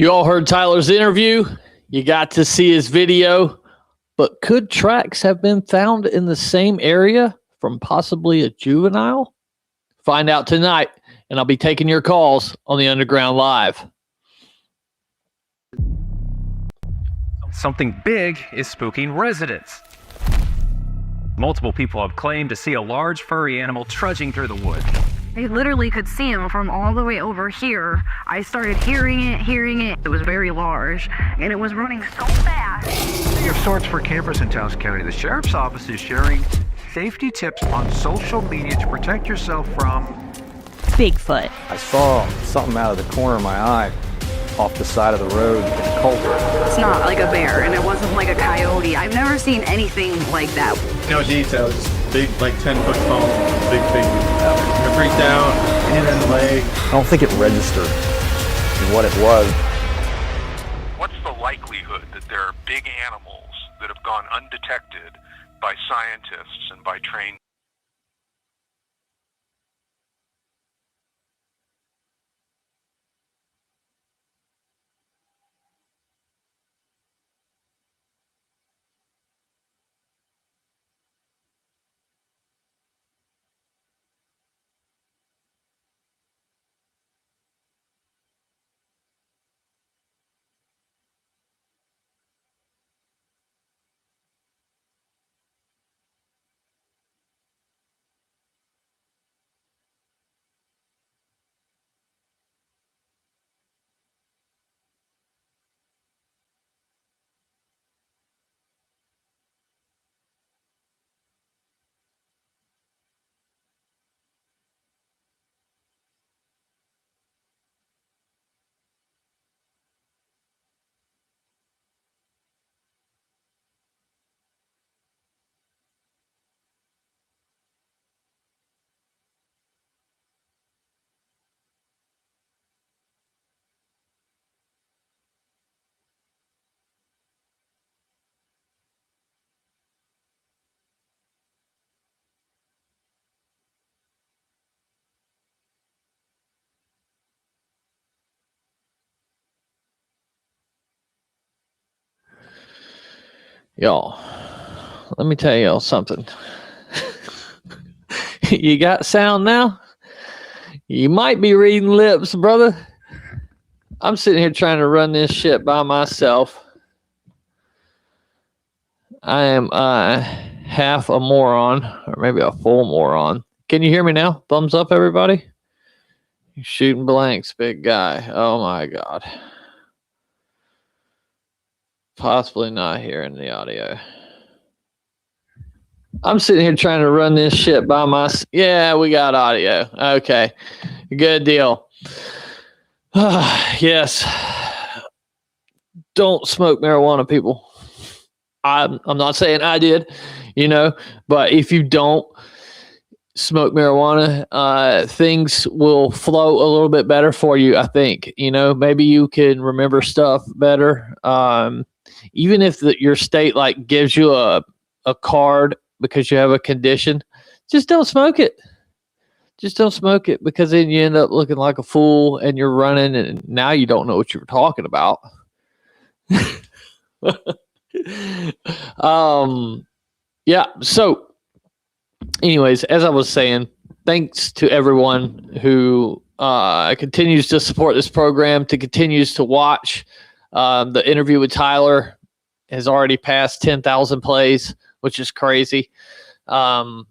You all heard Tyler's interview. You got to see his video. But could tracks have been found in the same area from possibly a juvenile? Find out tonight, and I'll be taking your calls on the Underground Live. Something big is spooking residents. Multiple people have claimed to see a large furry animal trudging through the woods. I literally could see him from all the way over here. I started hearing it. It was very large, and it was running so fast. Of sorts for campers in Taos County. The Sheriff's Office is sharing safety tips on social media to protect yourself from Bigfoot. I saw something out of the corner of my eye off the side of the road in the culvert. It's not like a bear, and it wasn't like a coyote. I've never seen anything like that. No details, just big, like 10-foot foam, big figure. It freaked out, hit it in the leg. I don't think it registered what it was. What's the likelihood that there are big animals that have gone undetected by scientists and by trained? Y'all, let me tell y'all something. You got sound now? You might be reading lips, brother. I'm sitting here trying to run this shit by myself. I am half a moron, or maybe a full moron. Can you hear me now? Thumbs up, everybody. You're shooting blanks, big guy. Oh, my God. Possibly not hearing the audio. I'm sitting here trying to run this shit by myself. Yeah, we got audio. Okay. Good deal. Yes. Don't smoke marijuana, people. I'm not saying I did, but if you don't smoke marijuana, things will flow a little bit better for you, I think. Maybe you can remember stuff better. Even if your state gives you a card because you have a condition, just don't smoke it. Just don't smoke it, because then you end up looking like a fool and you're running and now you don't know what you were talking about. Yeah. So anyways, as I was saying, thanks to everyone who continues to support this program, continues to watch. The interview with Tyler has already passed 10,000 plays, which is crazy. And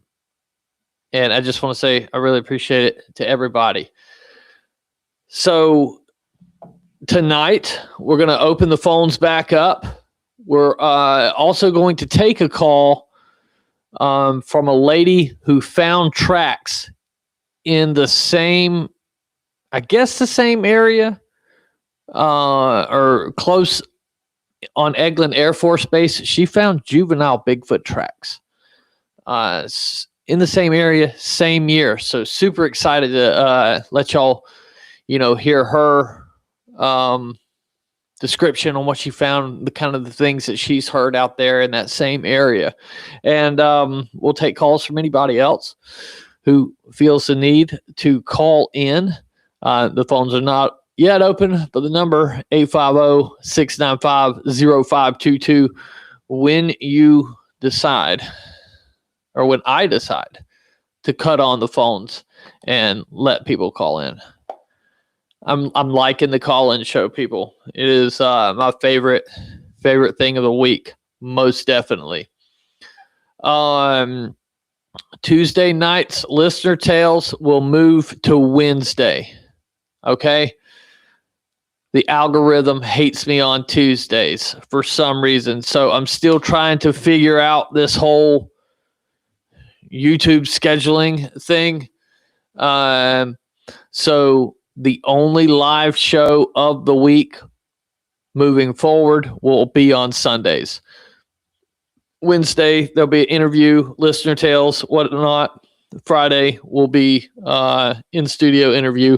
I just want to say I really appreciate it to everybody. So tonight, we're going to open the phones back up. We're also going to take a call from a lady who found tracks in the same area or close on Eglin Air Force Base. She found juvenile Bigfoot tracks in the same area, same year. So super excited to let y'all, hear her description on what she found, the kind of the things that she's heard out there in that same area. And we'll take calls from anybody else who feels the need to call in. The phones are not yet open, but the number 850-695-0522 when you decide, or when I decide to cut on the phones and let people call in. I'm liking the call-in show, people. It is my favorite thing of the week, most definitely. Tuesday nights listener tales will move to Wednesday. Okay? The algorithm hates me on Tuesdays for some reason. So I'm still trying to figure out this whole YouTube scheduling thing. So the only live show of the week moving forward will be on Sundays. Wednesday, there'll be an interview, listener tales, whatnot. Friday will be in-studio interview.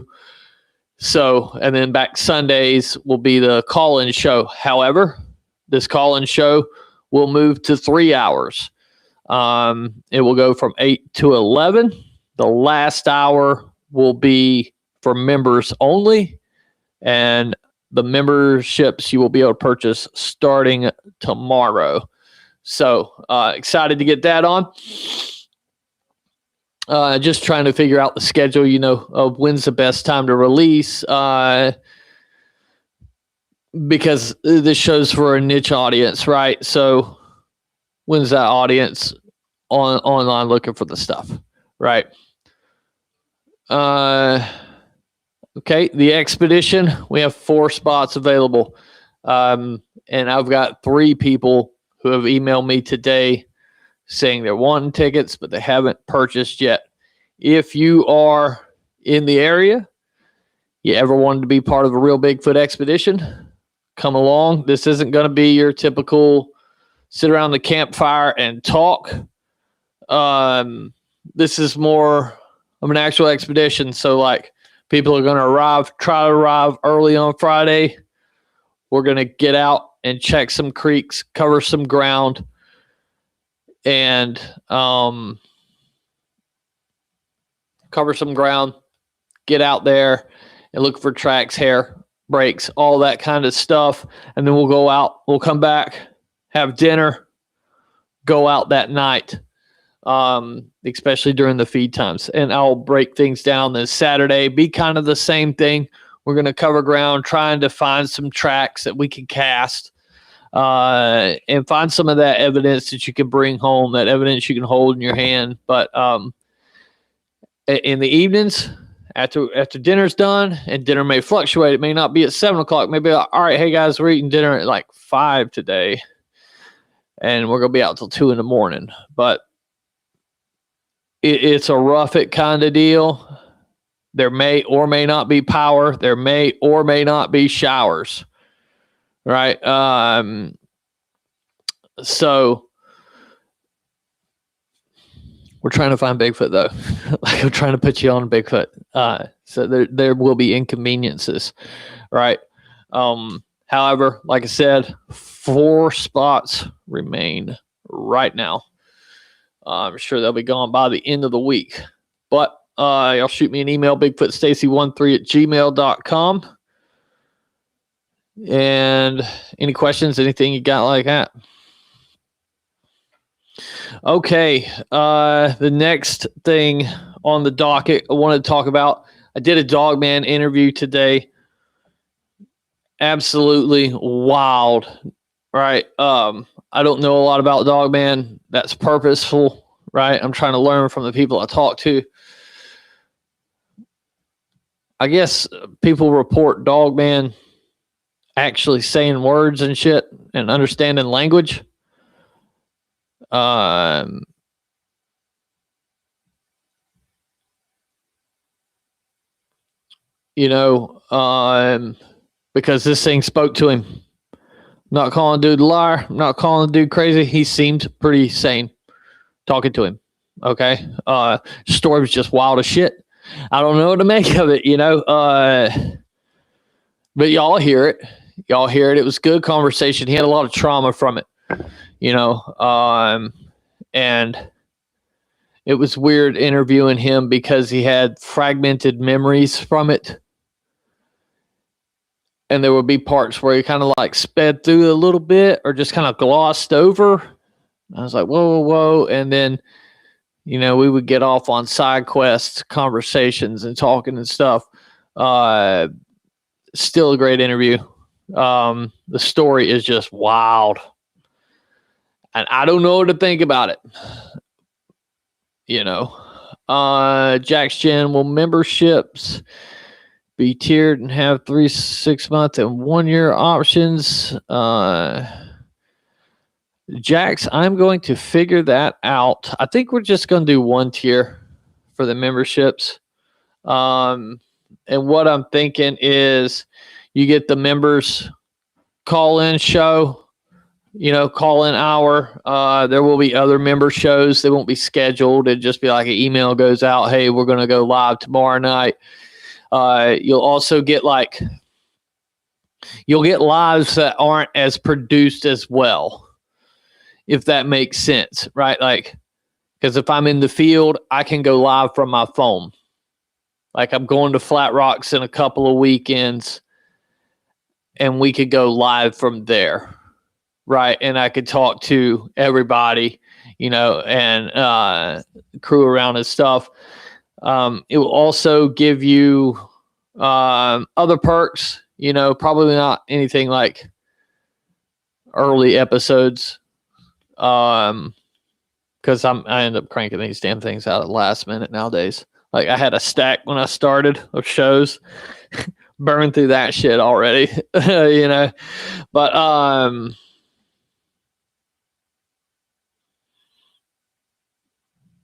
So, and then back Sundays will be the call-in show. However, this call-in show will move to 3 hours. It will go from 8 to 11. The last hour will be for members only, and the memberships you will be able to purchase starting tomorrow. So excited to get that on. Just trying to figure out the schedule, of when's the best time to release, because this show's for a niche audience, right? So when's that audience online looking for the stuff, right? Okay, the expedition, we have 4 spots available. And I've got 3 people who have emailed me today saying they're wanting tickets, but they haven't purchased yet. If you are in the area, you ever wanted to be part of a real Bigfoot expedition, come along. This isn't going to be your typical sit around the campfire and talk. This is more of an actual expedition. So like, people are going to try to arrive early on Friday. We're going to get out and check some creeks, cover some ground, and get out there and look for tracks, hair, breaks, all that kind of stuff. And then we'll go out, we'll come back, have dinner, go out that night, especially during the feed times. And I'll break things down this Saturday, be kind of the same thing. We're going to cover ground, trying to find some tracks that we can cast, and find some of that evidence that you can bring home, that evidence you can hold in your hand. But in the evenings, after dinner's done, and dinner may fluctuate, it may not be at 7 o'clock, maybe like, all right, hey guys, we're eating dinner at like 5 today, and we're going to be out till 2 in the morning. But it's a rough it kind of deal. There may or may not be power. There may or may not be showers. Right? So we're trying to find Bigfoot, though. Like, I'm trying to put you on Bigfoot. So there will be inconveniences. Right? However, like I said, 4 spots remain right now. I'm sure they'll be gone by the end of the week. But y'all shoot me an email, bigfootstacy13@gmail.com. And any questions, anything you got like that? Okay. The next thing on the docket I wanted to talk about, I did a Dogman interview today. Absolutely wild. Right. I don't know a lot about Dogman. That's purposeful, right? I'm trying to learn from the people I talk to. I guess people report Dogman actually saying words and shit and understanding language. Because this thing spoke to him. I'm not calling dude a liar. I'm not calling dude crazy. He seemed pretty sane talking to him. Okay. Story was just wild as shit. I don't know what to make of it, but y'all hear it. It was good conversation. He had a lot of trauma from it, and it was weird interviewing him because he had fragmented memories from it. and there would be parts where he kind of like sped through a little bit or just kind of glossed over. I was like, whoa, whoa, whoa. And then, you know, we would get off on side quests, conversations, and talking and stuff. Still a great interview. The story is just wild. And I don't know what to think about it. You know, Jack's Gen, will memberships be tiered and have 3, 6 month, and 1 year options? Jax, I'm going to figure that out. I think we're just going to do 1 tier for the memberships. And what I'm thinking is you get the members call-in show, you know, call-in hour. There will be other member shows. They won't be scheduled. It'll just be like an email goes out, hey, we're going to go live tomorrow night. You'll also get you'll get lives that aren't as produced as well, if that makes sense, right? Like, because if I'm in the field, I can go live from my phone. Like, I'm going to Flat Rocks in a couple of weekends, and we could go live from there, right? And I could talk to everybody, you know, and crew around and stuff. It will also give you other perks, you know, probably not anything like early episodes, because I end up cranking these damn things out at the last minute nowadays. Like, I had a stack when I started of shows, burned through that shit already, you know. But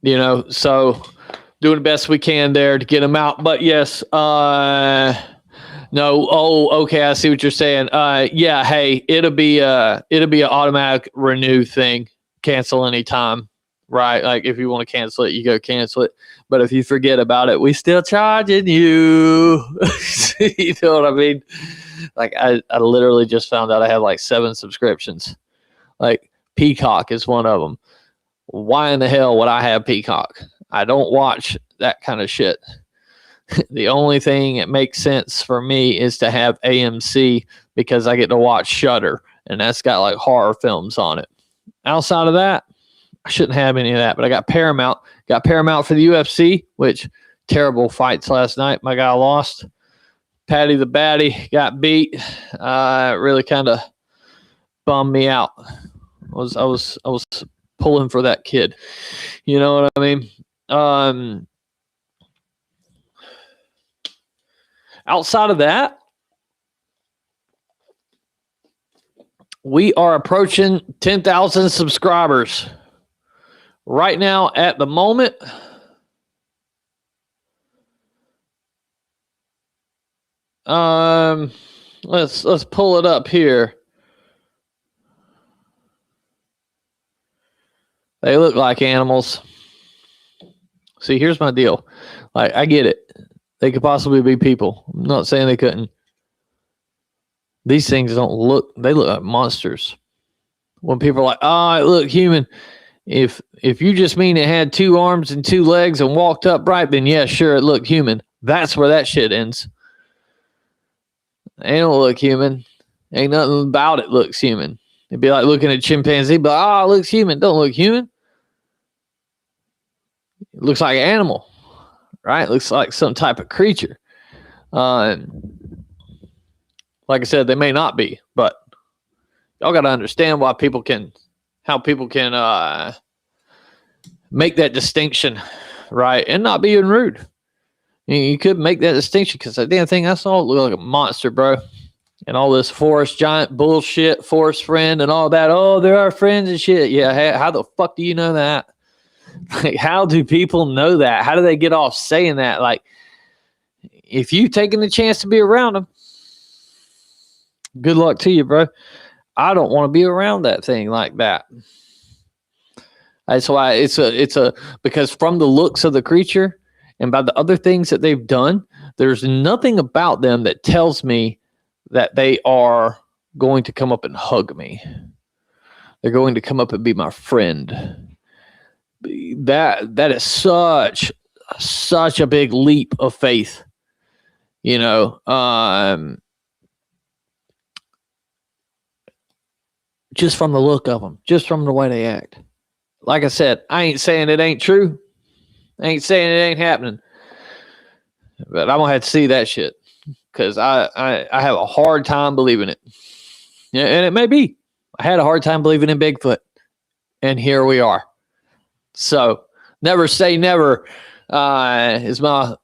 you know, so doing the best we can there to get them out. But yes, no, oh, okay, I see what you're saying. Yeah, hey, it'll be an automatic renew thing, cancel anytime, right? Like, if you want to cancel it, you go cancel it. But if you forget about it, we still charging you. You know what I mean? Like, I literally just found out I have like 7 subscriptions. Like, Peacock is one of them. Why in the hell would I have Peacock? I don't watch that kind of shit. The only thing that makes sense for me is to have AMC, because I get to watch Shudder, and that's got like horror films on it. Outside of that, I shouldn't have any of that, but I got Paramount. Got Paramount for the UFC, which terrible fights last night. My guy lost. Patty the Batty got beat. Really kind of bummed me out. I was pulling for that kid. You know what I mean? Outside of that, we are approaching 10,000 subscribers. Right now, at the moment, let's pull it up here. They look like animals. See, here's my deal. Like, I get it. They could possibly be people. I'm not saying they couldn't. These things they look like monsters. When people are like, oh, it looked human. If you just mean it had 2 arms and 2 legs and walked upright, then yeah, sure, it looked human. That's where that shit ends. They don't look human. Ain't nothing about it looks human. It'd be like looking at a chimpanzee, but it looks human. Don't look human. It looks like an animal, right? It looks like some type of creature. Like I said, they may not be, but y'all got to understand how people can make that distinction, right? And not being rude. You could make that distinction because the damn thing I saw looked like a monster, bro. And all this forest giant bullshit, forest friend and all that. Oh, they're our friends and shit. Yeah, how the fuck do you know that? Like, how do people know that? How do they get off saying that? Like, if you've taken the chance to be around them, good luck to you, bro. I don't want to be around that thing like that. That's why because from the looks of the creature and by the other things that they've done, there's nothing about them that tells me that they are going to come up and hug me. They're going to come up and be my friend. That is such a big leap of faith, you know. just from the look of them, just from the way they act. Like I said, I ain't saying it ain't true. I ain't saying it ain't happening. But I'm going to have to see that shit because I have a hard time believing it. Yeah, and it may be. I had a hard time believing in Bigfoot. And here we are. So never say never is my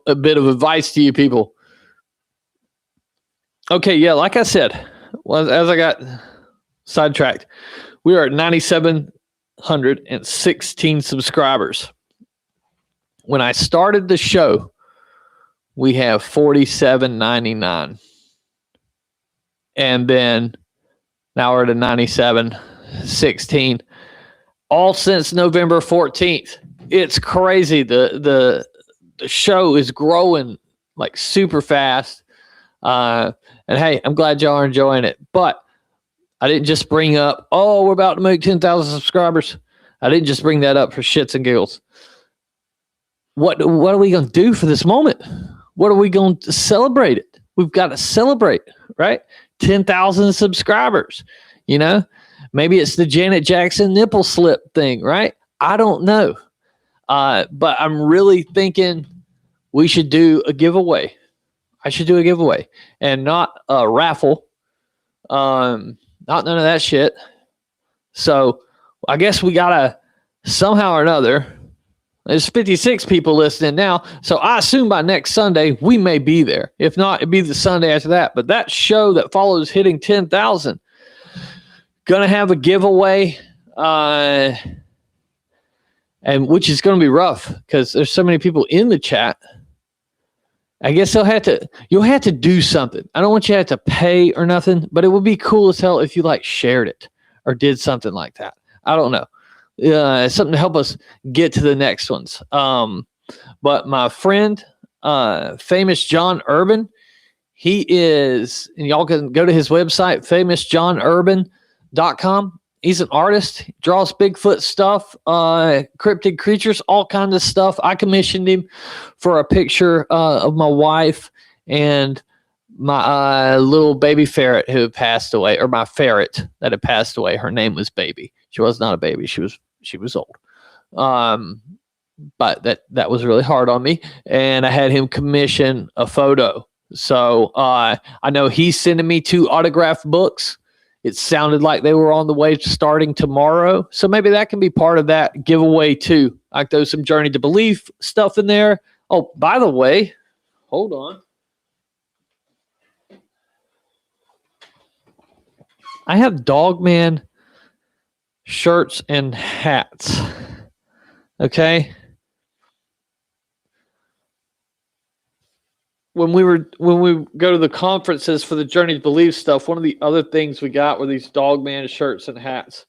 a bit of advice to you people. Okay, yeah, like I said, as I got sidetracked, we are at 9,716 subscribers. When I started the show, we have 4,799. And then now we're at 9,716. All since November 14th. It's crazy. The show is growing like super fast. And hey, I'm glad y'all are enjoying it. But I didn't just bring up, we're about to make 10,000 subscribers. I didn't just bring that up for shits and giggles. What are we going to do for this moment? What are we going to celebrate it? We've got to celebrate, right? 10,000 subscribers, you know? Maybe it's the Janet Jackson nipple slip thing, right? I don't know. But I'm really thinking we should do a giveaway. I should do a giveaway and not a raffle. Not none of that shit. So I guess we got to somehow or another. There's 56 people listening now. So I assume by next Sunday, we may be there. If not, it'd be the Sunday after that. But that show that follows hitting 10,000, going to have a giveaway, and which is going to be rough because there's so many people in the chat. I guess you'll have to do something. I don't want you to have to pay or nothing, but it would be cool as hell if you like shared it or did something like that. I don't know. Something to help us get to the next ones. But my friend, famous John Urban, he is, and y'all can go to his website, famousjohnurban.com. He's an artist, he draws Bigfoot stuff, cryptid creatures, all kinds of stuff. I commissioned him for a picture of my wife and my little baby ferret who had passed away, or my ferret that had passed away. Her name was Baby. She was not a baby. She was old. But that was really hard on me. And I had him commission a photo. So I know he's sending me 2 autographed books. It sounded like they were on the way to starting tomorrow. So maybe that can be part of that giveaway too. I throw some Journey to Belief stuff in there. Oh, by the way, hold on. I have Dogman shirts and hats. Okay. When we go to the conferences for the Journey to Believe stuff, one of the other things we got were these Dogman shirts and hats.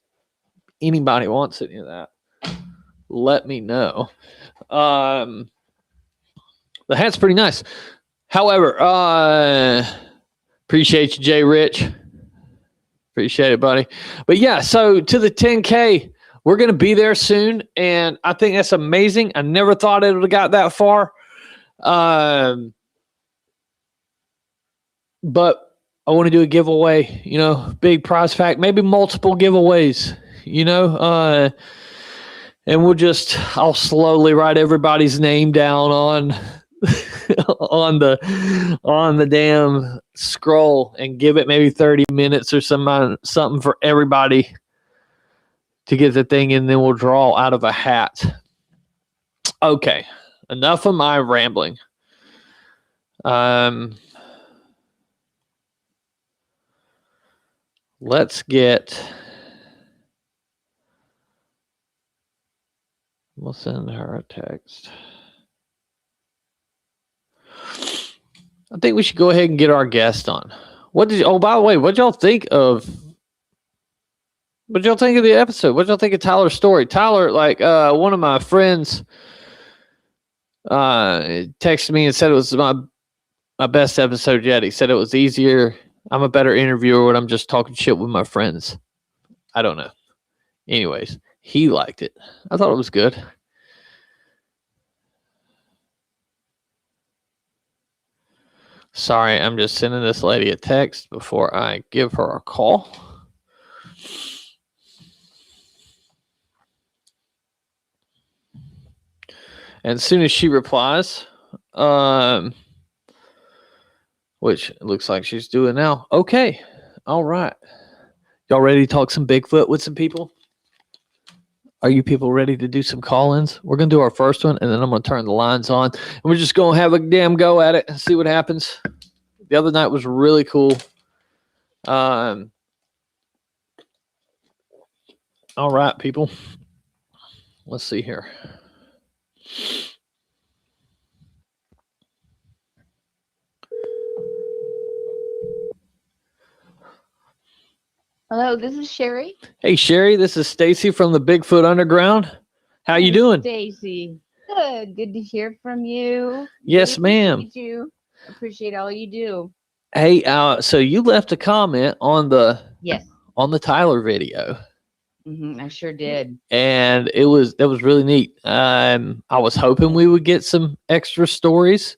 Anybody wants any of that, let me know. The hat's pretty nice. However, appreciate you, Jay Rich. Appreciate it, buddy. But yeah, so to the 10K, we're going to be there soon. And I think that's amazing. I never thought it would have got that far. But I want to do a giveaway, big prize pack, maybe multiple giveaways, and I'll slowly write everybody's name down on on the damn scroll and give it maybe 30 minutes or something for everybody to get the thing, and then we'll draw out of a hat. Okay, enough of my rambling. Let's get. We'll send her a text. I think we should go ahead and get our guest on. By the way, what y'all think of the episode? What y'all think of Tyler's story? Tyler, one of my friends texted me and said it was my best episode yet. He said it was easier. I'm a better interviewer when I'm just talking shit with my friends. I don't know. Anyways, he liked it. I thought it was good. Sorry, I'm just sending this lady a text before I give her a call. And as soon as she replies, which it looks like she's doing now. Okay. All right. Y'all ready to talk some Bigfoot with some people? Are you people ready to do some call-ins? We're going to do our first one, and then I'm going to turn the lines on. And we're just going to have a damn go at it and see what happens. The other night was really cool. All right, people. Let's see here. Hello, this is Sherry. Hey, Sherry, this is Stacy from the Bigfoot Underground. How you doing? Stacy. Good. Good to hear from you. Yes, Really ma'am. appreciate you. Appreciate all you do. Hey, so you left a comment on the Yes. on the Tyler video. I sure did. And that was really neat. I was hoping we would get some extra stories,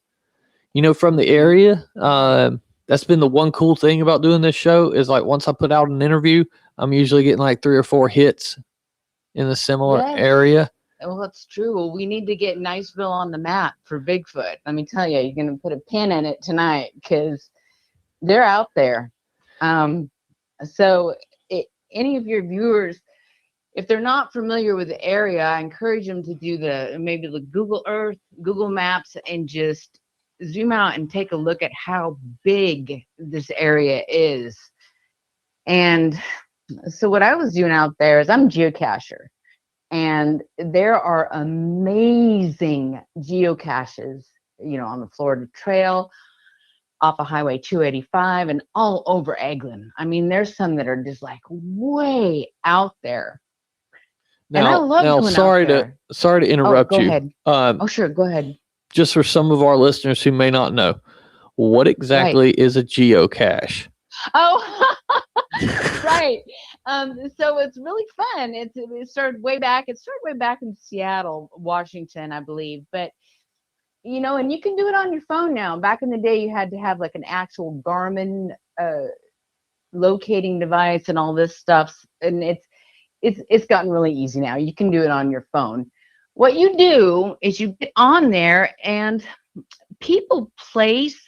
from the area. That's been the one cool thing about doing this show is like once I put out an interview, I'm usually getting like 3 or 4 hits in the similar area. Well, that's true. Well, we need to get Niceville on the map for Bigfoot. Let me tell you, you're going to put a pin in it tonight because they're out there. So any of your viewers, if they're not familiar with the area, I encourage them to do maybe the Google Earth, Google Maps, and just zoom out and take a look at how big this area is. And so what I was doing out there is I'm a geocacher, and there are amazing geocaches, on the Florida Trail, off of Highway 285, and all over Eglin. I mean, there's some that are just like way out there. And I love going out there. Sorry to interrupt you. Go ahead. Sure, go ahead. Just for some of our listeners who may not know, what exactly is a geocache? Oh, right. So it's really fun. It started way back. It started way back in Seattle, Washington, I believe. But and you can do it on your phone now. Back in the day, you had to have like an actual Garmin locating device and all this stuff. And it's gotten really easy now. You can do it on your phone. What you do is you get on there and people place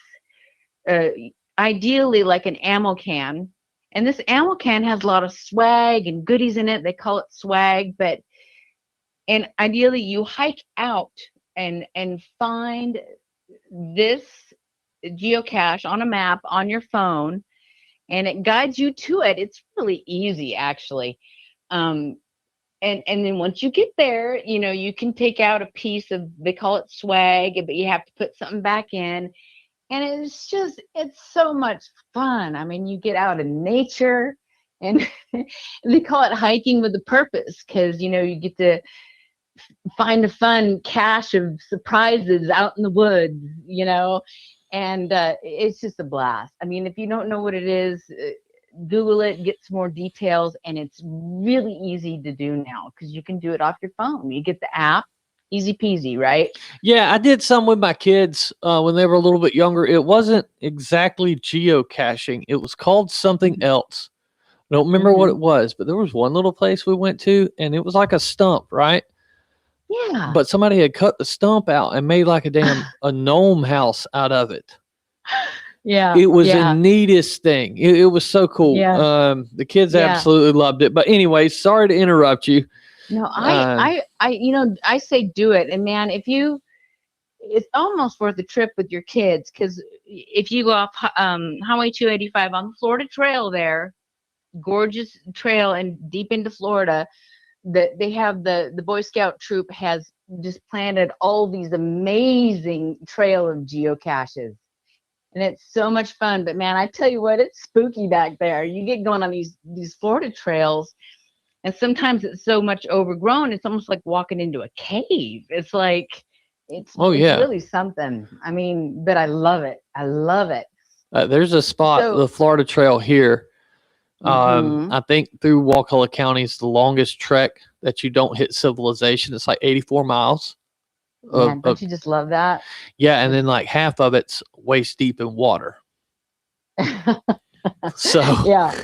ideally like an ammo can. And this ammo can has a lot of swag and goodies in it. They call it swag, and ideally you hike out and find this geocache on a map on your phone, and it guides you to it. It's really easy, actually. And then once you get there, you can take out a piece of, they call it swag, but you have to put something back in. And it's so much fun. I mean, you get out in nature, and they call it hiking with a purpose because, you get to find a fun cache of surprises out in the woods, and it's just a blast. I mean, if you don't know what it is, Google it, get some more details, and it's really easy to do now because you can do it off your phone. You get the app, easy peasy, right? Yeah, I did some with my kids when they were a little bit younger. It wasn't exactly geocaching. It was called something else. I don't remember what it was, but there was one little place we went to, and it was like a stump, right? Yeah. But somebody had cut the stump out and made like a gnome house out of it. Yeah. It was the neatest thing. It was so cool. Yeah. The kids absolutely loved it. But anyway, sorry to interrupt you. No, I say do it. And man, it's almost worth a trip with your kids, because if you go off Highway 285 on the Florida Trail there, gorgeous trail and deep into Florida, that they have the Boy Scout troop has just planted all these amazing trail of geocaches. And it's so much fun. But man, I tell you what, it's spooky back there. You get going on these Florida trails, and sometimes it's so much overgrown, it's almost like walking into a cave. It's like, it's really something. I mean, but I love it. I love it. There's a spot, the Florida Trail here. I think through Wakulla County is the longest trek that you don't hit civilization. It's like 84 miles. Man, don't you just love that? Yeah, and then like half of it's waist deep in water. So yeah,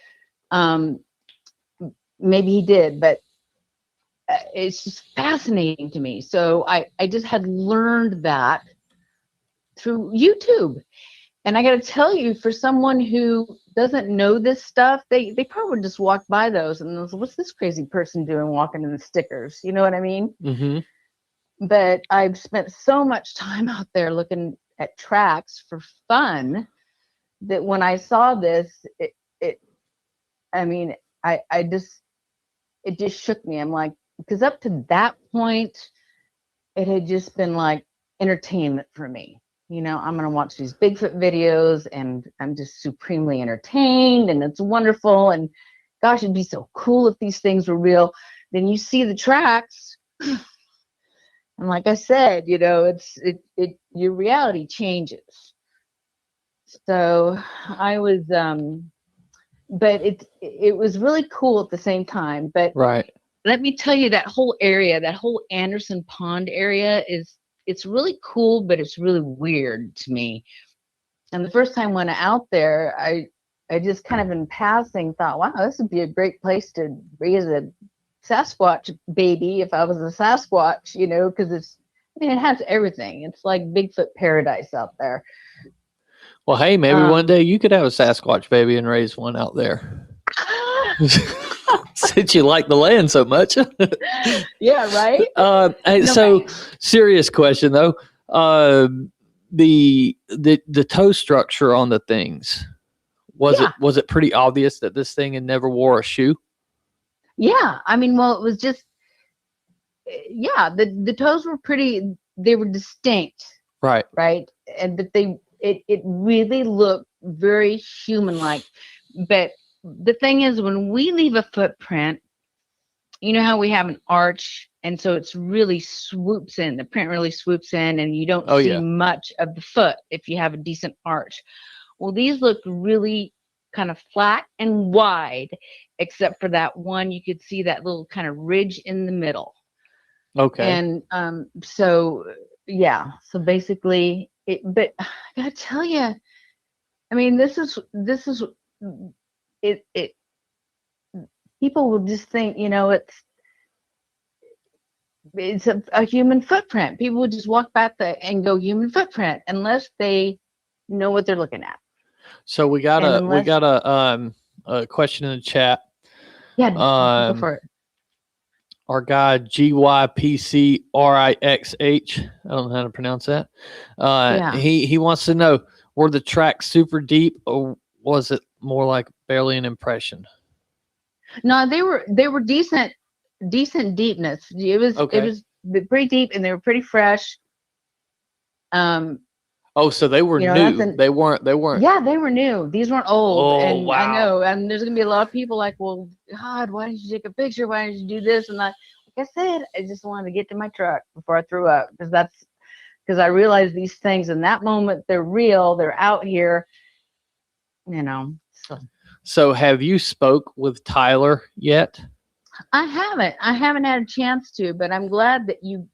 Maybe he did, but it's just fascinating to me. So I just had learned that through YouTube. And I got to tell you, for someone who doesn't know this stuff, they probably just walk by those and goes, what's this crazy person doing walking in the stickers? You know what I mean? Mm-hmm. But I've spent so much time out there looking at tracks for fun that when I saw this, it just shook me. I'm like, because up to that point, it had just been like entertainment for me. You know, I'm going to watch these Bigfoot videos and I'm just supremely entertained and it's wonderful. And gosh, it'd be so cool if these things were real. Then you see the tracks. And like I said, you know, your reality changes. So I was, but it was really cool at the same time. But Right. Let me tell you, that whole area, that whole Anderson Pond area it's really cool, but it's really weird to me. And the first time I went out there, I just kind of in passing thought, wow, this would be a great place to raise a Sasquatch baby if I was a Sasquatch, you know, because it has everything. It's like Bigfoot paradise out there. Well, hey, maybe one day you could have a Sasquatch baby and raise one out there. Since you like the land so much. Yeah, right? Serious question though. The toe structure on the things, was it pretty obvious that this thing had never wore a shoe? Yeah. I mean, well, it was just, the toes were they were distinct. Right. Right. And but it really looked very human-like. But the thing is, when we leave a footprint, you know how we have an arch, and so it's really swoops in. The print really swoops in, and you don't see much of the foot if you have a decent arch. Well, these look really kind of flat and wide, except for that one. You could see that little kind of ridge in the middle. Okay. And so basically, but I gotta tell you, I mean, this is it. People will just think, you know, it's a human footprint. People will just walk back and go human footprint unless they know what they're looking at. So we got a question in the chat. Yeah, go for it. Our guy GYPCRIXH, I don't know how to pronounce that. He wants to know, were the tracks super deep or was it more like barely an impression? No, they were decent deepness. It was pretty deep and they were pretty fresh. So they were new. They weren't. Yeah, they were new. These weren't old. Oh, and wow. I know. And there's gonna be a lot of people like, well, God, why didn't you take a picture? Why didn't you do this? And like I said, I just wanted to get to my truck before I threw up, because I realized these things in that moment, they're real. They're out here. You know. So have you spoke with Tyler yet? I haven't had a chance to, but I'm glad that you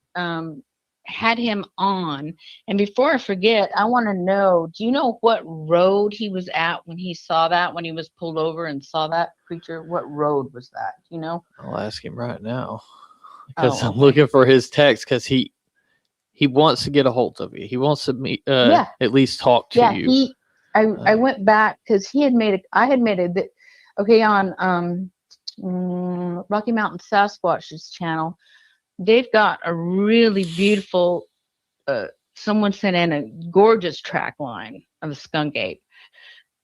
had him on. And before I forget, I want to know, do you know what road he was at when he saw that, when he was pulled over and saw that creature? What road was that? You know? I'll ask him right now, because I'm looking for his text, because he wants to get a hold of you. He wants to meet, at least talk to you. I went back because I had made it on Rocky Mountain Sasquatch's channel. They've got a really beautiful, someone sent in a gorgeous track line of a skunk ape.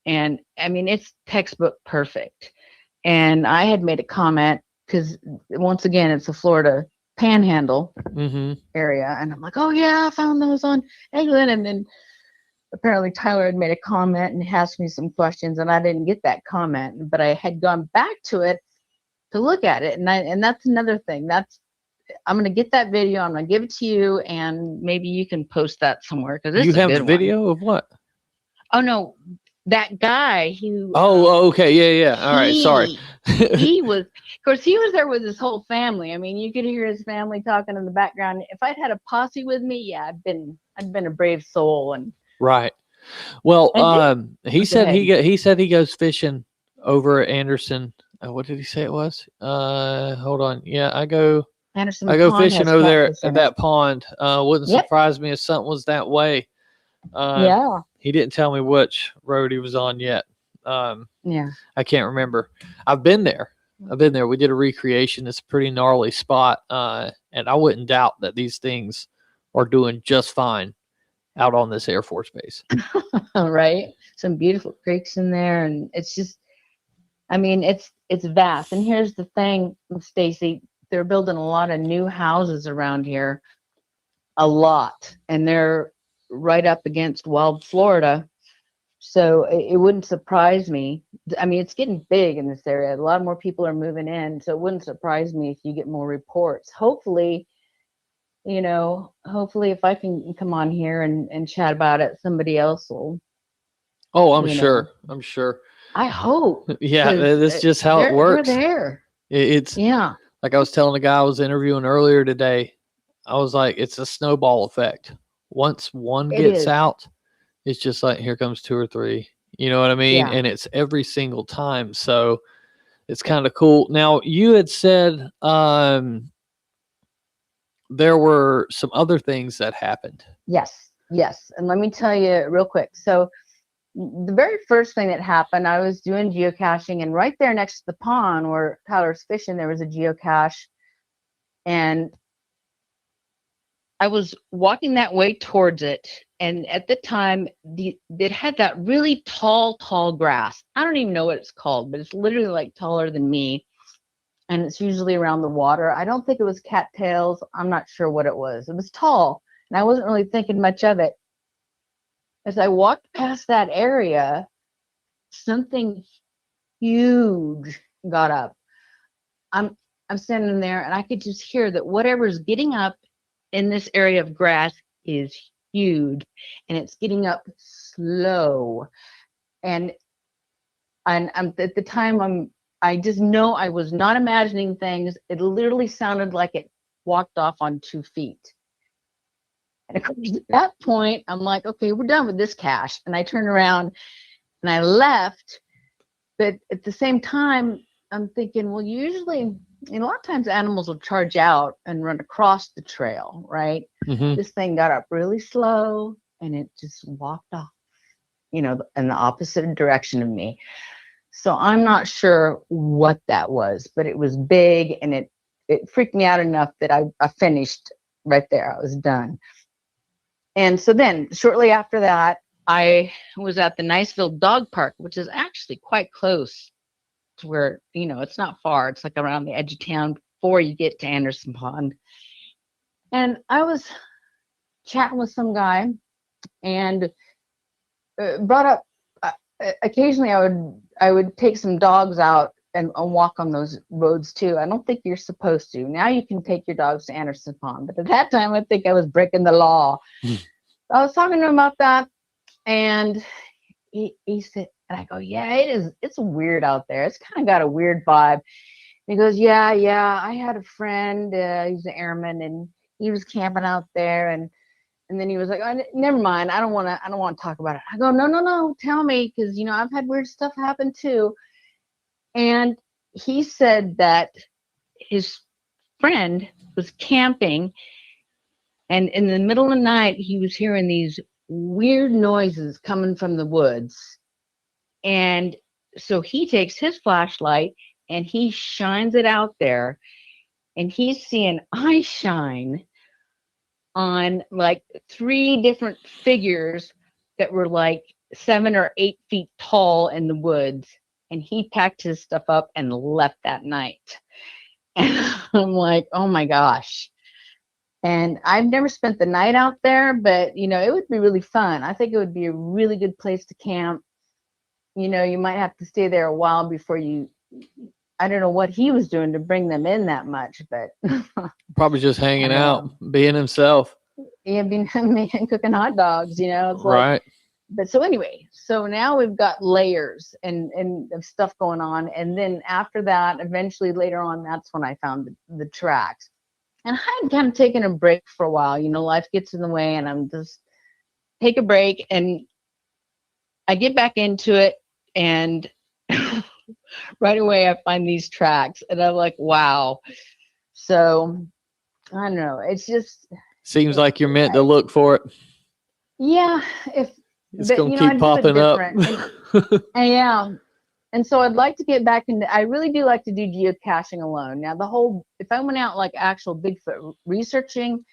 And I mean, it's textbook perfect. And I had made a comment because once again, it's a Florida panhandle area. And I'm like, oh yeah, I found those on England. And then apparently Tyler had made a comment and asked me some questions, and I didn't get that comment, but I had gone back to it to look at it. And that's another thing. I'm going to get that video. I'm going to give it to you, and maybe you can post that somewhere. Because you have a video of what? Oh no, that guy who. Oh, okay, yeah. All right, sorry. He was there with his whole family. I mean, you could hear his family talking in the background. If I'd had a posse with me, I'd been a brave soul. And right. Well, he said he goes fishing over at Anderson. What did he say it was? Hold on. Yeah, I go Anderson Pond fishing has over there catfish at in it. that pond. Wouldn't Yep. surprise me if something was that way. Yeah. He didn't tell me which road he was on yet. Yeah. I can't remember. I've been there. We did a recreation. It's a pretty gnarly spot. And I wouldn't doubt that these things are doing just fine out on this Air Force base. Right. Some beautiful creeks in there, and it's just, I mean, it's vast. And here's the thing, Stacy, they're building a lot of new houses around here, a lot, and they're right up against Wild Florida. So it wouldn't surprise me. I mean, it's getting big in this area. A lot more people are moving in, so it wouldn't surprise me if you get more reports. Hopefully, hopefully if I can come on here and chat about it, somebody else will. Oh, I'm sure. I'm sure. I hope. Yeah, that's just how it works. They're there. It's Yeah. like I was telling the guy I was interviewing earlier today. I was like, it's a snowball effect. Once one gets out, it's just like, here comes two or three. You know what I mean? Yeah. And it's every single time. So it's kind of cool. Now, you had said there were some other things that happened. Yes. And let me tell you real quick. So the very first thing that happened, I was doing geocaching, and right there next to the pond where Tyler's fishing, there was a geocache. And I was walking that way towards it. And at the time, it had that really tall grass. I don't even know what it's called, but it's literally like taller than me. And it's usually around the water. I don't think it was cattails. I'm not sure what it was. It was tall, and I wasn't really thinking much of it. As I walked past that area, something huge got up. I'm standing there, and I could just hear that whatever's getting up in this area of grass is huge, and it's getting up slow. And I'm at the time, I just know I was not imagining things. It literally sounded like it walked off on 2 feet. And of course, at that point, I'm like, okay, we're done with this cache. And I turned around and I left. But at the same time, I'm thinking, well, usually, a lot of times animals will charge out and run across the trail, right? Mm-hmm. This thing got up really slow and it just walked off, in the opposite direction of me. So I'm not sure what that was, but it was big, and it freaked me out enough that I finished right there. I was done. And so then shortly after that, I was at the Niceville Dog Park, which is actually quite close to where, it's not far. It's like around the edge of town before you get to Anderson Pond. And I was chatting with some guy and brought up, occasionally I would take some dogs out and walk on those roads too. I don't think you're supposed to. Now you can take your dogs to Anderson Pond, but at that time I think I was breaking the law. I was talking to him about that, and he said, and I go, yeah, it's weird out there. It's kind of got a weird vibe. And he goes, yeah, I had a friend, he's an airman, and he was camping out there, and then he was like, oh, never mind, I don't want to talk about it. I go, no, tell me, because I've had weird stuff happen too. And he said that his friend was camping, and in the middle of the night he was hearing these weird noises coming from the woods. And so he takes his flashlight and he shines it out there, and he's seeing eye shine on like 3 different figures that were like 7 or 8 feet tall in the woods. And he packed his stuff up and left that night. And I'm like, oh my gosh. And I've never spent the night out there, but it would be really fun. I think it would be a really good place to camp. You might have to stay there a while before I don't know what he was doing to bring them in that much, but probably just hanging out, being himself. Yeah, being cooking hot dogs, it's right. Like, but so anyway, so now we've got layers and of stuff going on. And then after that, eventually later on, that's when I found the tracks. And I had kind of taken a break for a while. Life gets in the way, and I'm just take a break, and I get back into it. And right away I find these tracks, and I'm like, wow. So I don't know. It's just Seems like you're meant to look for it. yeah. If It's but gonna you know, I keep do it popping up. different. And yeah. And so I'd like to get back into, I really do like to do geocaching alone. Now, if I went out like actual Bigfoot researching,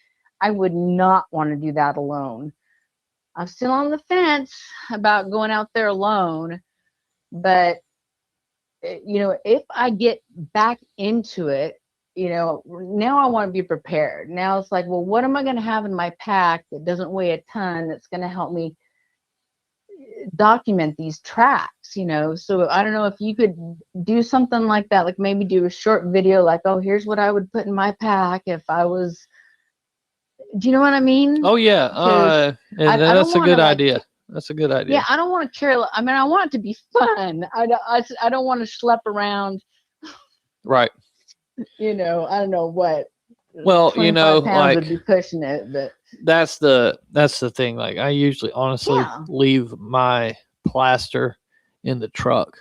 I would not want to do that alone. I'm still on the fence about going out there alone. But, you know, if I get back into it, you know, now I want to be prepared. Now it's like, well, what am I going to have in my pack that doesn't weigh a ton that's going to help me document these tracks, you know? So I don't know if you could do something like that, like maybe do a short video like, oh, here's what I would put in my pack if I was, do you know what I mean? Oh yeah, and I that's a don't good wanna, idea. That's a good idea. Yeah, I don't want to carry, I mean, I want it to be fun. I don't want to schlep around, Right. you know, I don't know what. Well, you know, 25 pounds like would be pushing it, but that's the thing. Like I usually honestly yeah. leave my plaster in the truck.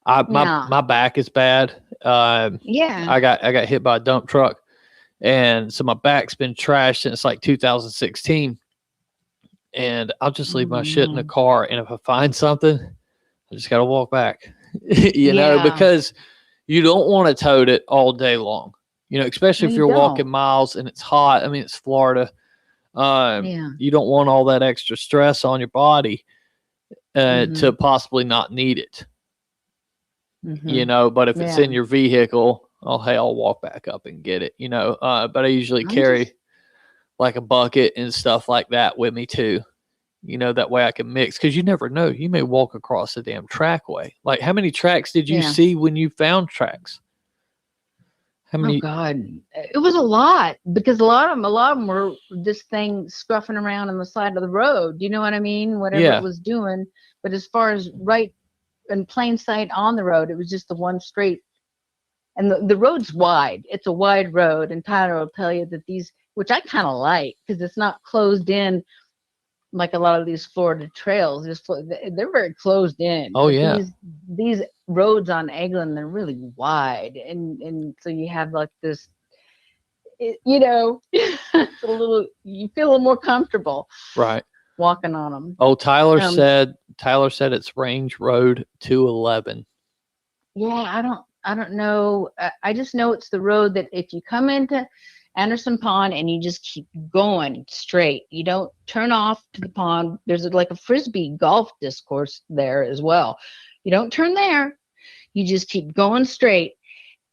My back is bad. Yeah. I got hit by a dump truck, and so my back's been trashed since like 2016. And I'll just leave my shit in the car, and if I find something, I just gotta walk back. You know, because you don't want to tote it all day long. You know, especially if you're walking miles and it's hot. I mean, it's Florida. You don't want all that extra stress on your body to possibly not need it. You know, but if it's in your vehicle, oh, hey, I'll walk back up and get it, you know. But I usually carry like a bucket and stuff like that with me too. You know, that way I can mix, because you never know. You may walk across the damn trackway. Like, how many tracks did you see when you found tracks? How many? Oh God, it was a lot, because a lot of them were this thing scruffing around on the side of the road. You know what I mean? Whatever it was doing. But as far as right in plain sight on the road, it was just the one straight. And the road's wide. It's a wide road. And Tyler will tell you that these, which I kind of like, because it's not closed in like a lot of these Florida trails. They're very closed in. Oh, yeah. These roads on Eglin, they're really wide. And so you have like this, you know, it's a little, you feel a little more comfortable. Right. Walking on them. Oh, Tyler said it's Range Road 211. Yeah, I don't know. I just know it's the road that if you come into Anderson Pond and you just keep going straight, you don't turn off to the pond. There's like a frisbee golf discourse there as well. You don't turn there. You just keep going straight,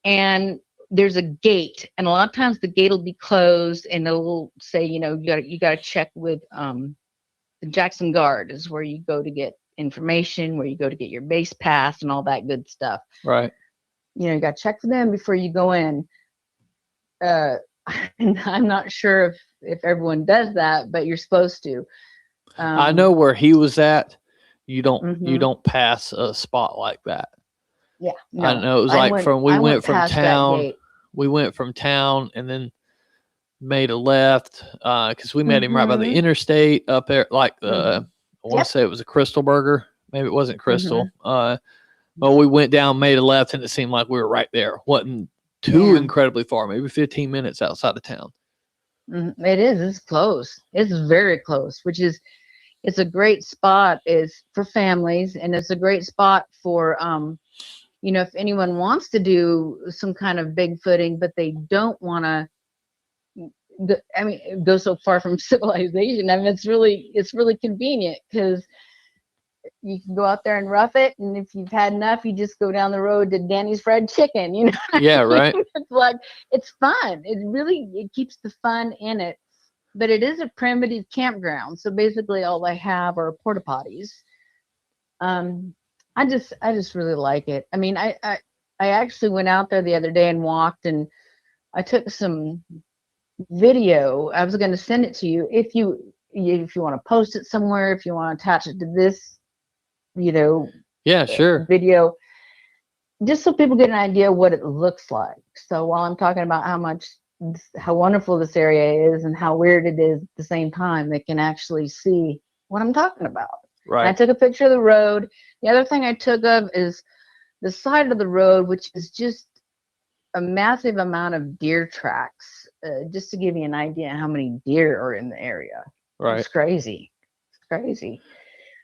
and there's a gate, and a lot of times the gate will be closed, and it'll say, you know, you got to check with the Jackson Guard is where you go to get information, where you go to get your base pass and all that good stuff. Right. You know, you got to check for them before you go in. And I'm not sure if everyone does that, but you're supposed to. I know where he was at. You don't pass a spot like that. Yeah. No, I know it was like we went from town and then made a left because we met him right by the interstate up there, like the I want to say it was a Crystal Burger. Maybe it wasn't Crystal. But we went down, made a left, and it seemed like we were right there. Wasn't too incredibly far, maybe 15 minutes outside of town. It is. It's close. It's very close, it's a great spot is for families, and it's a great spot for, you know, if anyone wants to do some kind of Bigfooting, but they don't want to, go so far from civilization. I mean, it's really convenient, because you can go out there and rough it, and if you've had enough, you just go down the road to Danny's Fried Chicken, you know. Yeah, right. It's like, it's fun. It keeps the fun in it, but it is a primitive campground. So basically all I have are porta potties. I just really like it. I mean, I actually went out there the other day and walked, and I took some video. I was going to send it to you if you want to post it somewhere, if you want to attach it to this, you know, sure, video, just so people get an idea what it looks like. So while I'm talking about how wonderful this area is and how weird it is at the same time, they can actually see what I'm talking about. Right. And I took a picture of the road. The other thing I took of is the side of the road, which is just a massive amount of deer tracks. Just to give you an idea how many deer are in the area. Right. It's crazy. It's crazy.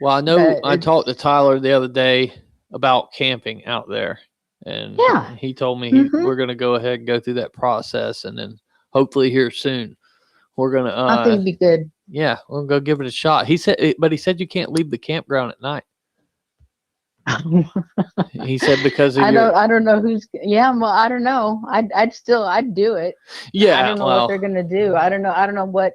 Well, I know But I talked to Tyler the other day about camping out there, and Yeah. he told me Mhm. we're going to go ahead and go through that process, and then hopefully here soon we're going I think to it'd be good. yeah, we'll go give it a shot. He said, but he said you can't leave the campground at night. He said because of I your don't know who's. Yeah, well, I don't know. I'd do it. I yeah. don't know what Well, they're gonna do. I don't know what.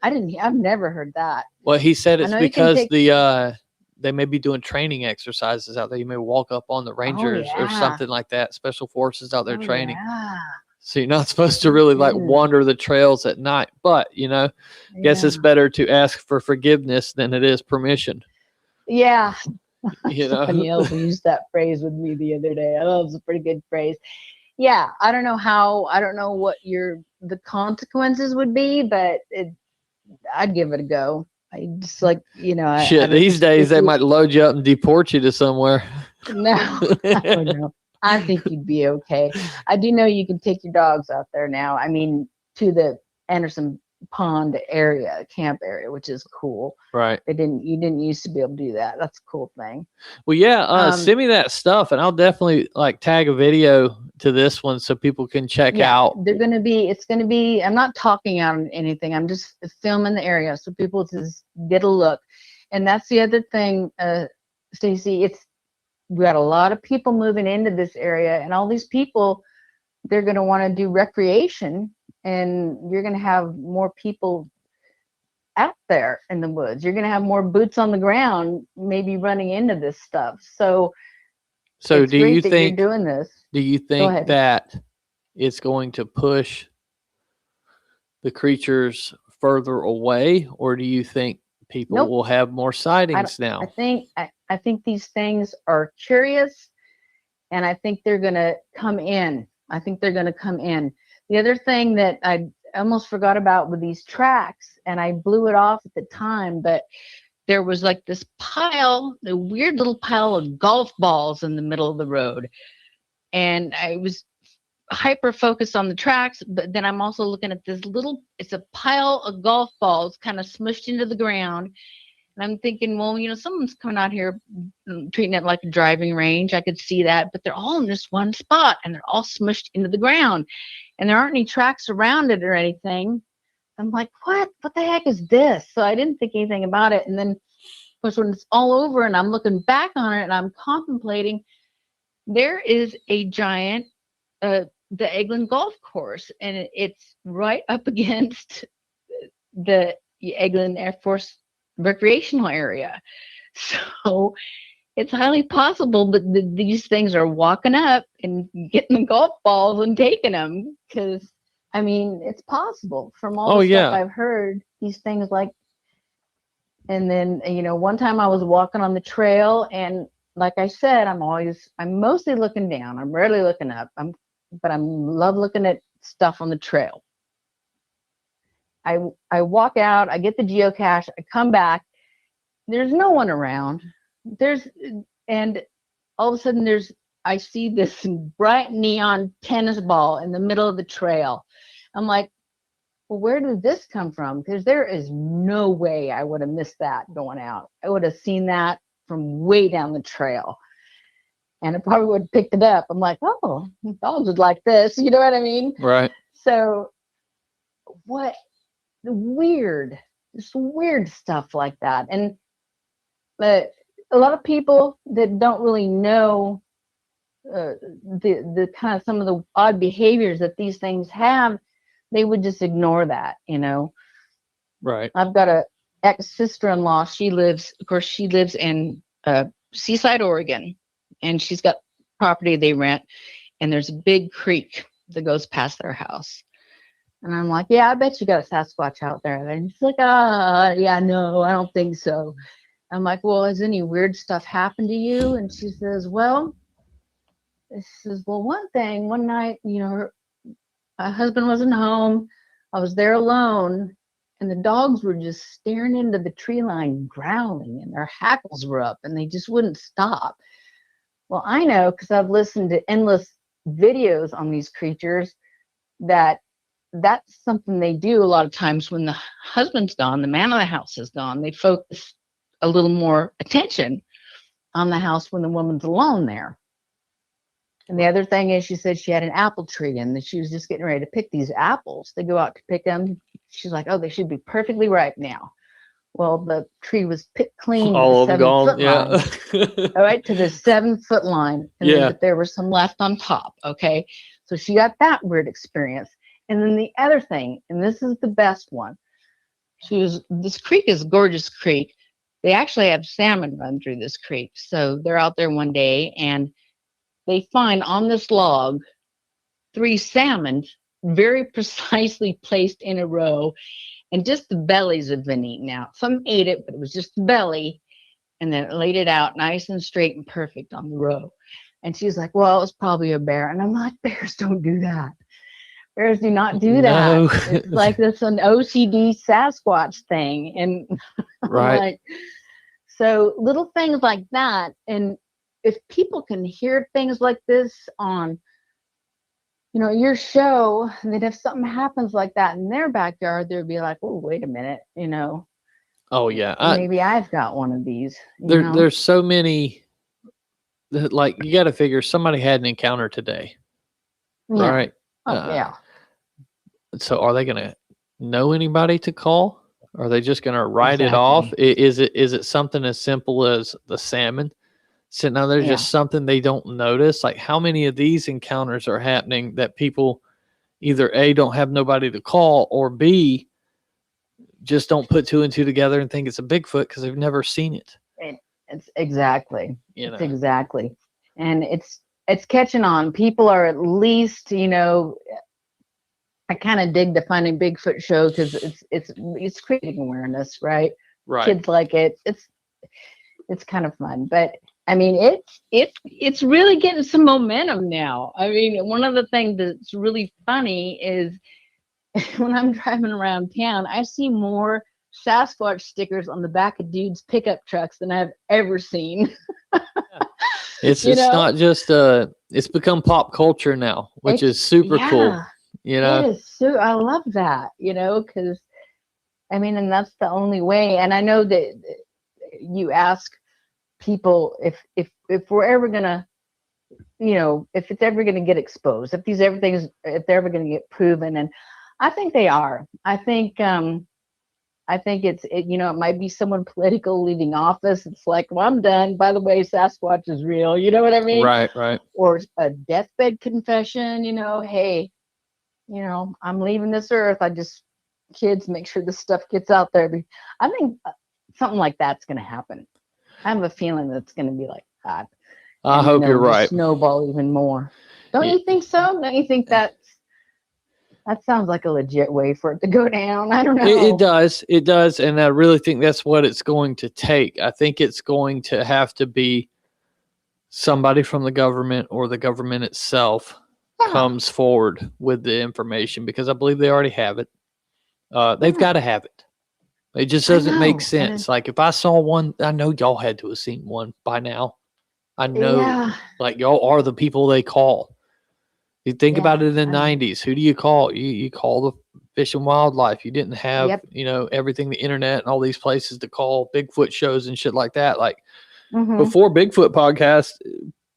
I've never heard that. well, he said I it's know you can because take. they may be doing training exercises out there. You may walk up on the Oh Rangers or yeah. something like that. Special forces out there Oh training. yeah. So you're not supposed to Oh really like goodness. wander the trails at night. But guess it's Yeah. better to ask for forgiveness than it is permission. Yeah. You Somebody know. else used that phrase with me the other day. I thought it was a pretty good phrase. Yeah, I don't know what the consequences would be, but I'd give it a go. I just like, I Shit, don't these just days if they you, might load you up and deport you to somewhere. no, I don't know. I think you'd be okay. I do know you can take your dogs out there now. I mean, to the Anderson Pond area, camp area, which is cool. Right. You didn't used to be able to do that. That's a cool thing. Well, yeah, send me that stuff and I'll definitely like tag a video to this one so people can check out. It's going to be, I'm not talking out on anything. I'm just filming the area so people just get a look. And that's the other thing, Stacy, we got a lot of people moving into this area, and all these people, they're going to want to do recreation, and you're going to have more people out there in the woods. You're going to have more boots on the ground, maybe running into this stuff. So it's do you great that think you're doing this. Do you think that it's going to push the creatures further away, or do you think people Nope. will have more sightings now? I think these things are curious, and I think they're going to come in. The other thing that I almost forgot about with these tracks, and I blew it off at the time, but there was like this a weird little pile of golf balls in the middle of the road. And I was hyper focused on the tracks, but then I'm also looking at it's a pile of golf balls kind of smushed into the ground. And I'm thinking, well, someone's coming out here treating it like a driving range. I could see that, but they're all in this one spot and they're all smushed into the ground and there aren't any tracks around it or anything. I'm like, what the heck is this? So I didn't think anything about it. And then of course, when it's all over and I'm looking back on it and I'm contemplating, there is a giant, the Eglin Golf Course, and it's right up against the Eglin Air Force recreational area. So it's highly possible that these things are walking up and getting the golf balls and taking them, because I mean, it's possible from all the stuff I've heard, these things like. And then one time I was walking on the trail, and like I said, I'm mostly looking down. I'm rarely looking up. But I love looking at stuff on the trail. I walk out, I get the geocache, I come back, there's no one around. And all of a sudden I see this bright neon tennis ball in the middle of the trail. I'm like, well, where did this come from? Because there is no way I would have missed that going out. I would have seen that from way down the trail. And I probably would have picked it up. I'm like, oh, dogs would like this. You know what I mean? Right. So just weird stuff like that. And a lot of people that don't really know the kind of some of the odd behaviors that these things have, they would just ignore that, Right. I've got a ex-sister-in-law. She lives in Seaside, Oregon, and she's got property they rent, and there's a big creek that goes past their house. And I'm like, yeah, I bet you got a Sasquatch out there. And she's like, yeah, no, I don't think so. I'm like, well, has any weird stuff happened to you? And she says, one night, her husband wasn't home. I was there alone, and the dogs were just staring into the tree line, growling, and their hackles were up, and they just wouldn't stop. Well, I know because I've listened to endless videos on these creatures that that's something they do a lot of times when the husband's gone, the man of the house is gone. They focus a little more attention on the house when the woman's alone there. And the other thing is, she said she had an apple tree and that she was just getting ready to pick these apples. They go out to pick them. She's like, oh, they should be perfectly ripe now. Well, the tree was picked clean All to of the them 7 gone. foot line. Yeah. All right, to the 7 foot line. And Yeah. then, but there was some left on top. Okay. So she got that weird experience. And then the other thing, and this is the best one. This creek is a gorgeous creek. They actually have salmon run through this creek. So they're out there one day and they find on this log 3 salmon very precisely placed in a row, and just the bellies have been eaten out. Some ate it, but it was just the belly, and then it laid it out nice and straight and perfect on the row. And she's like, well, it was probably a bear. And I'm like, bears don't do that. Bears do not do that. No. It's like this an OCD Sasquatch thing. And Right. like, so little things like that. And if people can hear things like this on, your show, that if something happens like that in their backyard, they'd be like, oh, wait a minute, Oh yeah. maybe I've got one of these. you know? There's so many that, like, you got to figure somebody had an encounter today, Yeah. right? Oh, yeah. So are they going to know anybody to call? Are they just going to write it off? Is it something as simple as the salmon sitting out there? Yeah. Just something they don't notice? Like, how many of these encounters are happening that people either A, don't have nobody to call, or B, just don't put 2 and 2 together and think it's a Bigfoot because they've never seen it. It's exactly. You know. It's exactly. And it's catching on. People are at least, I kind of dig the Finding Bigfoot show because it's creating awareness, right? Right. Kids like it. It's kind of fun. But I mean, it's really getting some momentum now. I mean, one of the things that's really funny is when I'm driving around town, I see more Sasquatch stickers on the back of dudes' pickup trucks than I've ever seen. It's not just it's become pop culture now, which is super cool. It is I love that, because I mean, and that's the only way. And I know that you ask people if we're ever gonna, if it's ever gonna get exposed, if they're ever gonna get proven, and I think they are. I think it might be someone political leaving office. It's like, well, I'm done. By the way, Sasquatch is real. You know what I mean? Right, right. Or a deathbed confession, hey, I'm leaving this earth. Kids, make sure this stuff gets out there. I think something like that's going to happen. I have a feeling that's going to be like that. I hope you're right. Snowball even more. Don't you think so? Don't you think that sounds like a legit way for it to go down? I don't know. It does. And I really think that's what it's going to take. I think it's going to have to be somebody from the government or the government itself comes forward with the information, because I believe they already have it. They've got to have it. It just doesn't make sense. Like, if I saw one, I know y'all had to have seen one by now. I know, like, y'all are the people they call. You think about it in the 90s. Who do you call? You call the Fish and Wildlife. You didn't have, everything, the internet and all these places to call Bigfoot shows and shit like that. Like, before Bigfoot podcast,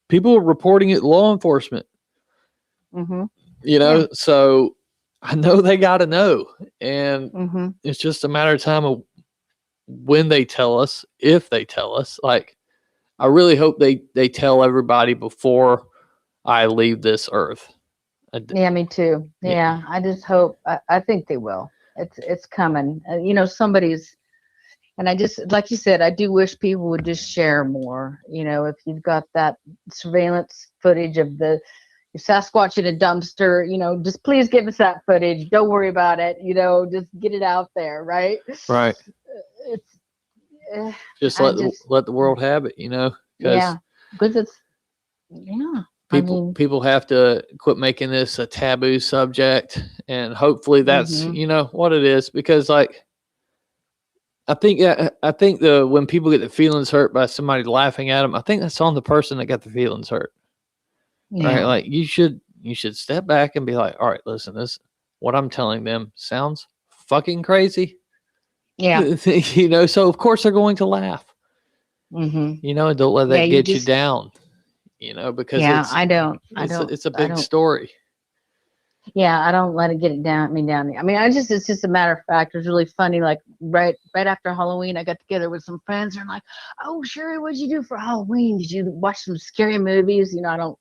people were reporting it to law enforcement. So I know they got to know. And it's just a matter of time of when they tell us, if they tell us. Like, I really hope they tell everybody before I leave this earth. Yeah, me too. Yeah, I just hope. I think they will. It's coming. Somebody's. And I just, like you said, I do wish people would just share more. If you've got that surveillance footage of the Sasquatch in a dumpster, just please give us that footage. Don't worry about it. Just get it out there, right? Right. Just let the world have it. Because it's People have to quit making this a taboo subject, and hopefully that's what it is, because, like, I think when people get the feelings hurt by somebody laughing at them, I think that's on the person that got the feelings hurt. Right? Yeah. Like you should step back and be like, all right, listen, this what I'm telling them sounds fucking crazy. Yeah. So of course they're going to laugh. Mm-hmm. And don't let Yeah, that you get you just down. Because yeah, I don't. it's a I big don't story. Yeah, I don't let it get me down. I mean, it's just a matter of fact. It was really funny. Like right after Halloween, I got together with some friends and like, oh, Sherry, what'd you do for Halloween? Did you watch some scary movies? I don't.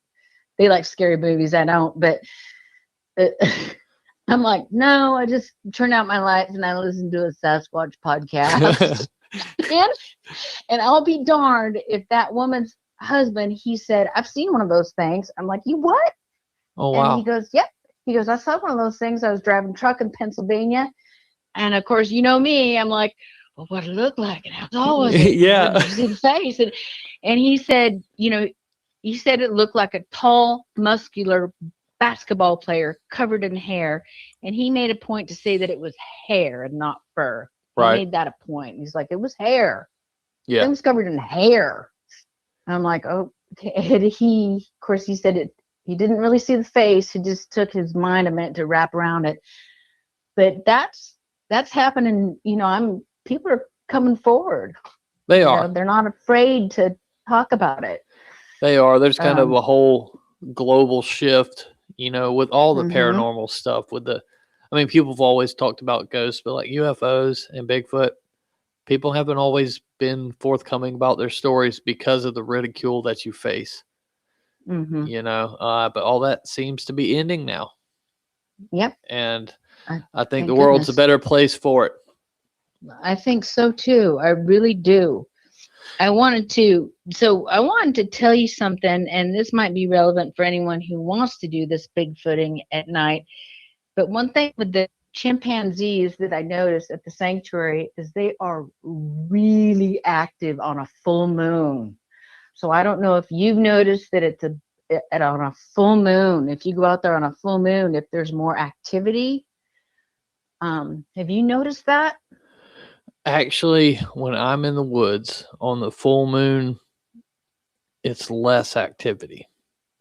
They like scary movies. I don't. But I'm like, no, I just turned out my lights and I listened to a Sasquatch podcast. and I'll be darned if that woman's husband, he said, I've seen one of those things. I'm like, you what? Oh And wow. he goes, yep. He goes, I saw one of those things. I was driving a truck in Pennsylvania. And of course, you know me, I'm like, well, what did it look like? And how tall was it? Yeah. Did you see the face? And he said, he said it looked like a tall, muscular basketball player covered in hair. And he made a point to say that it was hair and not fur. He Right. made that a point. He's like, it was hair. Yeah. It was covered in hair. I'm like, oh, okay. And of course, he said it. He didn't really see the face. He just took his mind and meant to wrap around it. But that's happening. People are coming forward. They are. They're not afraid to talk about it. They are. There's kind of a whole global shift, with all the paranormal stuff. People have always talked about ghosts, but like UFOs and Bigfoot, people haven't always been forthcoming about their stories because of the ridicule that you face. But all that seems to be ending now. Yep. And I think thank the world's goodness. a better place for it. I think so too. I really do. I wanted to tell you something, and this might be relevant for anyone who wants to do this Bigfooting at night. But one thing with the chimpanzees that I noticed at the sanctuary is they are really active on a full moon. So I don't know if you've noticed that on a full moon, if you go out there on a full moon, if there's more activity. Have you noticed that? Actually, when I'm in the woods on the full moon, it's less activity.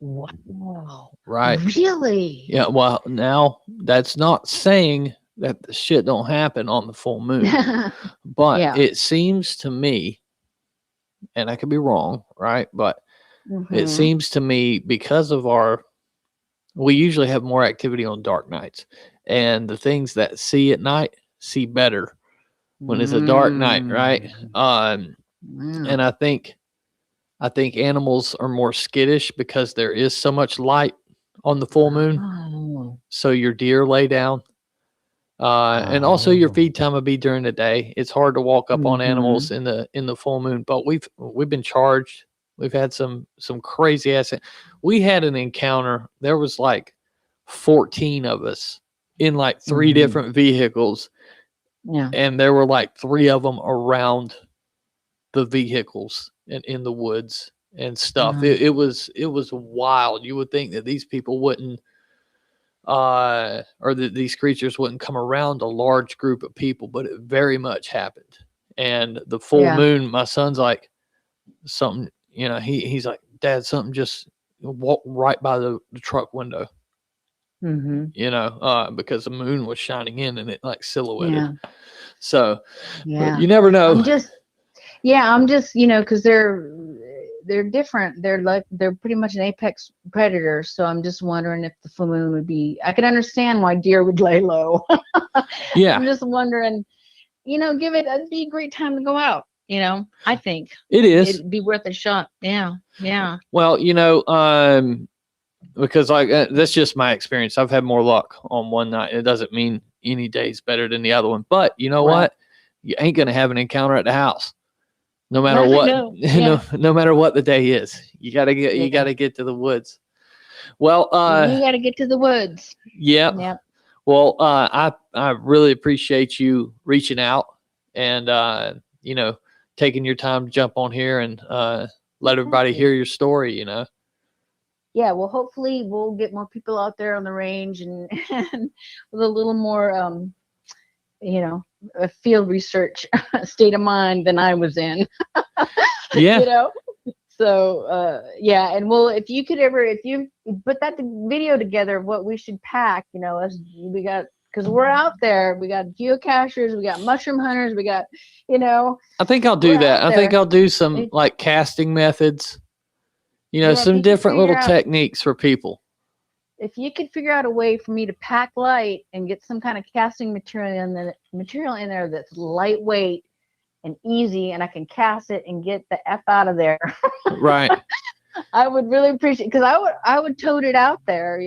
Wow. Right. Really? Yeah. Well, now that's not saying that the shit don't happen on the full moon, but Yeah. it seems to me, and I could be wrong, right? But it Mhm. seems to me because of we usually have more activity on dark nights, and the things that see at night see better when it's a dark night, right? And I think animals are more skittish because there is so much light on the full moon. Oh. So your deer lay down. And also your feed time would be during the day. It's hard to walk up on animals in the full moon, but we've been charged. We've had some crazy ass. We had an encounter. There was like 14 of us in like 3 different vehicles. Yeah. And there were like 3 of them around the vehicles and in the woods and stuff. It was wild. You would think that these people wouldn't or that these creatures wouldn't come around a large group of people, but it very much happened. And the full moon, my son's like, something, he's like, Dad, something just walked right by the truck window. Because the moon was shining in and it like silhouetted. Yeah. So Yeah. you never know. I'm just because they're different. They're pretty much an apex predator. So I'm just wondering if the full moon would be. I can understand why deer would lay low. Yeah. I'm just wondering, it'd be a great time to go out. I think it is. It'd be worth a shot. Yeah. Yeah. Well, because that's just my experience. I've had more luck on one night. It doesn't mean any day's better than the other one. But you know what? You ain't gonna have an encounter at the house, no matter what. No matter what the day is. You gotta get to the woods. Well, you gotta get to the woods. Yeah. Yep. Well, I really appreciate you reaching out and taking your time to jump on here and let everybody hear your story. Yeah, well, hopefully we'll get more people out there on the range and with a little more, a field research state of mind than I was in. Yeah. You know. So yeah, and well, if you put that video together, what we should pack, we got, because we're out there, we got geocachers, we got mushroom hunters, we got, I think I'll do we're that. out I think there. I'll do some like casting methods, Yeah, if some you could different little figure out- techniques for people. If you could figure out a way for me to pack light and get some kind of casting material in there that's lightweight and easy, and I can cast it and get the F out of there. Right. I would really appreciate, because I would tote it out there,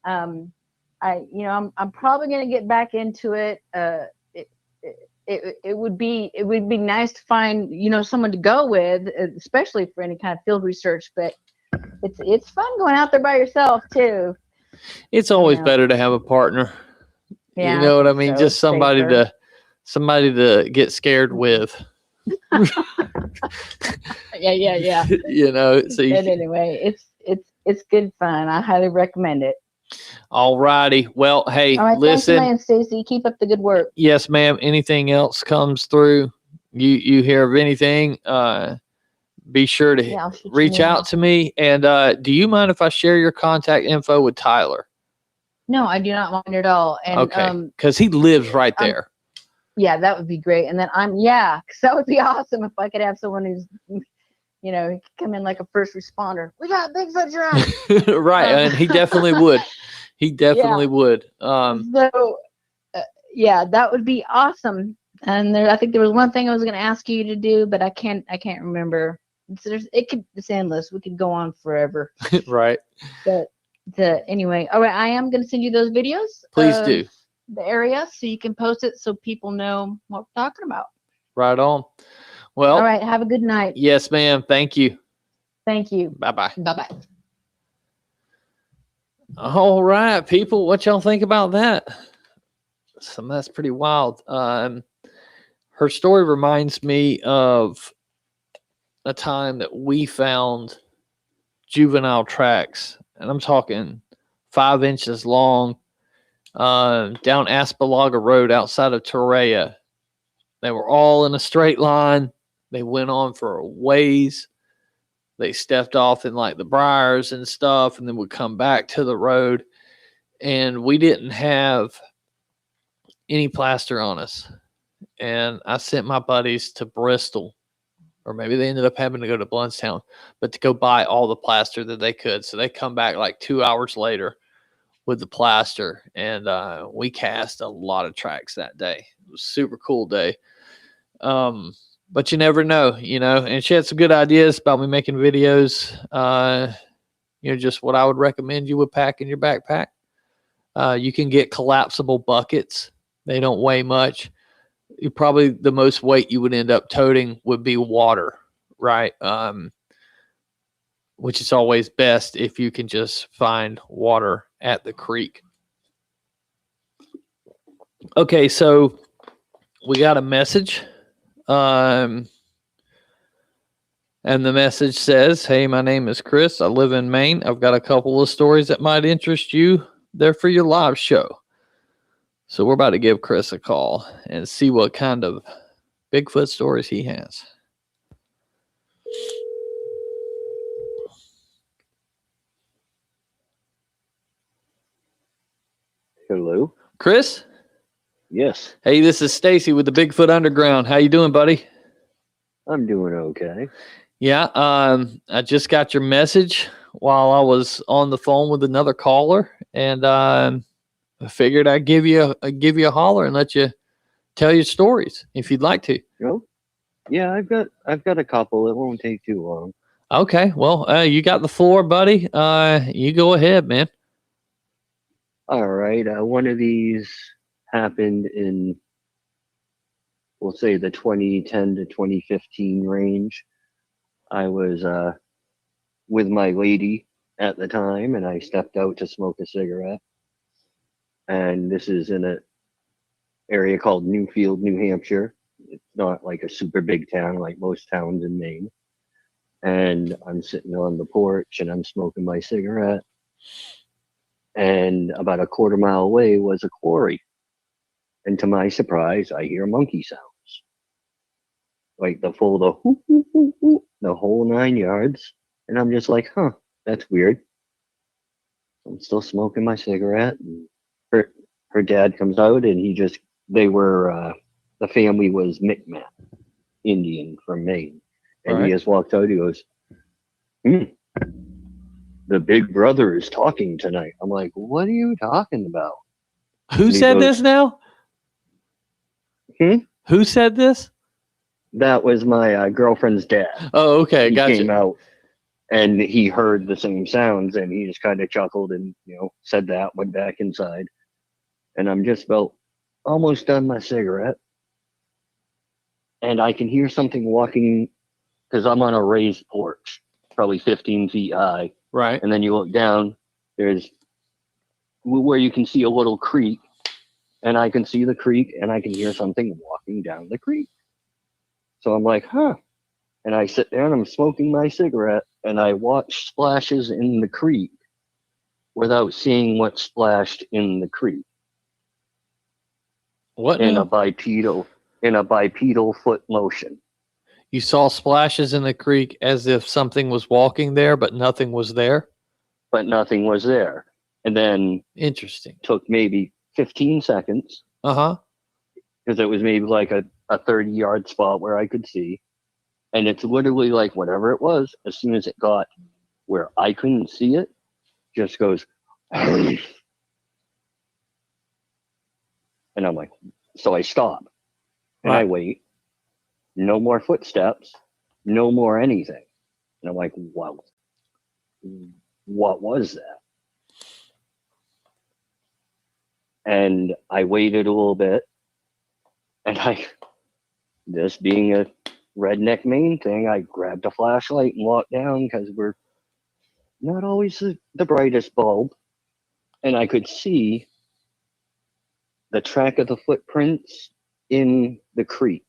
I'm probably going to get back into it. It would be nice to find, someone to go with, especially for any kind of field research, but it's fun going out there by yourself too. It's always better to have a partner. Yeah, you know what I mean? so. Just somebody to get scared with. Yeah. So But anyway, it's good fun. I highly recommend it. all righty. Well, hey, All right, listen. thanks, Stacy. Keep up the good work. Yes, ma'am. Anything else comes through, you hear of anything, be sure to I'll shoot you reach an out email. to me. And do you mind if I share your contact info with Tyler? No, I do not mind at all. And Okay, because he lives right there. yeah, that would be great. And then because that would be awesome if I could have someone who's, he could come in like a first responder. We got Bigfoot around. Right, and he definitely would. He definitely would. So, yeah, that would be awesome. And I think there was one thing I was going to ask you to do, but I can't remember. It's endless. We could go on forever. Right. But anyway, all right, I am going to send you those videos. Please do. The area, so you can post it so people know what we're talking about. Right on. Well, all right, have a good night. Yes, ma'am. Thank you. Thank you. Bye-bye. Bye-bye. All right, people. What y'all think about that? That's pretty wild. Her story reminds me of a time that we found juvenile tracks, and I'm talking 5 inches long, down Aspalaga Road outside of Torreya. They were all in a straight line. They went on for a ways. They stepped off in like the briars and stuff, and then would come back to the road. And we didn't have any plaster on us. And I sent my buddies to Bristol, or maybe they ended up having to go to Bluntstown, but to go buy all the plaster that they could. So they come back like 2 hours later with the plaster, and we cast a lot of tracks that day. It was a super cool day. But you never know, and she had some good ideas about me making videos, just what I would recommend you would pack in your backpack. You can get collapsible buckets. They don't weigh much. Probably the most weight you would end up toting would be water, right? Which is always best if you can just find water at the creek. Okay, so we got a message. And the message says, "Hey, my name is Chris. I live in Maine. I've got a couple of stories that might interest you. They're for your live show." So we're about to give Chris a call and see what kind of Bigfoot stories he has. Hello, Chris? Yes. Hey, this is Stacy with the Bigfoot Underground. How you doing, buddy? I'm doing okay. Yeah, I just got your message while I was on the phone with another caller, and I figured I'd give you a holler and let you tell your stories if you'd like to. Oh, yeah, I've got a couple. It won't take too long. Okay, well, you got the floor, buddy. You go ahead, man. All right. One of these happened in, we'll say, the 2010 to 2015 range. I was with my lady at the time, and I stepped out to smoke a cigarette. And this is in an area called Newfield, New Hampshire. It's not like a super big town like most towns in Maine. And I'm sitting on the porch and I'm smoking my cigarette. And about a quarter mile away was a quarry. And to my surprise, I hear monkey sounds. Like the full, the whoop, whoop, whoop, whoop, the whole 9 yards. And I'm just like, huh, that's weird. I'm still smoking my cigarette. And her dad comes out and the family was Micmac Indian from Maine. And he just walked out. He goes, the big brother is talking tonight. I'm like, what are you talking about? Who said this now? Who said this? That was my girlfriend's dad. Oh, okay. He Gotcha. came out and he heard the same sounds and he just kind of chuckled and, said that, went back inside. And I'm just about almost done my cigarette. And I can hear something walking because I'm on a raised porch, probably 15 feet high. Right. And then you look down, there's where you can see a little creek. And I can see the creek and I can hear something walking down the creek. So I'm like, huh. And I sit there and I'm smoking my cigarette and I watch splashes in the creek without seeing what splashed in the creek. What? In a bipedal foot motion. You saw splashes in the creek as if something was walking there, but nothing was there? But nothing was there. And then interesting. Took maybe 15 seconds. Uh-huh. Because it was maybe like a 30-yard spot where I could see. And it's literally like whatever it was, as soon as it got where I couldn't see it, just goes. And I'm like, so I stop. And I wait. No more footsteps. No more anything. And I'm like, wow. What was that? And I waited a little bit. And this being a redneck Maine thing, I grabbed a flashlight and walked down because we're not always the brightest bulb. And I could see the track of the footprints in the creek.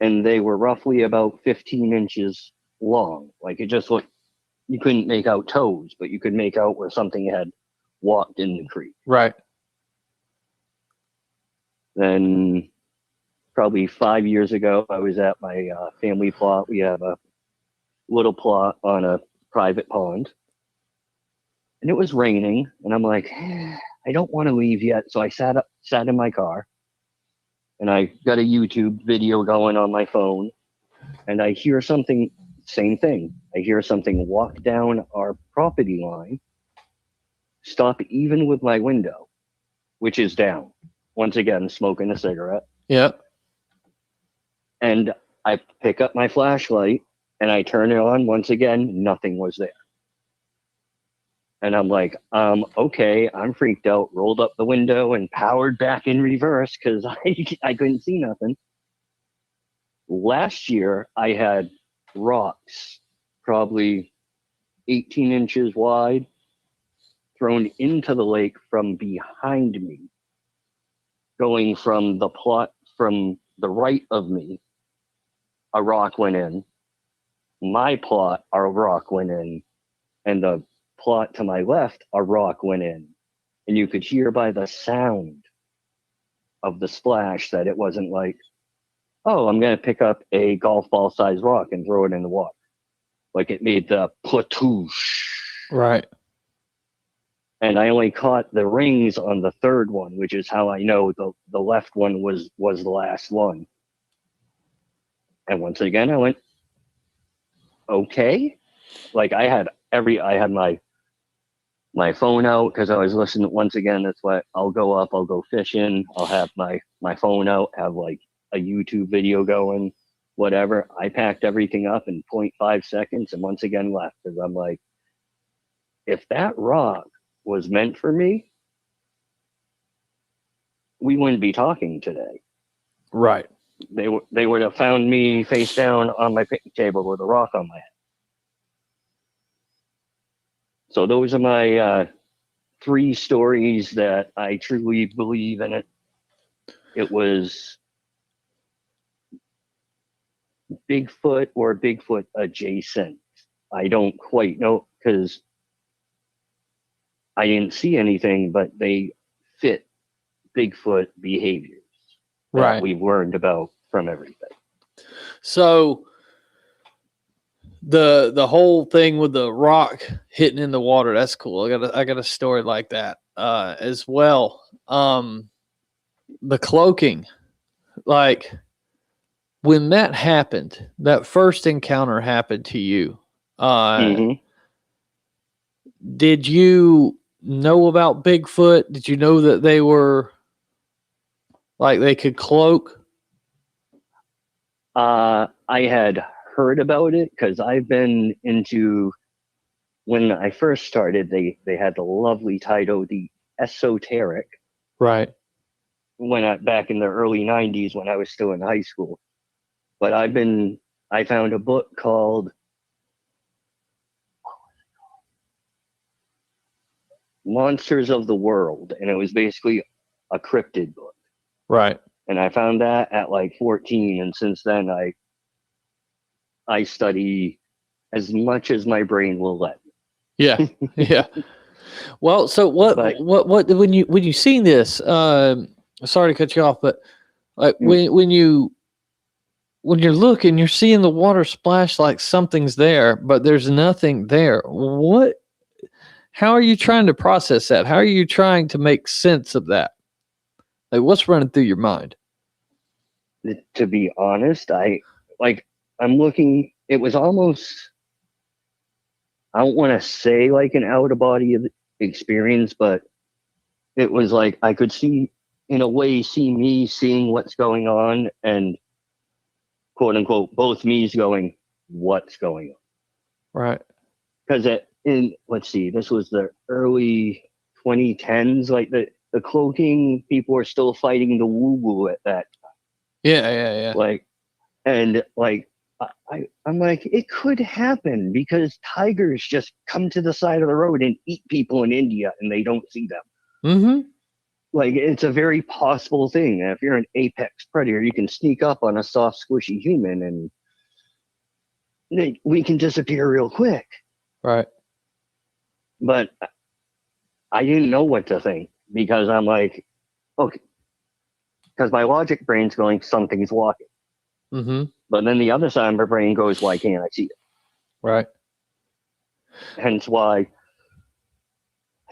And they were roughly about 15 inches long. Like it just looked, you couldn't make out toes, but you could make out where something had walked in the creek. Right. Then probably 5 years ago, I was at my family plot. We have a little plot on a private pond. And it was raining. And I'm like, I don't want to leave yet. So I sat in my car. And I got a YouTube video going on my phone. And I hear something, same thing. I hear something walk down our property line, stop even with my window, which is down. Once again, smoking a cigarette. Yep. And I pick up my flashlight and I turn it on. Once again, nothing was there. And I'm like, okay, I'm freaked out, rolled up the window and powered back in reverse because I couldn't see nothing. Last year, I had rocks, probably 18 inches wide, thrown into the lake from behind me, going from the plot from the right of me. A rock went in. My plot, a rock went in. And the plot to my left, a rock went in. And you could hear by the sound of the splash that it wasn't like, oh, I'm going to pick up a golf ball sized rock and throw it in the water. Like it made the platoosh. Right. And I only caught the rings on the third one, which is how I know the left one was the last one. And once again, I went, okay. Like I had my phone out because I was listening. Once again, that's why I'll go up, I'll go fishing. I'll have my phone out, have like a YouTube video going, whatever. I packed everything up in 0.5 seconds and once again left because I'm like, if that rock was meant for me, we wouldn't be talking today. Right. They would have found me face down on my picnic table with a rock on my head. So those are my 3 stories that I truly believe in it. It was Bigfoot or Bigfoot adjacent. I don't quite know because I didn't see anything, but they fit Bigfoot behaviors that Right. we've learned about from everything. So the whole thing with the rock hitting in the water, that's cool. I got a story like that as well. The cloaking, like when that happened, that first encounter happened to you. Did you know about Bigfoot? Did you know that they were like they could cloak? I had heard about it because I've been into, when I first started, they had the lovely title, the esoteric, Right. back in the early 90s when I was still in high school. But I found a book called Monsters of the World, and it was basically a cryptid book. Right. And I found that at like 14, and since then I study as much as my brain will let me. Yeah. Yeah. Well, so what when you seen this, sorry to cut you off, but like when you're looking, you're seeing the water splash like something's there, but there's nothing there. How are you trying to process that? How are you trying to make sense of that? Like what's running through your mind? To be honest, I'm looking, it was almost, I don't want to say like an out of body experience, but it was like I could see me seeing what's going on, and quote unquote both me's going, what's going on? Right. Because let's see, this was the early 2010s, like the cloaking people are still fighting the woo-woo at that time. Yeah. Like, and like I'm like, it could happen because tigers just come to the side of the road and eat people in India and they don't see them. Mm-hmm. Like, it's a very possible thing. If you're an apex predator, you can sneak up on a soft, squishy human and we can disappear real quick. Right. But I didn't know what to think because I'm like, okay, because my logic brain's going, something's walking. Mm-hmm. But then the other side of my brain goes, why can't I see it? Right. Hence why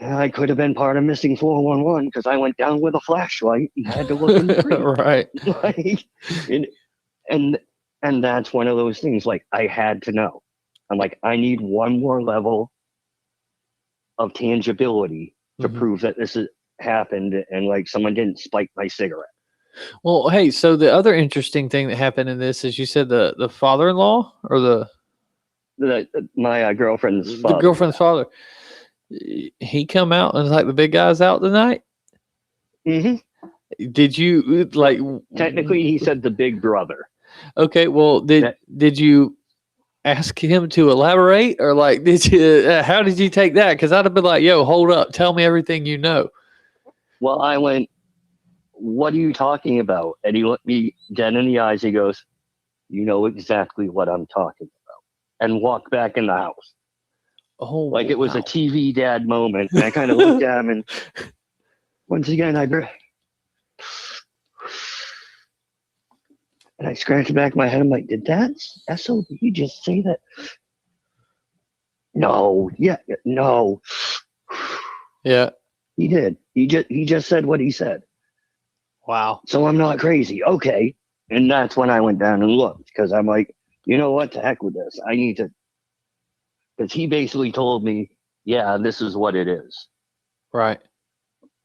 I could have been part of missing 411 because I went down with a flashlight and had to look in the tree. Right. Like, and that's one of those things, like, I had to know. I'm like, I need one more level of tangibility to prove that this has happened and like someone didn't spike my cigarette. Well, hey, so the other interesting thing that happened in this is you said the father-in-law or my girlfriend's father. The girlfriend's father. He come out and was like, the big guy's out tonight? Mm-hmm. Did you like? Technically, he said the big brother. Okay, well, did you ask him to elaborate, or like did you? How did you take that? Because I'd have been like, "Yo, hold up, tell me everything you know." Well, I went, "What are you talking about?" And he looked me dead in the eyes. He goes, "You know exactly what I'm talking about," and walked back in the house. Oh, like it was a TV dad moment. And I kind of looked at him, and once again, I scratched the back of my head. I'm like, did that SOB just say that? No. Yeah. No. Yeah. He did. He just said what he said. Wow. So I'm not crazy. Okay. And that's when I went down and looked, because I'm like, you know what? To heck with this. I need to. Because he basically told me, yeah, this is what it is. Right.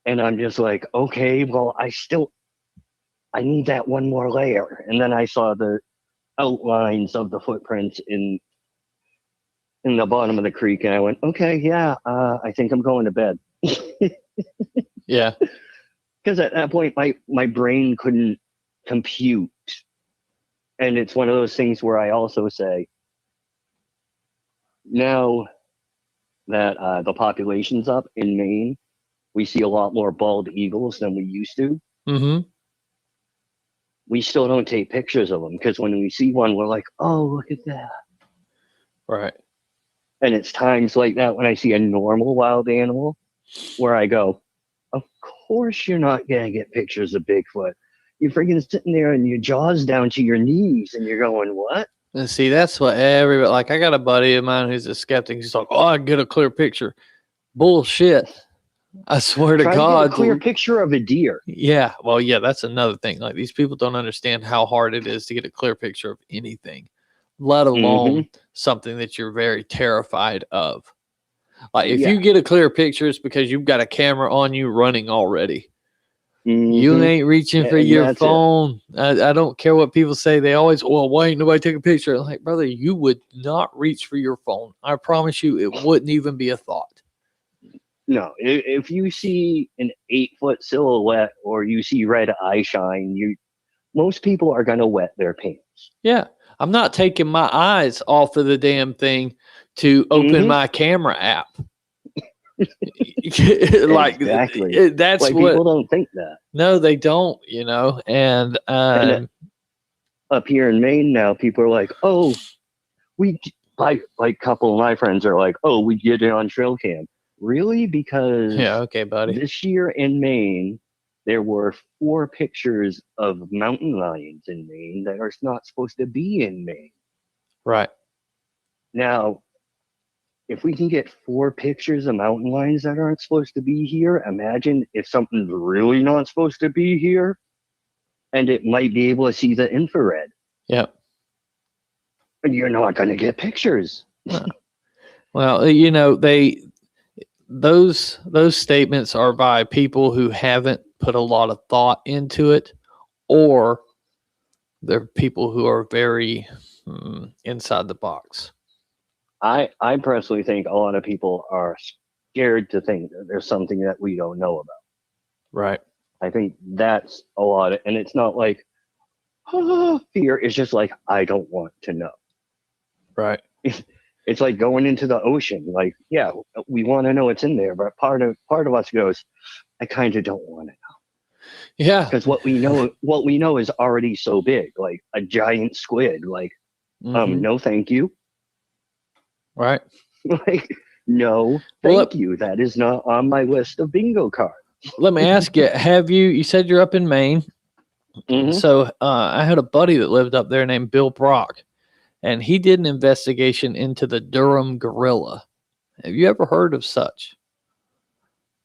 And I'm just like, okay, well, I need that one more layer. And then I saw the outlines of the footprints in the bottom of the creek, and I went, okay, yeah, I think I'm going to bed. Yeah. Because at that point, my brain couldn't compute. And it's one of those things where I also say, now that the population's up in Maine, we see a lot more bald eagles than we used to. Mm-hmm. We still don't take pictures of them, because when we see one, we're like, oh, look at that. Right. And it's times like that when I see a normal wild animal where I go, Of course you're not gonna get pictures of Bigfoot. You're freaking sitting there and your jaw's down to your knees and you're going, what? And see, that's what everybody, like, I got a buddy of mine who's a skeptic. He's like, oh, I can get a clear picture. Bullshit. I swear to Try to God. get a clear picture of a deer. Yeah. Well, yeah, that's another thing. Like, these people don't understand how hard it is to get a clear picture of anything, let alone something that you're very terrified of. Like, if you get a clear picture, it's because you've got a camera on you running already. You ain't reaching for your phone. I don't care what people say. They always, well, why ain't nobody take a picture? I'm like, brother, you would not reach for your phone. I promise you, it wouldn't even be a thought. No, if you see an 8-foot silhouette or you see red eye shine, most people are gonna wet their pants. Yeah, I'm not taking my eyes off of the damn thing to open my camera app. Like, exactly. That's like, what people don't think that. No, they don't. And up here in Maine now, people are like, oh, we like a couple of my friends are like, oh, we get it on trail cam. Really? Because okay, buddy. This year in Maine, there were 4 pictures of mountain lions in Maine that are not supposed to be in Maine. Right. Now, if we can get 4 pictures of mountain lions that aren't supposed to be here, imagine if something's really not supposed to be here, and it might be able to see the infrared. Yep. And you're not going to get pictures. Well, those statements are by people who haven't put a lot of thought into it, or they're people who are very inside the box. I personally think a lot of people are scared to think that there's something that we don't know about. Right. I think that's a lot and it's not like fear. It's just like, I don't want to know. Right. It's like going into the ocean. Like, yeah, we want to know what's in there, but part of us goes, I kind of don't want to know. Yeah. Because what we know is already so big, like a giant squid. Like, no, thank you. Right. Like, no, thank you. That is not on my list of bingo cards. Let me ask you, you said you're up in Maine. So I had a buddy that lived up there named Bill Brock, and he did an investigation into the Durham gorilla. Have you ever heard of such?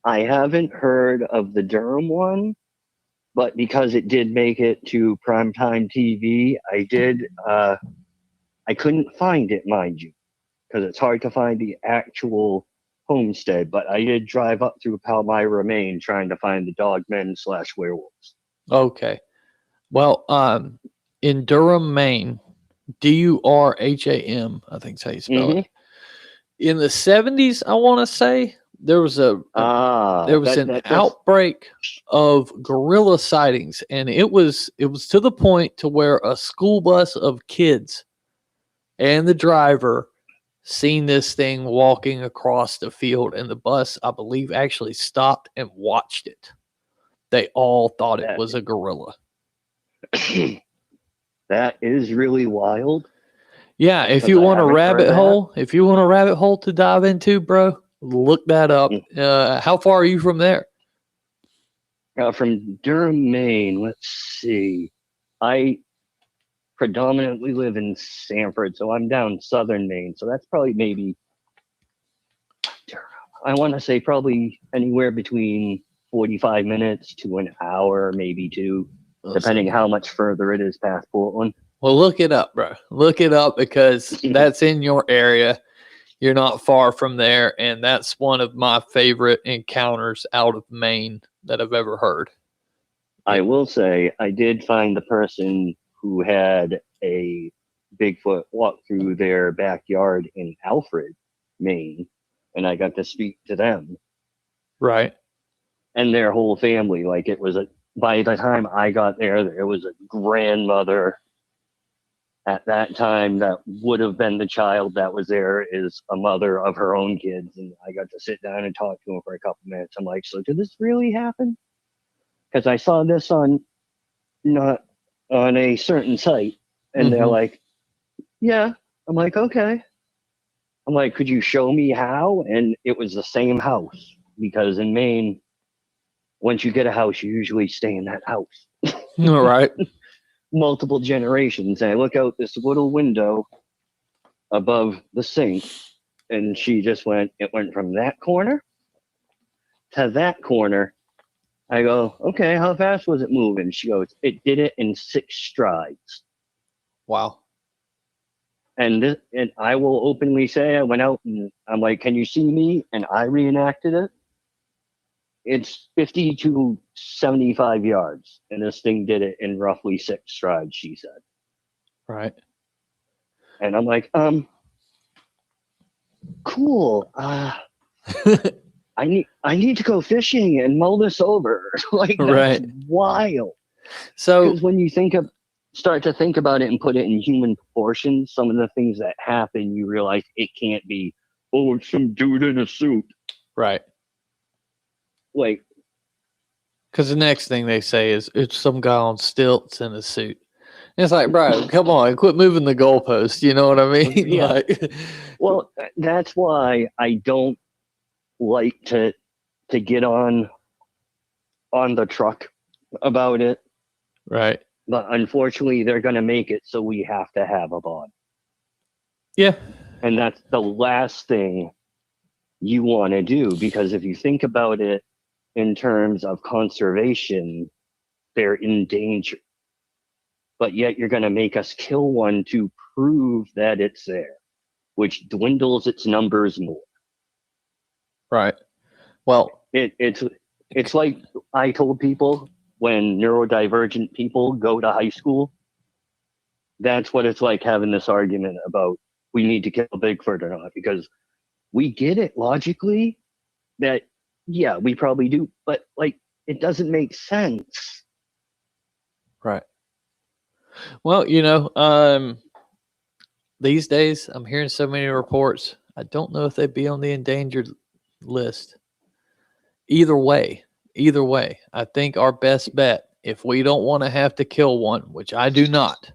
I haven't heard of the Durham one, but because it did make it to primetime TV, I couldn't find it, mind you, because it's hard to find the actual homestead, but I did drive up through Palmyra, Maine, trying to find the dogmen / werewolves. Okay. Well, in Durham, Maine, Durham, I think is how you spell it. In the 70s, I want to say, there was an outbreak of gorilla sightings, and it was to the point to where a school bus of kids and the driver seen this thing walking across the field, and the bus, I believe, actually stopped and watched it. They all thought it was a gorilla. That is really wild. Yeah, if you want a rabbit hole, to dive into, bro, look that up. How far are you from there? From Durham, Maine, let's see. I predominantly live in Sanford, so I'm down southern Maine. So that's probably maybe, I want to say probably anywhere between 45 minutes to an hour, maybe 2, depending how much further it is past Portland. Well, look it up, bro. Look it up because that's in your area. You're not far from there, and that's one of my favorite encounters out of Maine that I've ever heard. I will say I did find the person who had a Bigfoot walk through their backyard in Alfred, Maine, and I got to speak to them. Right. And their whole family. Like, it was by the time I got there was a grandmother at that time that would have been the child that was there is a mother of her own kids. And I got to sit down and talk to him for a couple minutes. I'm like, so did this really happen? Because I saw this not on a certain site. And they're like, yeah. I'm like, okay. I'm like, could you show me how? And it was the same house, because in Maine, once you get a house, you usually stay in that house. All right. Multiple generations. And I look out this little window above the sink, and it went from that corner to that corner. I go, okay, how fast was it moving? She goes, it did it in 6 strides. Wow. And I will openly say, I went out and I'm like, can you see me? And I reenacted it. It's 50 to 75 yards. And this thing did it in roughly 6 strides, she said. Right. And I'm like, cool. I need to go fishing and mull this over. Like, that's right. wild. So, because when you start to think about it and put it in human proportions, some of the things that happen, you realize it can't be, oh, it's some dude in a suit. right. Like, Because the next thing they say is it's some guy on stilts in a suit. And it's like, bro, come on, quit moving the goalpost. You know what I mean? Yeah. Like, well, that's why I don't like to get on the truck about it. right. But unfortunately, they're going to make it so we have to have a bond. Yeah. And that's the last thing you want to do, because if you think about it in terms of conservation, they're in danger. But yet you're going to make us kill one to prove that it's there, which dwindles its numbers more. Right. Well, it's like I told people when neurodivergent people go to high school. That's what it's like having this argument about we need to kill Bigfoot or not, because we get it logically that, yeah, we probably do, but like, it doesn't make sense. right. Well, these days I'm hearing so many reports. I don't know if they'd be on the endangered list. Either way, I think our best bet, if we don't want to have to kill one, which I do not,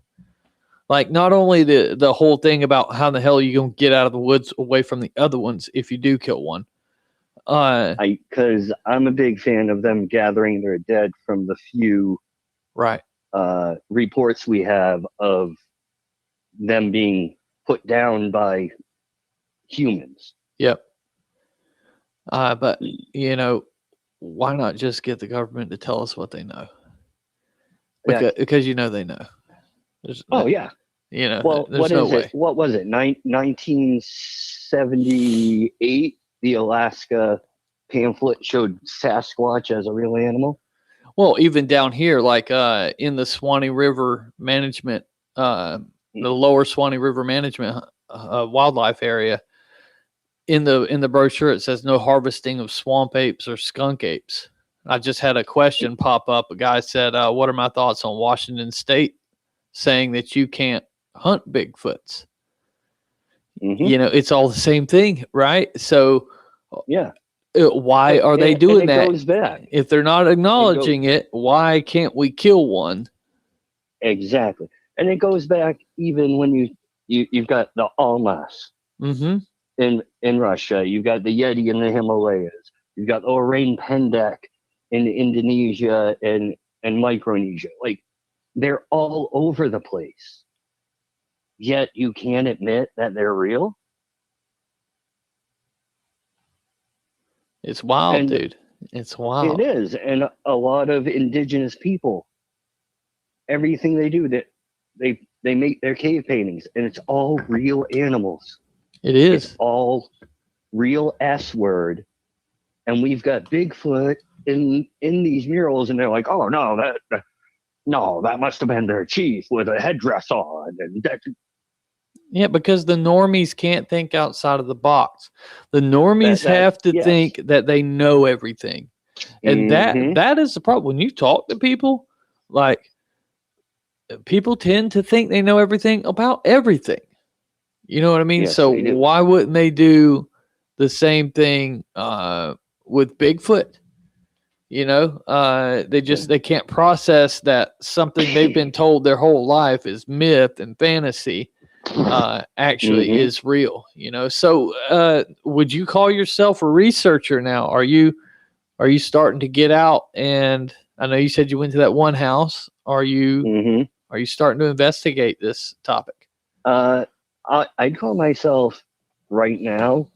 like, not only the whole thing about how the hell you gonna get out of the woods away from the other ones if you do kill one. Because I'm a big fan of them gathering their dead from the few right. Reports we have of them being put down by humans. Yep. But why not just get the government to tell us what they know? Because they know. Yeah. Well, there's no way. What was it? 1978, the Alaska pamphlet showed Sasquatch as a real animal. Well, even down here, like in the Swanee River Management, the lower Swanee River Management wildlife area, in the brochure it says no harvesting of swamp apes or skunk apes. I just had a question pop up. A guy said, "What are my thoughts on Washington State saying that you can't hunt Bigfoots?" Mm-hmm. It's all the same thing, right? So, yeah. Why are they doing that? Goes back. If they're not acknowledging it, why can't we kill one? Exactly. And it goes back even when you've got the Almas in Russia. You've got the Yeti in the Himalayas. You've got the Orang Pendek in Indonesia and Micronesia. Like, they're all over the place. Yet you can't admit that they're real. It's wild, dude. It's wild. It is. And a lot of indigenous people, everything they do, that they make their cave paintings, and it's all real animals. It is. It's all real S word. And we've got Bigfoot in these murals, and they're like, oh, no, that must have been their chief with a headdress on. And that. Yeah, because the normies can't think outside of the box. The normies have to think that they know everything. And that is the problem. When you talk to people, like, people tend to think they know everything about everything. You know what I mean? Yes, so why wouldn't they do the same thing with Bigfoot? They can't process that something they've been told their whole life is myth and fantasy actually is real. So would you call yourself a researcher now? Are you Are you starting to get out? And I know you said you went to that one house. Are you starting to investigate this topic? I'd call myself right now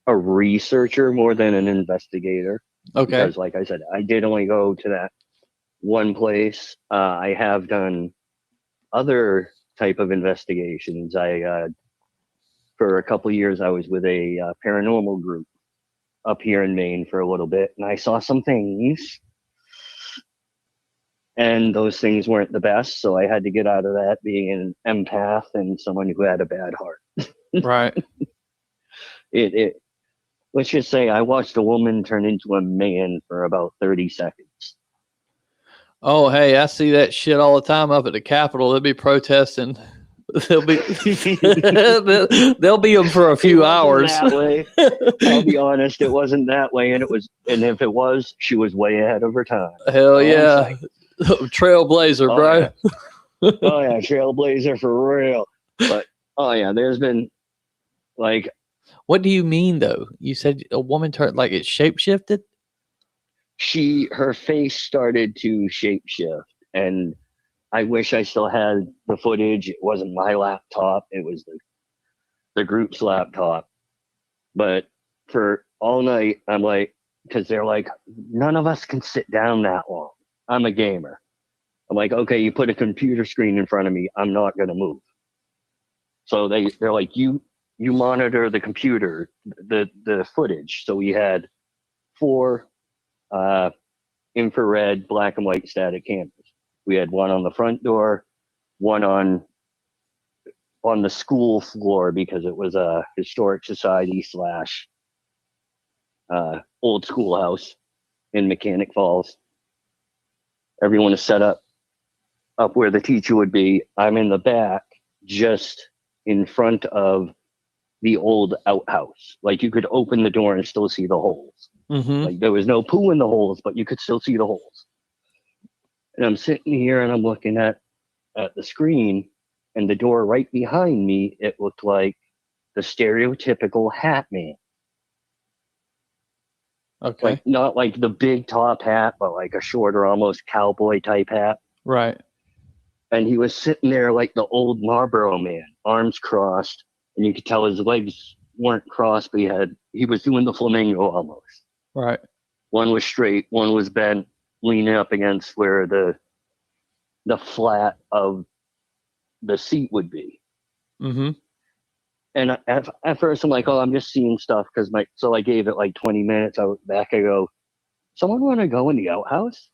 a researcher more than an investigator. Okay. Because, like I said, I did only go to that one place. I have done other type of investigations. For a couple of years, I was with a paranormal group up here in Maine for a little bit, and I saw some things, and those things weren't the best. So I had to get out of that, being an empath and someone who had a bad heart. Right. Let's just say I watched a woman turn into a man for about 30 seconds. Oh, hey, I see that shit all the time up at the Capitol. They'll be protesting. They'll be them for a few hours. That way. I'll be honest, it wasn't that way, and if it was, she was way ahead of her time. Hell yeah, trailblazer, bro. Yeah. Oh yeah, trailblazer for real. But there's been like. What do you mean though? You said a woman turned like it shapeshifted? Her face started to shapeshift, and I wish I still had the footage. It wasn't my laptop. It was the group's laptop. But for all night, I'm like, because they're like, none of us can sit down that long. I'm a gamer. I'm like, okay, you put a computer screen in front of me, I'm not going to move. So they're like, you monitor the computer, the footage. So we had 4 infrared black and white static cameras. We had one on the front door, one on the school floor because it was a historic society / old schoolhouse in Mechanic Falls. Everyone is set up where the teacher would be. I'm in the back, just in front of the old outhouse. Like you could open the door and still see the holes. Mm-hmm. Like there was no poo in the holes, but you could still see the holes. And I'm sitting here and I'm looking at the screen, and the door right behind me, it looked like the stereotypical hat man. Okay. Like not like the big top hat, but like a shorter, almost cowboy type hat. Right. And he was sitting there like the old Marlboro man, arms crossed, and you could tell his legs weren't crossed, but he was doing the flamingo almost. Right. One was straight, one was bent, leaning up against where the flat of the seat would be. Mm-hmm. And at first I'm like, oh, I'm just seeing stuff so I gave it like 20 minutes. I went back, I go, someone want to go in the outhouse?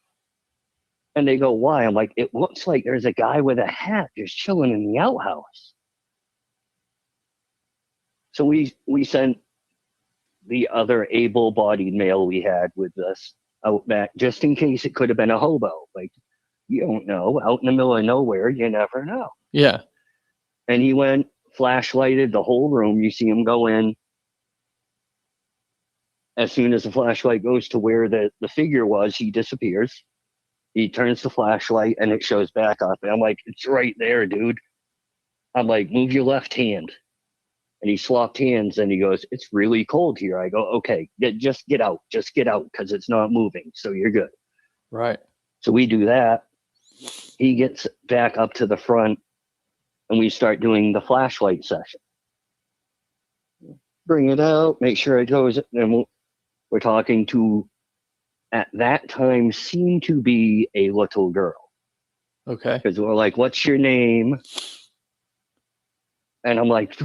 And they go, why? I'm like, it looks like there's a guy with a hat just chilling in the outhouse. So we sent the other able-bodied male we had with us out back, just in case it could have been a hobo. Like, you don't know. Out in the middle of nowhere, you never know. Yeah. And he went, flashlighted the whole room. You see him go in. As soon as the flashlight goes to where the figure was, he disappears. He turns the flashlight and it shows back up. And I'm like, it's right there, dude. I'm like, move your left hand. And he swapped hands and he goes, it's really cold here. I go, okay, just get out because it's not moving. So you're good. Right. So we do that. He gets back up to the front and we start doing the flashlight session. Bring it out, make sure it goes. And we're talking to, at that time, seemed to be a little girl. Okay. Because we're like, what's your name? And I'm like,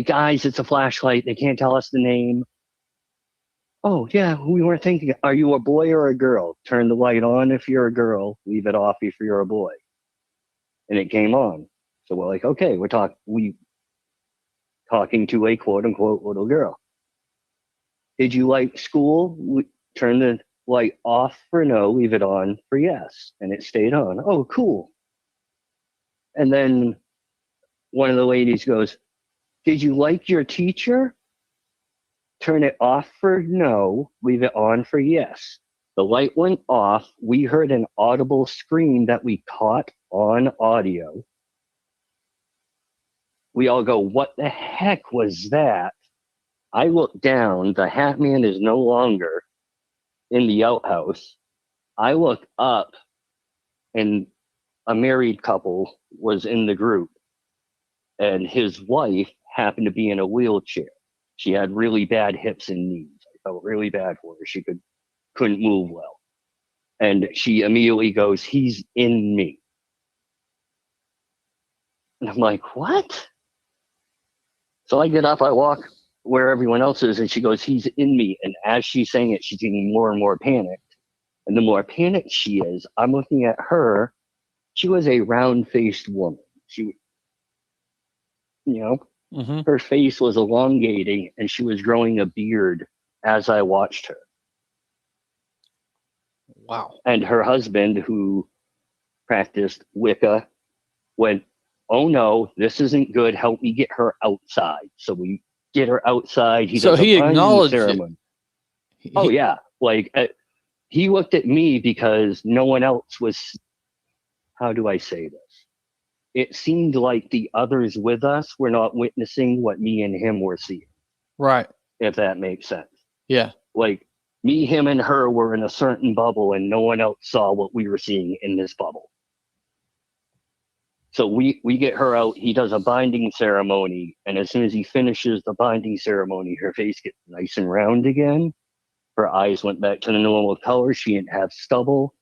guys, it's a flashlight. They can't tell us the name. Oh, yeah, we weren't thinking. Are you a boy or a girl? Turn the light on if you're a girl. Leave it off if you're a boy. And it came on. So we're like, okay, we're talking to a quote-unquote little girl. Did you like school? Turn the light off for no, leave it on for yes. And it stayed on. Oh, cool. And then one of the ladies goes, did you like your teacher? Turn it off for no, leave it on for yes. The light went off. We heard an audible scream that we caught on audio. We all go, what the heck was that? I look down, the Hat Man is no longer in the outhouse. I look up, and a married couple was in the group, and his wife happened to be in a wheelchair. She had really bad hips and knees. I felt really bad for her. She couldn't move well. And she immediately goes, "He's in me." And I'm like, "What?" So I get up, I walk where everyone else is, and she goes, "He's in me." And as she's saying it, she's getting more and more panicked. And the more panicked she is, I'm looking at her. She was a round-faced woman. She, her face was elongating, and she was growing a beard as I watched her. Wow. And her husband, who practiced Wicca, went, "Oh no, this isn't good. Help me get her outside." So we get her outside. He does he a binding acknowledged ceremony. it. Oh yeah, he looked at me because no one else was. How do I say this? It seemed like the others with us were not witnessing what me and him were seeing. Right. If that makes sense. Yeah. Like me, him, and her were in a certain bubble, and no one else saw what we were seeing in this bubble. So we get her out. He does a binding ceremony, and as soon as he finishes the binding ceremony, her face gets nice and round again. Her eyes went back to the normal color. She didn't have stubble.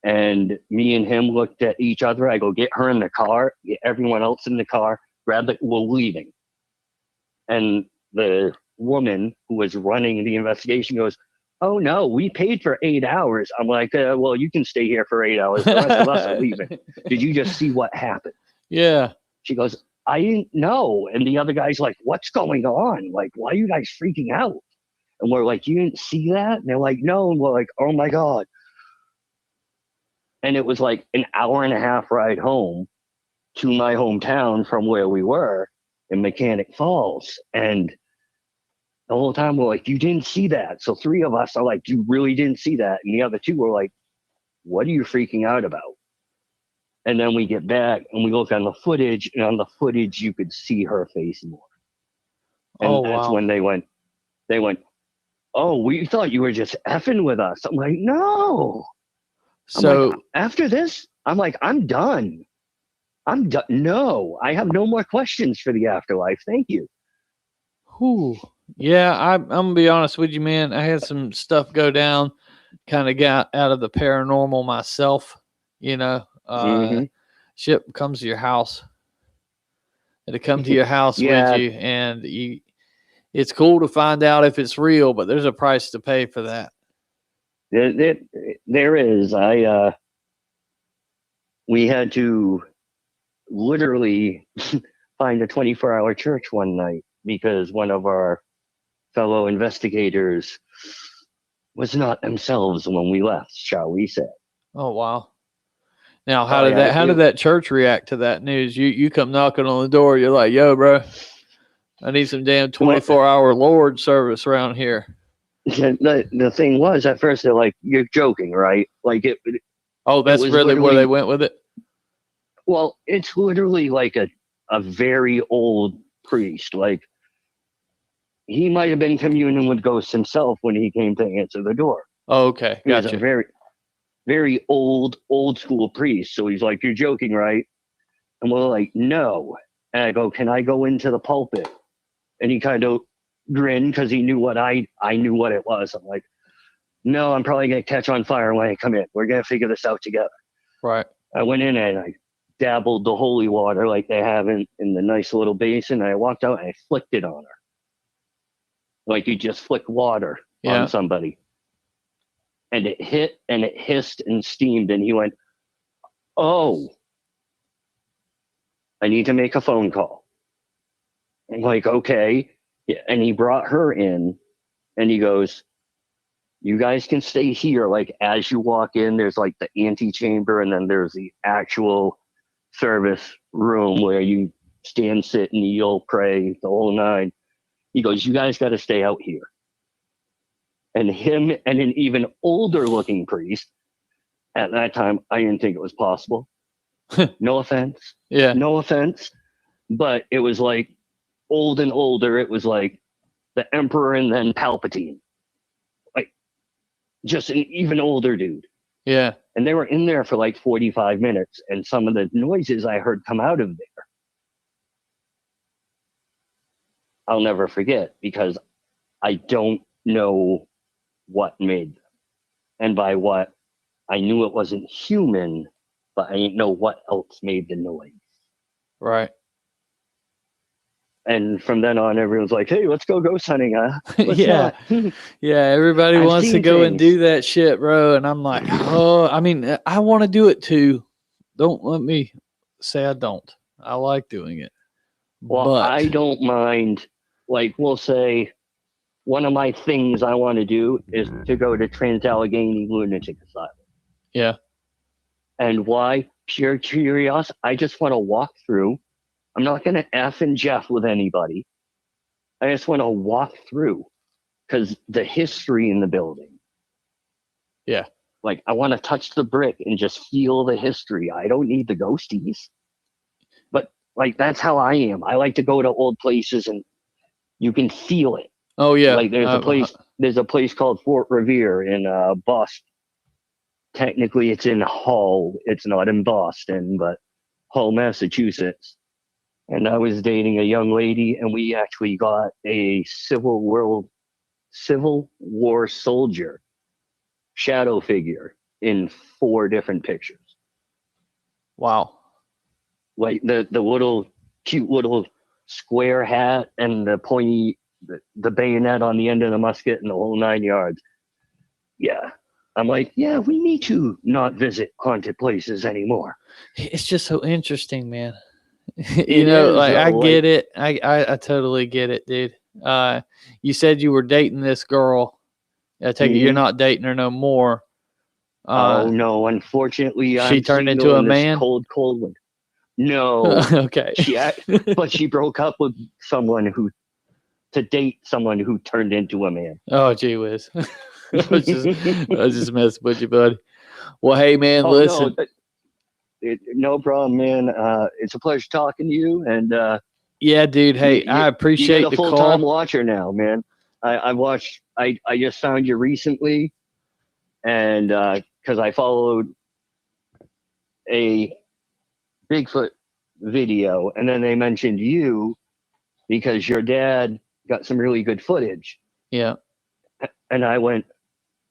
And me and him looked at each other. I go, "Get her in the car, get everyone else in the car, grab it, we're leaving." And the woman who was running the investigation goes, "Oh no, we paid for 8 hours." I'm like, "Well, you can stay here for 8 hours. The rest of us are leaving. Did you just see what happened?" Yeah. She goes, "I didn't know." And the other guy's like, "What's going on? Like, why are you guys freaking out?" And we're like, "You didn't see that?" And they're like, "No." And we're like, "Oh my God." And it was like an hour and a half ride home to my hometown from where we were in Mechanic Falls. And the whole time we're like, "You didn't see that." So 3 of us are like, "You really didn't see that?" And the other 2 were like, "What are you freaking out about?" And then we get back and we look on the footage, and on the footage you could see her face more. And that's when they went, "Oh, we thought you were just effing with us." I'm like, "No." So after this, I'm like, "I'm done. I'm done. No, I have no more questions for the afterlife. Thank you." whew. Yeah, I'm gonna be honest with you, man. I had some stuff go down, kind of got out of the paranormal myself, ship comes to your house. It'll come to your house Yeah. with you, and it's cool to find out if it's real, but there's a price to pay for that. There is. We had to literally find a 24-hour church one night because one of our fellow investigators was not themselves when we left, shall we say. Oh wow. Now how did that church react to that news? You come knocking on the door, you're like, "Yo, bro, I need some damn 24-hour Lord service around here." The thing was, at first they're like, "You're joking, right?" Like it. Oh, that's really where they went with it? Well, it's literally like a very old priest. Like he might have been communing with ghosts himself when he came to answer the door. Oh, okay, gotcha. He's a very, very old school priest. So he's like, "You're joking, right?" And we're like, "No." And I go, "Can I go into the pulpit?" And he kind of grinned because he knew what I knew what it was. I'm like, "No, I'm probably gonna catch on fire when I come in. We're gonna figure this out together." Right. I went in and I dabbled the holy water like they have in the nice little basin. I walked out and I flicked it on her. Like you just flick water on somebody. And it hit and it hissed and steamed. And he went, "Oh, I need to make a phone call." I'm like, "Okay." Yeah. And he brought her in and he goes, "You guys can stay here." Like as you walk in, there's like the antechamber and then there's the actual service room where you stand, sit, kneel, pray, the whole nine. He goes, "You guys got to stay out here." And him and an even older looking priest, at that time, I didn't think it was possible. No offense. Yeah. No offense. But it was like old and older. It was like the Emperor and then Palpatine. Like, just an even older dude. Yeah. And they were in there for like 45 minutes. And some of the noises I heard come out of there, I'll never forget, because I don't know what made them. And by what, I knew it wasn't human, but I didn't know what else made the noise. Right. And from then on, everyone's like, hey, let's go ghost hunting, huh? Yeah. Yeah. Everybody I've wants to seen go and things. do that shit, bro. And I'm like, oh, I mean, I want to do it too. Don't let me say I don't. I like doing it. Well, but I don't mind. Like, we'll say one of my things I want to do is to go to Trans-Allegheny Lunatic Asylum. Yeah. And why? Pure curiosity. I just want to walk through. I'm not going to F and Jeff with anybody. I just want to walk through because the history in the building. Yeah. Like, I want to touch the brick and just feel the history. I don't need the ghosties. But, like, that's how I am. I like to go to old places and you can feel it. Oh yeah. Like, there's a place called Fort Revere in Boston. Technically, it's in Hull. It's not in Boston, but Hull, Massachusetts. And I was dating a young lady, and we actually got a Civil War soldier shadow figure in 4 different pictures. Wow. Like the little cute little square hat and the pointy the bayonet on the end of the musket and the whole 9 yards. Yeah. I'm like, yeah, we need to not visit haunted places anymore. It's just so interesting, man. You know, like I get it. I totally get it, dude. You said you were dating this girl. I take it you're not dating her no more. Oh no, unfortunately, she turned into a man. Cold one. No. Okay. But she broke up with someone to date someone who turned into a man. Oh, gee whiz. I was just messing with you, buddy. Well, hey, man, listen. No problem, man. It's a pleasure talking to you. And yeah, dude. Hey, I appreciate you're the call. Full-time watcher now, man. I just found you recently, and because I followed a Bigfoot video, and then they mentioned you because your dad got some really good footage. Yeah. And I went,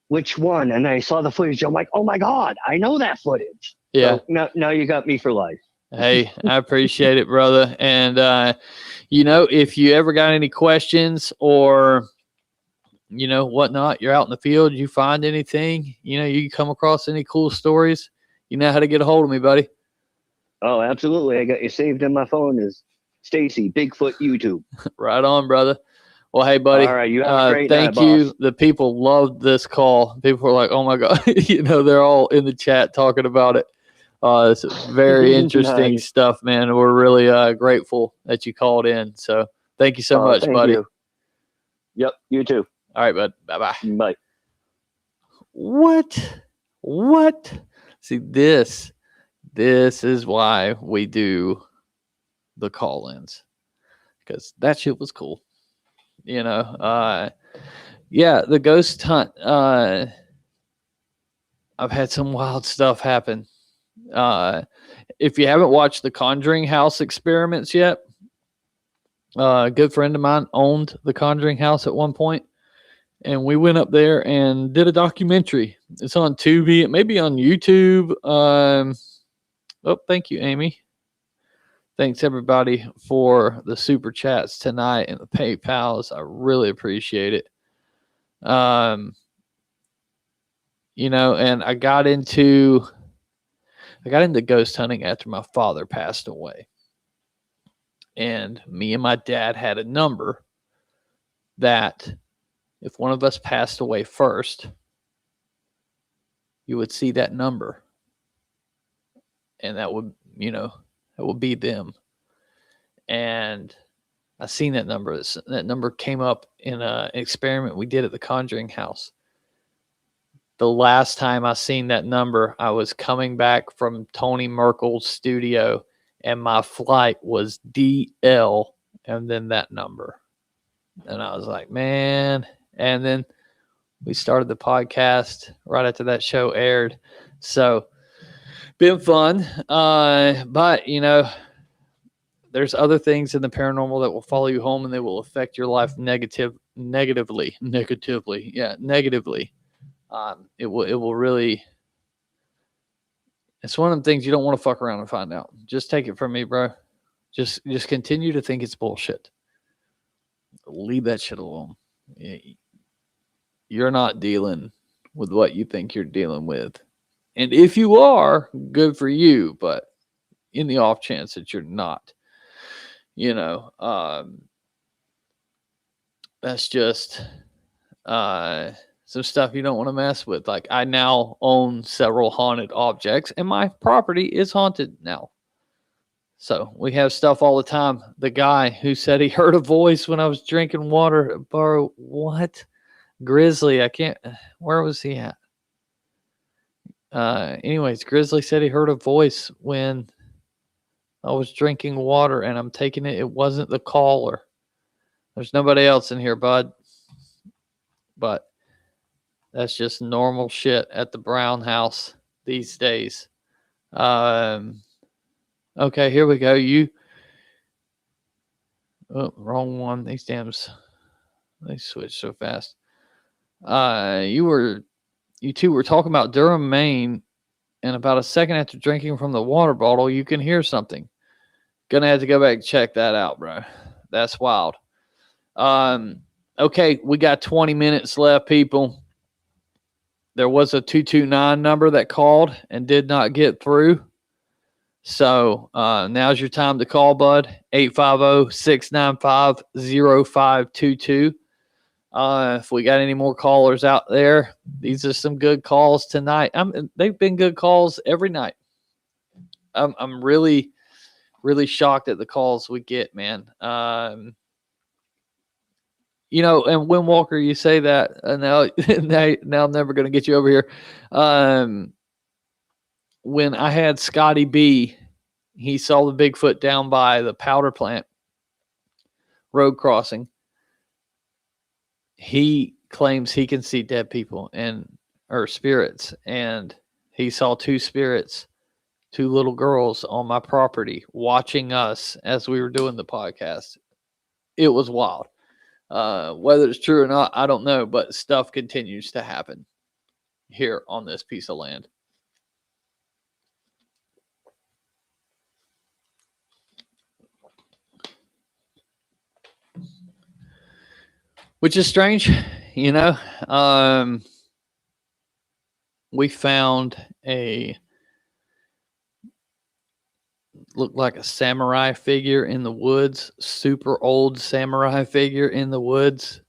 which one? And I saw the footage. I'm like, oh my God, I know that footage. Yeah. So now you got me for life. Hey, I appreciate it, brother. And, you know, if you ever got any questions or, you know, whatnot, you're out in the field, you find anything, you know, you come across any cool stories, you know how to get a hold of me, buddy. Oh, absolutely. I got you saved in my phone as Stacy, Bigfoot YouTube. Right on, brother. Well, hey, buddy. All right, you have a great thank night, you. boss. The people loved this call. People were like, oh, my God. You know, they're all in the chat talking about it. It's very interesting Nice. stuff, man. We're really grateful that you called in. So thank you so much, buddy. You. Yep, you too. All right, bud. Bye-bye. Bye. What? See, this is why we do the call-ins, because that shit was cool. You know, yeah, the ghost hunt. I've had some wild stuff happen. If you haven't watched the Conjuring House experiments yet, a good friend of mine owned the Conjuring House at one point, and we went up there and did a documentary. It's on Tubi. It may be on YouTube. Oh, thank you, Amy. Thanks, everybody, for the super chats tonight and the PayPals. I really appreciate it. You know, and I got into ghost hunting after my father passed away. And me and my dad had a number that if one of us passed away first, you would see that number. And that would, you know, that would be them. And I seen that number. That number came up in an experiment we did at the Conjuring House. The last time I seen that number, I was coming back from Tony Merkel's studio, and my flight was DL and then that number. And I was like, man. And then we started the podcast right after that show aired. So, been fun. But, you know, there's other things in the paranormal that will follow you home and they will affect your life negatively. Yeah, negatively. It will really. It's one of the things you don't want to fuck around and find out. Just take it from me, bro. Just continue to think it's bullshit. Leave that shit alone. You're not dealing with what you think you're dealing with. And if you are, good for you. But in the off chance that you're not, you know, that's just some stuff you don't want to mess with. Like, I now own several haunted objects, and my property is haunted now. So we have stuff all the time. The guy who said he heard a voice when I was drinking water, bro, what? Grizzly, I can't. Where was he at? Anyways, Grizzly said he heard a voice when I was drinking water, and I'm taking it. It wasn't the caller. There's nobody else in here, bud. But that's just normal shit at the Brown house these days. Okay, here we go. Oh, wrong one. These dams, they switch so fast. You two were talking about Durham, Maine, and about a second after drinking from the water bottle, you can hear something. Gonna have to go back and check that out, bro. That's wild. Okay, we got 20 minutes left, people. There was a 229 number that called and did not get through. So now's your time to call, bud. 850-695-0522. If we got any more callers out there, these are some good calls tonight. They've been good calls every night. I'm really, really shocked at the calls we get, man. You know, and when Walker, you say that, now I'm never going to get you over here. When I had Scotty B, he saw the Bigfoot down by the powder plant road crossing. He claims he can see dead people or spirits, and he saw two spirits, two little girls on my property watching us as we were doing the podcast. It was wild. Whether it's true or not, I don't know, but stuff continues to happen here on this piece of land. Which is strange, you know. We found looked like a samurai figure in the woods, super old samurai figure in the woods,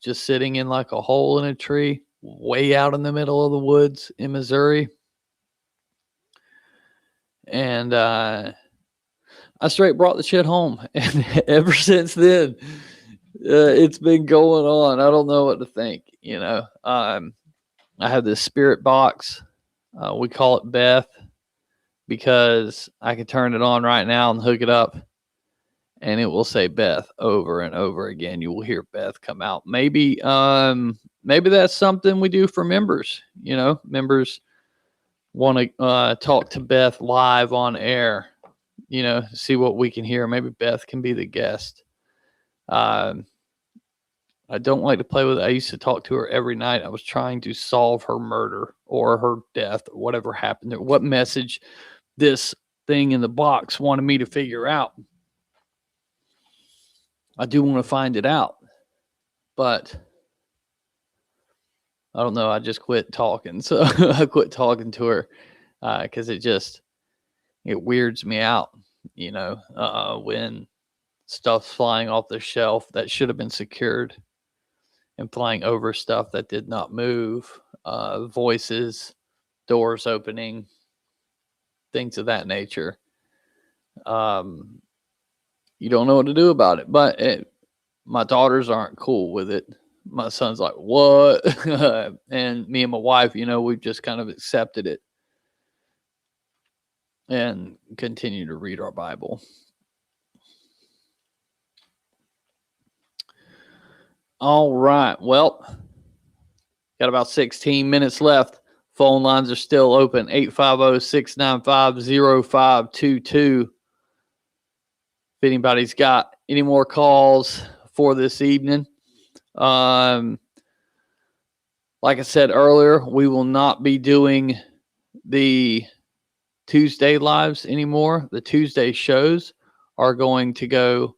just sitting in like a hole in a tree, way out in the middle of the woods in Missouri. And I straight brought the shit home, and ever since then, it's been going on. I don't know what to think, you know. I have this spirit box. We call it Beth because I can turn it on right now and hook it up, and it will say Beth over and over again. You will hear Beth come out. Maybe that's something we do for members. You know, members want to talk to Beth live on air, you know, see what we can hear. Maybe Beth can be the guest. I don't like to play with it. I used to talk to her every night. I was trying to solve her murder or her death or whatever happened there. What message this thing in the box wanted me to figure out. I do want to find it out, but I don't know. I just quit talking. So I quit talking to her because it weirds me out, you know, when stuff's flying off the shelf that should have been secured and flying over stuff that did not move, voices, doors opening, things of that nature. You don't know what to do about it, but my daughters aren't cool with it. My son's like, what? And me and my wife, you know, we've just kind of accepted it and continue to read our Bible. All right. Well, got about 16 minutes left. Phone lines are still open. 850-695-0522. If anybody's got any more calls for this evening. Like I said earlier, we will not be doing the Tuesday lives anymore. The Tuesday shows are going to go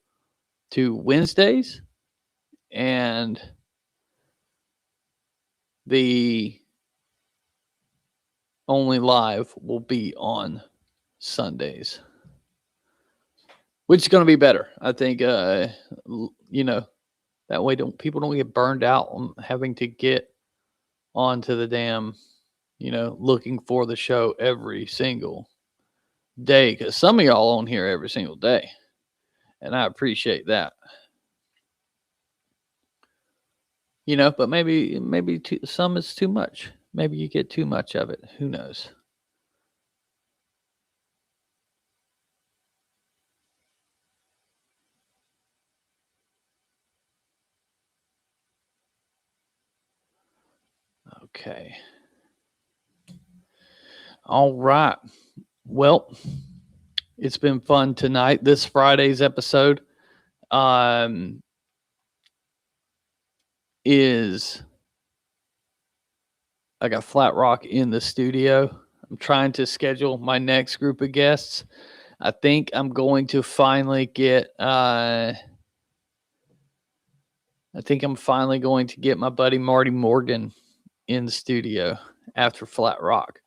to Wednesdays, and the only live will be on Sundays, which is going to be better. I think, that way people don't get burned out on having to get onto the damn, looking for the show every single day, because some of y'all on here every single day, and I appreciate that. But maybe some is too much. Maybe you get too much of it. Who knows? Okay. All right. Well, it's been fun tonight. This Friday's episode is I got Flat Rock in the studio. I'm trying to schedule my next group of guests. I think I'm going to finally get my buddy Marty Morgan in the studio after Flat Rock.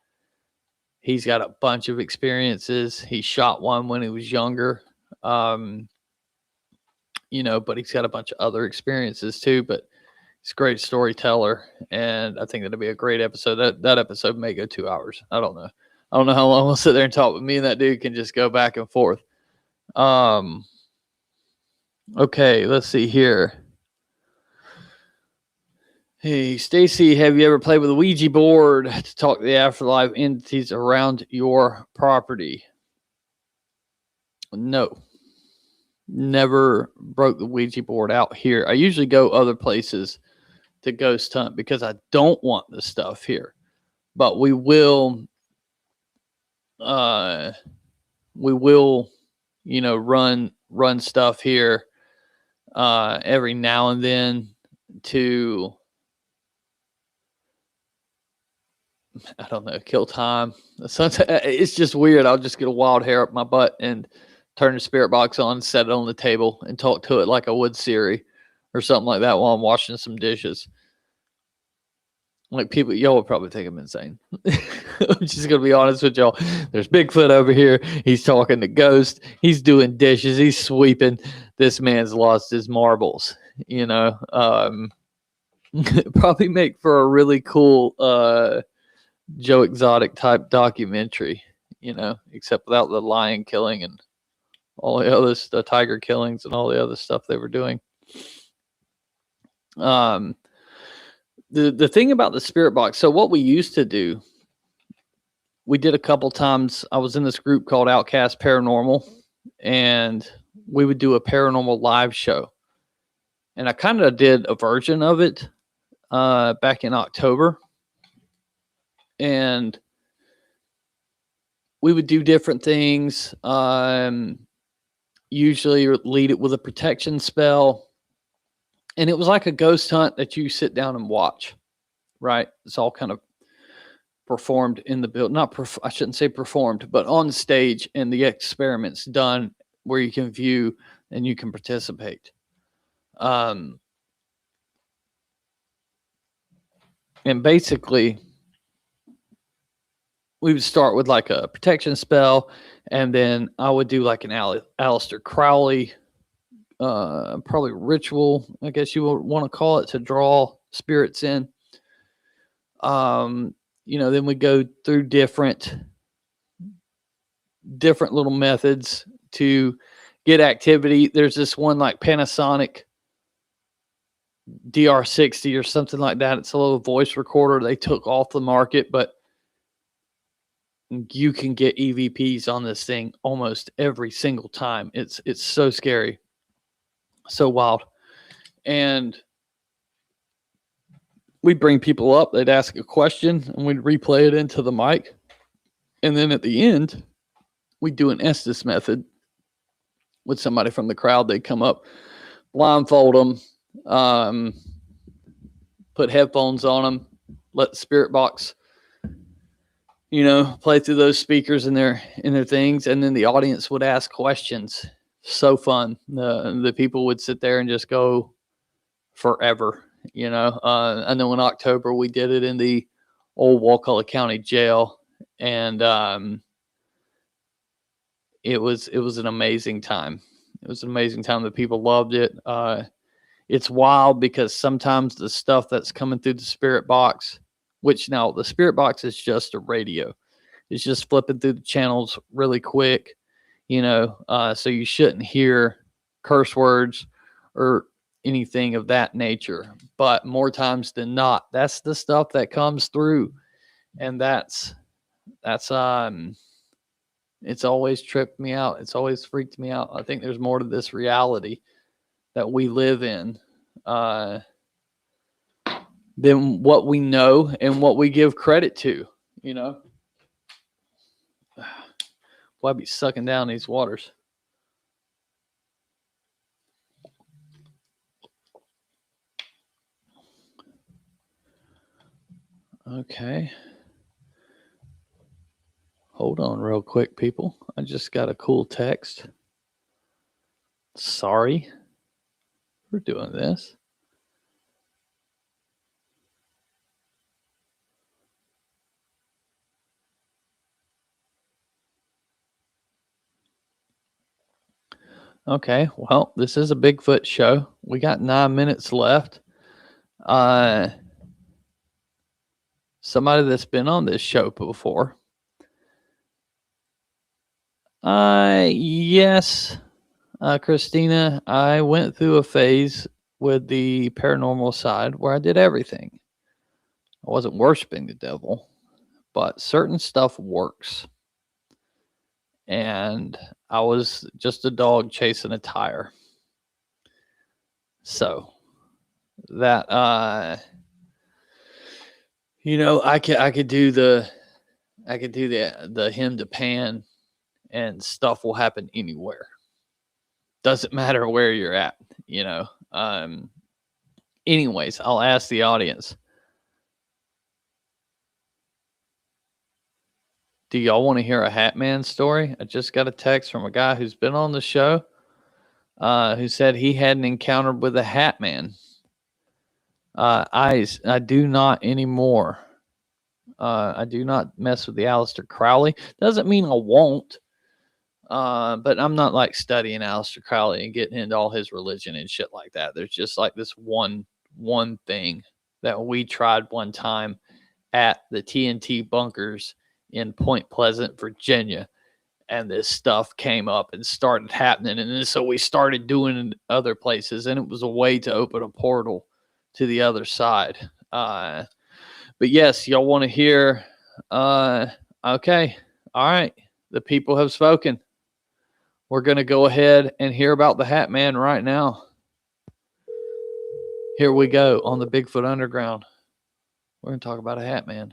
He's got a bunch of experiences. He shot one when he was younger. But he's got a bunch of other experiences too, but he's a great storyteller, and I think that'll be a great episode. That episode may go 2 hours. I don't know how long we'll sit there and talk, but me and that dude can just go back and forth. Okay, let's see here. Hey, Stacy, have you ever played with a Ouija board to talk to the afterlife entities around your property? No. Never broke the Ouija board out here. I usually go other places to ghost hunt because I don't want the stuff here. But we will run stuff here every now and then to, I don't know, kill time. It's just weird. I'll just get a wild hair up my butt and turn the spirit box on, set it on the table, and talk to it like I would Siri or something like that while I'm washing some dishes. Like, y'all would probably think I'm insane. I'm just going to be honest with y'all. There's Bigfoot over here. He's talking to ghosts. He's doing dishes. He's sweeping. This man's lost his marbles, probably make for a really cool Joe Exotic type documentary, except without the lion killing and all the other the tiger killings and all the other stuff they were doing. The thing about the spirit box, so what we used to do, we did a couple times. I was in this group called Outcast Paranormal, and we would do a paranormal live show. And I kind of did a version of it back in October. And we would do different things. Usually lead it with a protection spell. And it was like a ghost hunt that you sit down and watch, right? It's all kind of performed in the build. I shouldn't say performed, but on stage, and the experiments done where you can view and you can participate. And basically, we would start with like a protection spell, and then I would do like an Aleister Crowley, probably ritual, I guess you would want to call it, to draw spirits in. Then we go through different little methods to get activity. There's this one like Panasonic DR60 or something like that. It's a little voice recorder they took off the market, but you can get EVPs on this thing almost every single time. It's so scary, so wild. And we'd bring people up, they'd ask a question, and we'd replay it into the mic. And then at the end, we'd do an Estes method with somebody from the crowd. They'd come up, blindfold them, put headphones on them, let the spirit box, play through those speakers in their things, and then the audience would ask questions. So fun. The people would sit there and just go forever, and then in October we did it in the old Wakulla County Jail, and it was an amazing time. It was an amazing time. The people loved it. It's wild because sometimes the stuff that's coming through the spirit box, which now the spirit box is just a radio. It's just flipping through the channels really quick, so you shouldn't hear curse words or anything of that nature. But more times than not, that's the stuff that comes through. And that's it's always tripped me out. It's always freaked me out. I think there's more to this reality that we live in than what we know and what we give credit to, Boy, I'd be sucking down these waters. Okay. Hold on real quick, people. I just got a cool text. Sorry for doing this. Okay, well, this is a Bigfoot show. We got 9 minutes left. Somebody that's been on this show before. Yes, Christina, I went through a phase with the paranormal side where I did everything. I wasn't worshiping the devil, but certain stuff works. And I was just a dog chasing a tire. So that, I could do the hymn to Pan, and stuff will happen anywhere. Doesn't matter where you're at, Anyways, I'll ask the audience. Do y'all want to hear a Hat Man story? I just got a text from a guy who's been on the show, who said he had an encounter with a Hat Man. I do not anymore. I do not mess with the Aleister Crowley. Doesn't mean I won't. But I'm not like studying Aleister Crowley and getting into all his religion and shit like that. There's just like this one thing that we tried one time at the TNT bunkers in Point Pleasant, Virginia. And this stuff came up and started happening. And then, so we started doing it in other places, and it was a way to open a portal to the other side. But yes, y'all want to hear, okay. All right. The people have spoken. We're going to go ahead and hear about the Hat Man right now. Here we go on the Bigfoot Underground. We're going to talk about a Hat Man.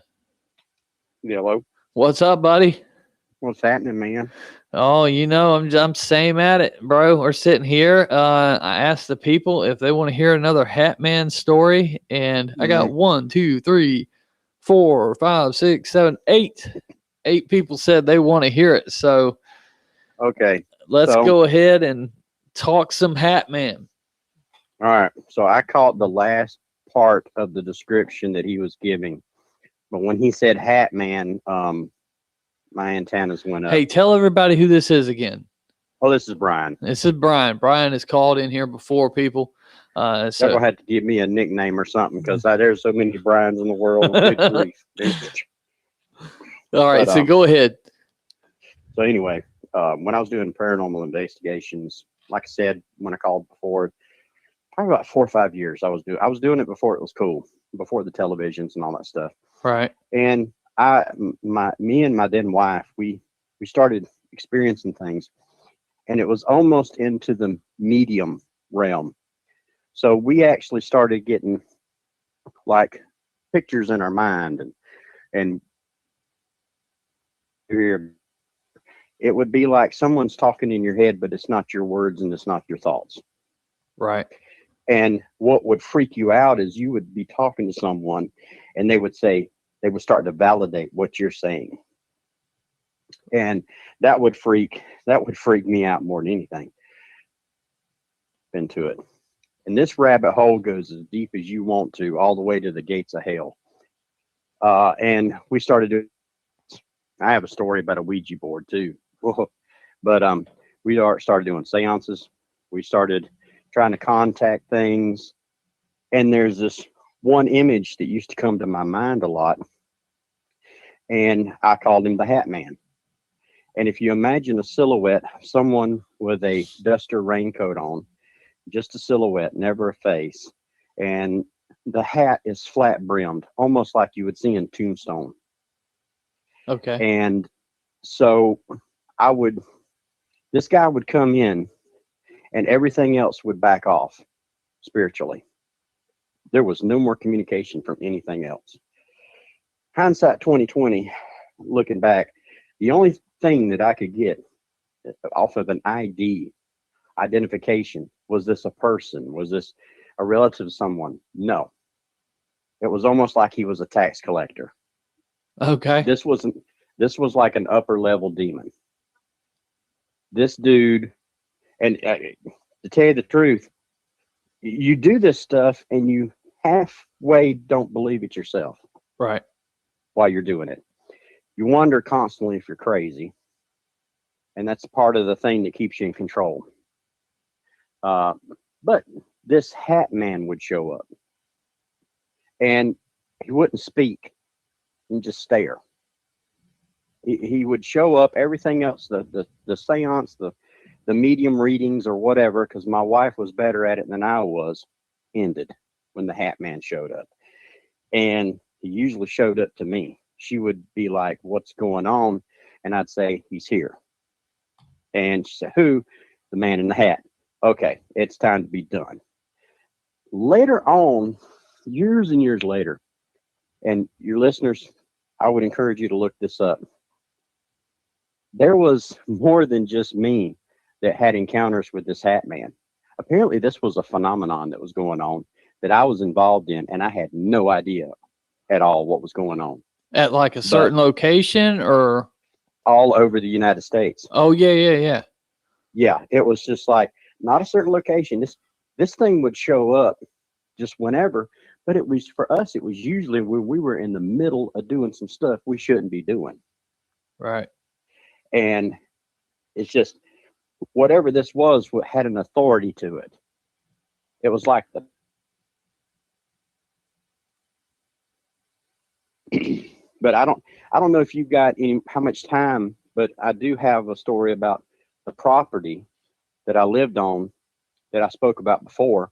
Hello. What's up, buddy? What's happening, man? Oh, I'm same at it, bro. We're sitting here. I asked the people if they want to hear another Hat Man story, and I got 1, 2, 3, 4, 5, 6, 7, 8. 8 people said they want to hear it. So, okay, let's go ahead and talk some Hat Man. All right. So I caught the last part of the description that he was giving, but when he said Hat Man, my antennas went up. Hey, tell everybody who this is again. Oh, this is Brian. This is Brian. Brian has called in here before, people. So you'll have to give me a nickname or something, because there's so many Brians in the world. All right, so go ahead. So anyway, when I was doing paranormal investigations, like I said, when I called before, probably about 4 or 5 years, I was doing it before it was cool, before the televisions and all that stuff. Right. And me and my then wife, we started experiencing things, and it was almost into the medium realm. So we actually started getting like pictures in our mind, and it would be like someone's talking in your head, but it's not your words and it's not your thoughts. Right. And what would freak you out is you would be talking to someone and they would start to validate what you're saying. And that would freak me out more than anything. Into it. And this rabbit hole goes as deep as you want to, all the way to the gates of hell. And we started doing, I have a story about a Ouija board too. But we started doing seances. We started trying to contact things. And there's this one image that used to come to my mind a lot. And I called him the Hat Man. And if you imagine a silhouette, someone with a duster raincoat on, just a silhouette, never a face. And the hat is flat brimmed, almost like you would see in Tombstone. Okay. And so this guy would come in and everything else would back off spiritually. There was no more communication from anything else. Hindsight 2020, looking back, the only thing that I could get off of an identification, was this a person? Was this a relative of someone? No. It was almost like he was a tax collector. Okay. This was like an upper level demon. This dude, and to tell you the truth, you do this stuff and you halfway don't believe it yourself. Right. While you're doing it. You wonder constantly if you're crazy. And that's part of the thing that keeps you in control. But this Hat Man would show up. And he wouldn't speak and just stare. He would show up, everything else, the seance, the medium readings or whatever, because my wife was better at it than I was, ended when the Hat Man showed up. And he usually showed up to me. She would be like, "What's going on?" And I'd say, "He's here." And she said, "Who?" "The man in the hat." "Okay, it's time to be done." Later on, years and years later, and your listeners, I would encourage you to look this up. There was more than just me that had encounters with this Hat Man. Apparently, this was a phenomenon that was going on that I was involved in, and I had no idea at all what was going on. At like a certain location or? All over the United States. Oh, yeah. Yeah, it was just like, not a certain location. This thing would show up just whenever, but it was, for us, it was usually when we were in the middle of doing some stuff we shouldn't be doing. Right. And it's just, whatever this was, what had an authority to it. It was like but I don't know if you've got how much time, but I do have a story about the property that I lived on that I spoke about before.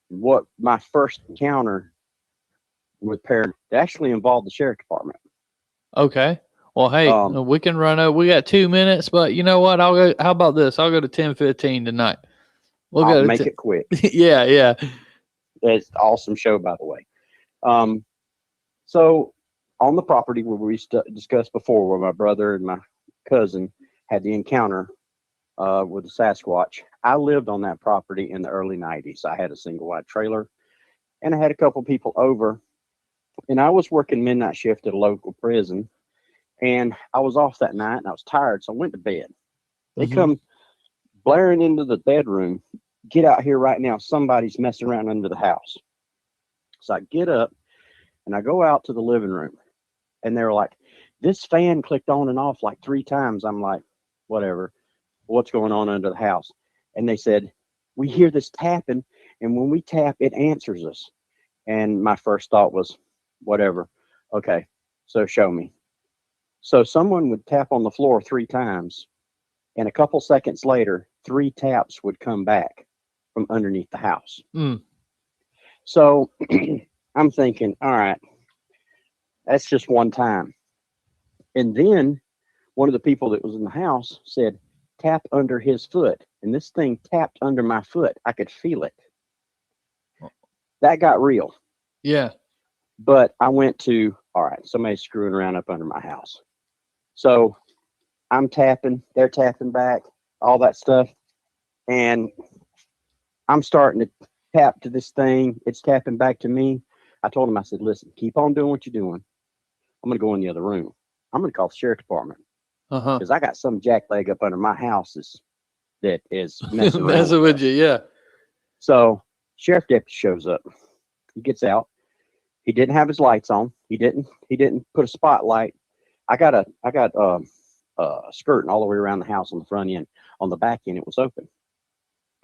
What my first encounter with parents actually involved the sheriff department. Okay. Well, hey, we can run over. We got 2 minutes, but you know what? I'll go. How about this? I'll go to 10:15 tonight. We'll I'll make it quick. Yeah. It's an awesome show, by the way. So on the property where we discussed before, where my brother and my cousin had the encounter with the Sasquatch, I lived on that property in the early 90s. I had a single wide trailer, and I had a couple people over, and I was working midnight shift at a local prison, and I was off that night, and I was tired, so I went to bed. They come blaring into the bedroom, "Get out here right now. Somebody's messing around under the house." So I get up, and I go out to the living room, and they're like, "This fan clicked on and off like 3 times. I'm like, "Whatever. What's going on under the house?" And they said, "We hear this tapping, and when we tap, it answers us." And my first thought was, whatever. Okay, so show me. So someone would tap on the floor 3 times, and a couple seconds later, 3 taps would come back from underneath the house. So I'm thinking, all right, that's just one time. And then one of the people that was in the house said, "Tap under his foot." And this thing tapped under my foot. I could feel it. That got real. Yeah. But I went to, all right, somebody's screwing around up under my house. So I'm tapping, they're tapping back, all that stuff. And I'm starting to tap to this thing. It's tapping back to me. I told him, I said, listen, keep on doing what you're doing. I'm going to go in the other room. I'm going to call the sheriff department. Because I got some jackleg up under my house that is messing around Messing with you, yeah. So sheriff deputy shows up. He gets out. He didn't have his lights on. He didn't put a spotlight. I got a skirting all the way around the house on the front end. On the back end, it was open.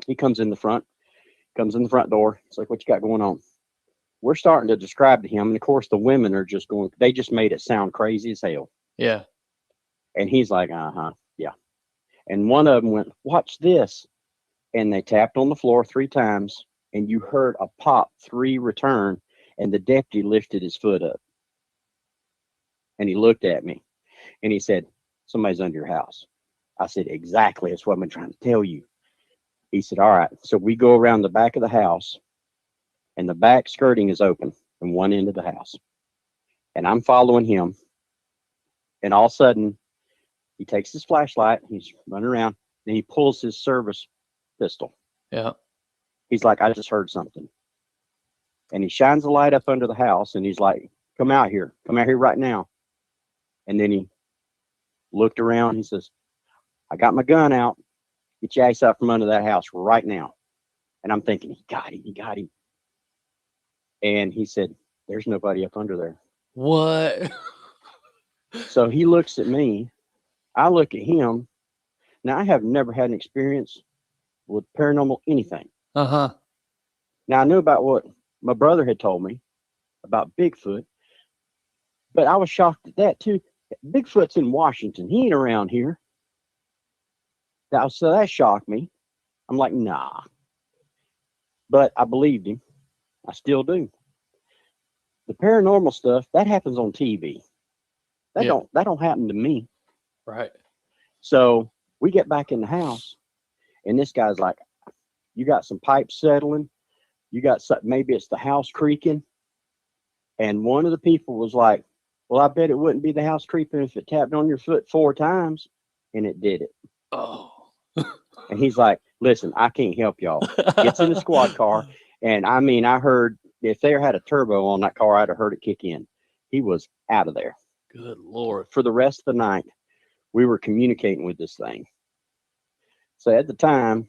He comes in the front door. It's like, what you got going on? We're starting to describe to him. And of course, the women are just going, they just made it sound crazy as hell. Yeah. And he's like, yeah. And one of them went, watch this. And they tapped on the floor 3 times. And you heard a pop 3 return. And the deputy lifted his foot up. And he looked at me. And he said, somebody's under your house. I said, exactly. That's what I've been trying to tell you. He said, all right. So we go around the back of the house. And the back skirting is open from one end of the house. And I'm following him. And all of a sudden, he takes his flashlight. He's running around. And he pulls his service pistol. Yeah. He's like, I just heard something. And he shines the light up under the house. And he's like, come out here. Come out here right now. And then he looked around. He says, I got my gun out. Get your ass out from under that house right now. And I'm thinking, he got him. He got him. And he said, there's nobody up under there. What? So he looks at me. I look at him. Now, I have never had an experience with paranormal anything. Uh-huh. Now, I knew about what my brother had told me about Bigfoot. But I was shocked at that, too. Bigfoot's in Washington. He ain't around here. So that shocked me. I'm like, nah. But I believed him. I still do. The paranormal stuff, that happens on TV. That don't happen to me. Right. So we get back in the house, and this guy's like, you got some pipes settling. You got some, maybe it's the house creaking. And one of the people was like, well, I bet it wouldn't be the house creaking if it tapped on your foot 4 times. And it did it. Oh. And he's like, listen, I can't help y'all. Gets in the squad car. And I mean, I heard if there had a turbo on that car, I'd have heard it kick in. He was out of there. Good Lord. For the rest of the night, we were communicating with this thing. So at the time,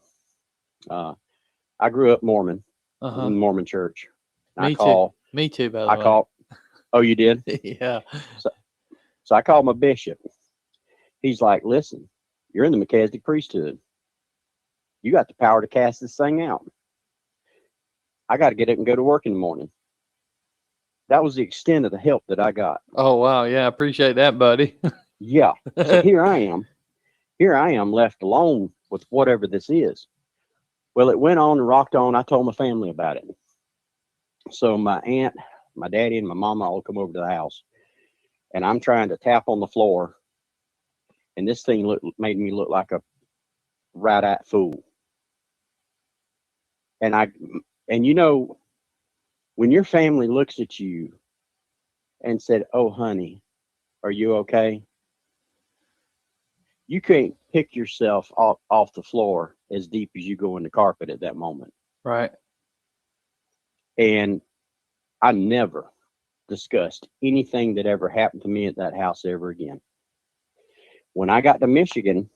I grew up Mormon, in the Mormon church. Me too. Me too, by the way. Oh, you did? Yeah. So I called my bishop. He's like, listen, you're in the Melchizedek priesthood. You got the power to cast this thing out. I got to get up and go to work in the morning. That was the extent of the help that I got. Oh, wow. Yeah, I appreciate that, buddy. Yeah. So here I am left alone with whatever this is. Well, it went on and rocked on. I told my family about it. So my aunt, my daddy, and my mama all come over to the house. And I'm trying to tap on the floor. And this thing made me look like a right-eyed fool. And you know, when your family looks at you and said, oh, honey, are you okay? You can't pick yourself off the floor as deep as you go in the carpet at that moment. Right. And I never discussed anything that ever happened to me at that house ever again. When I got to Michigan,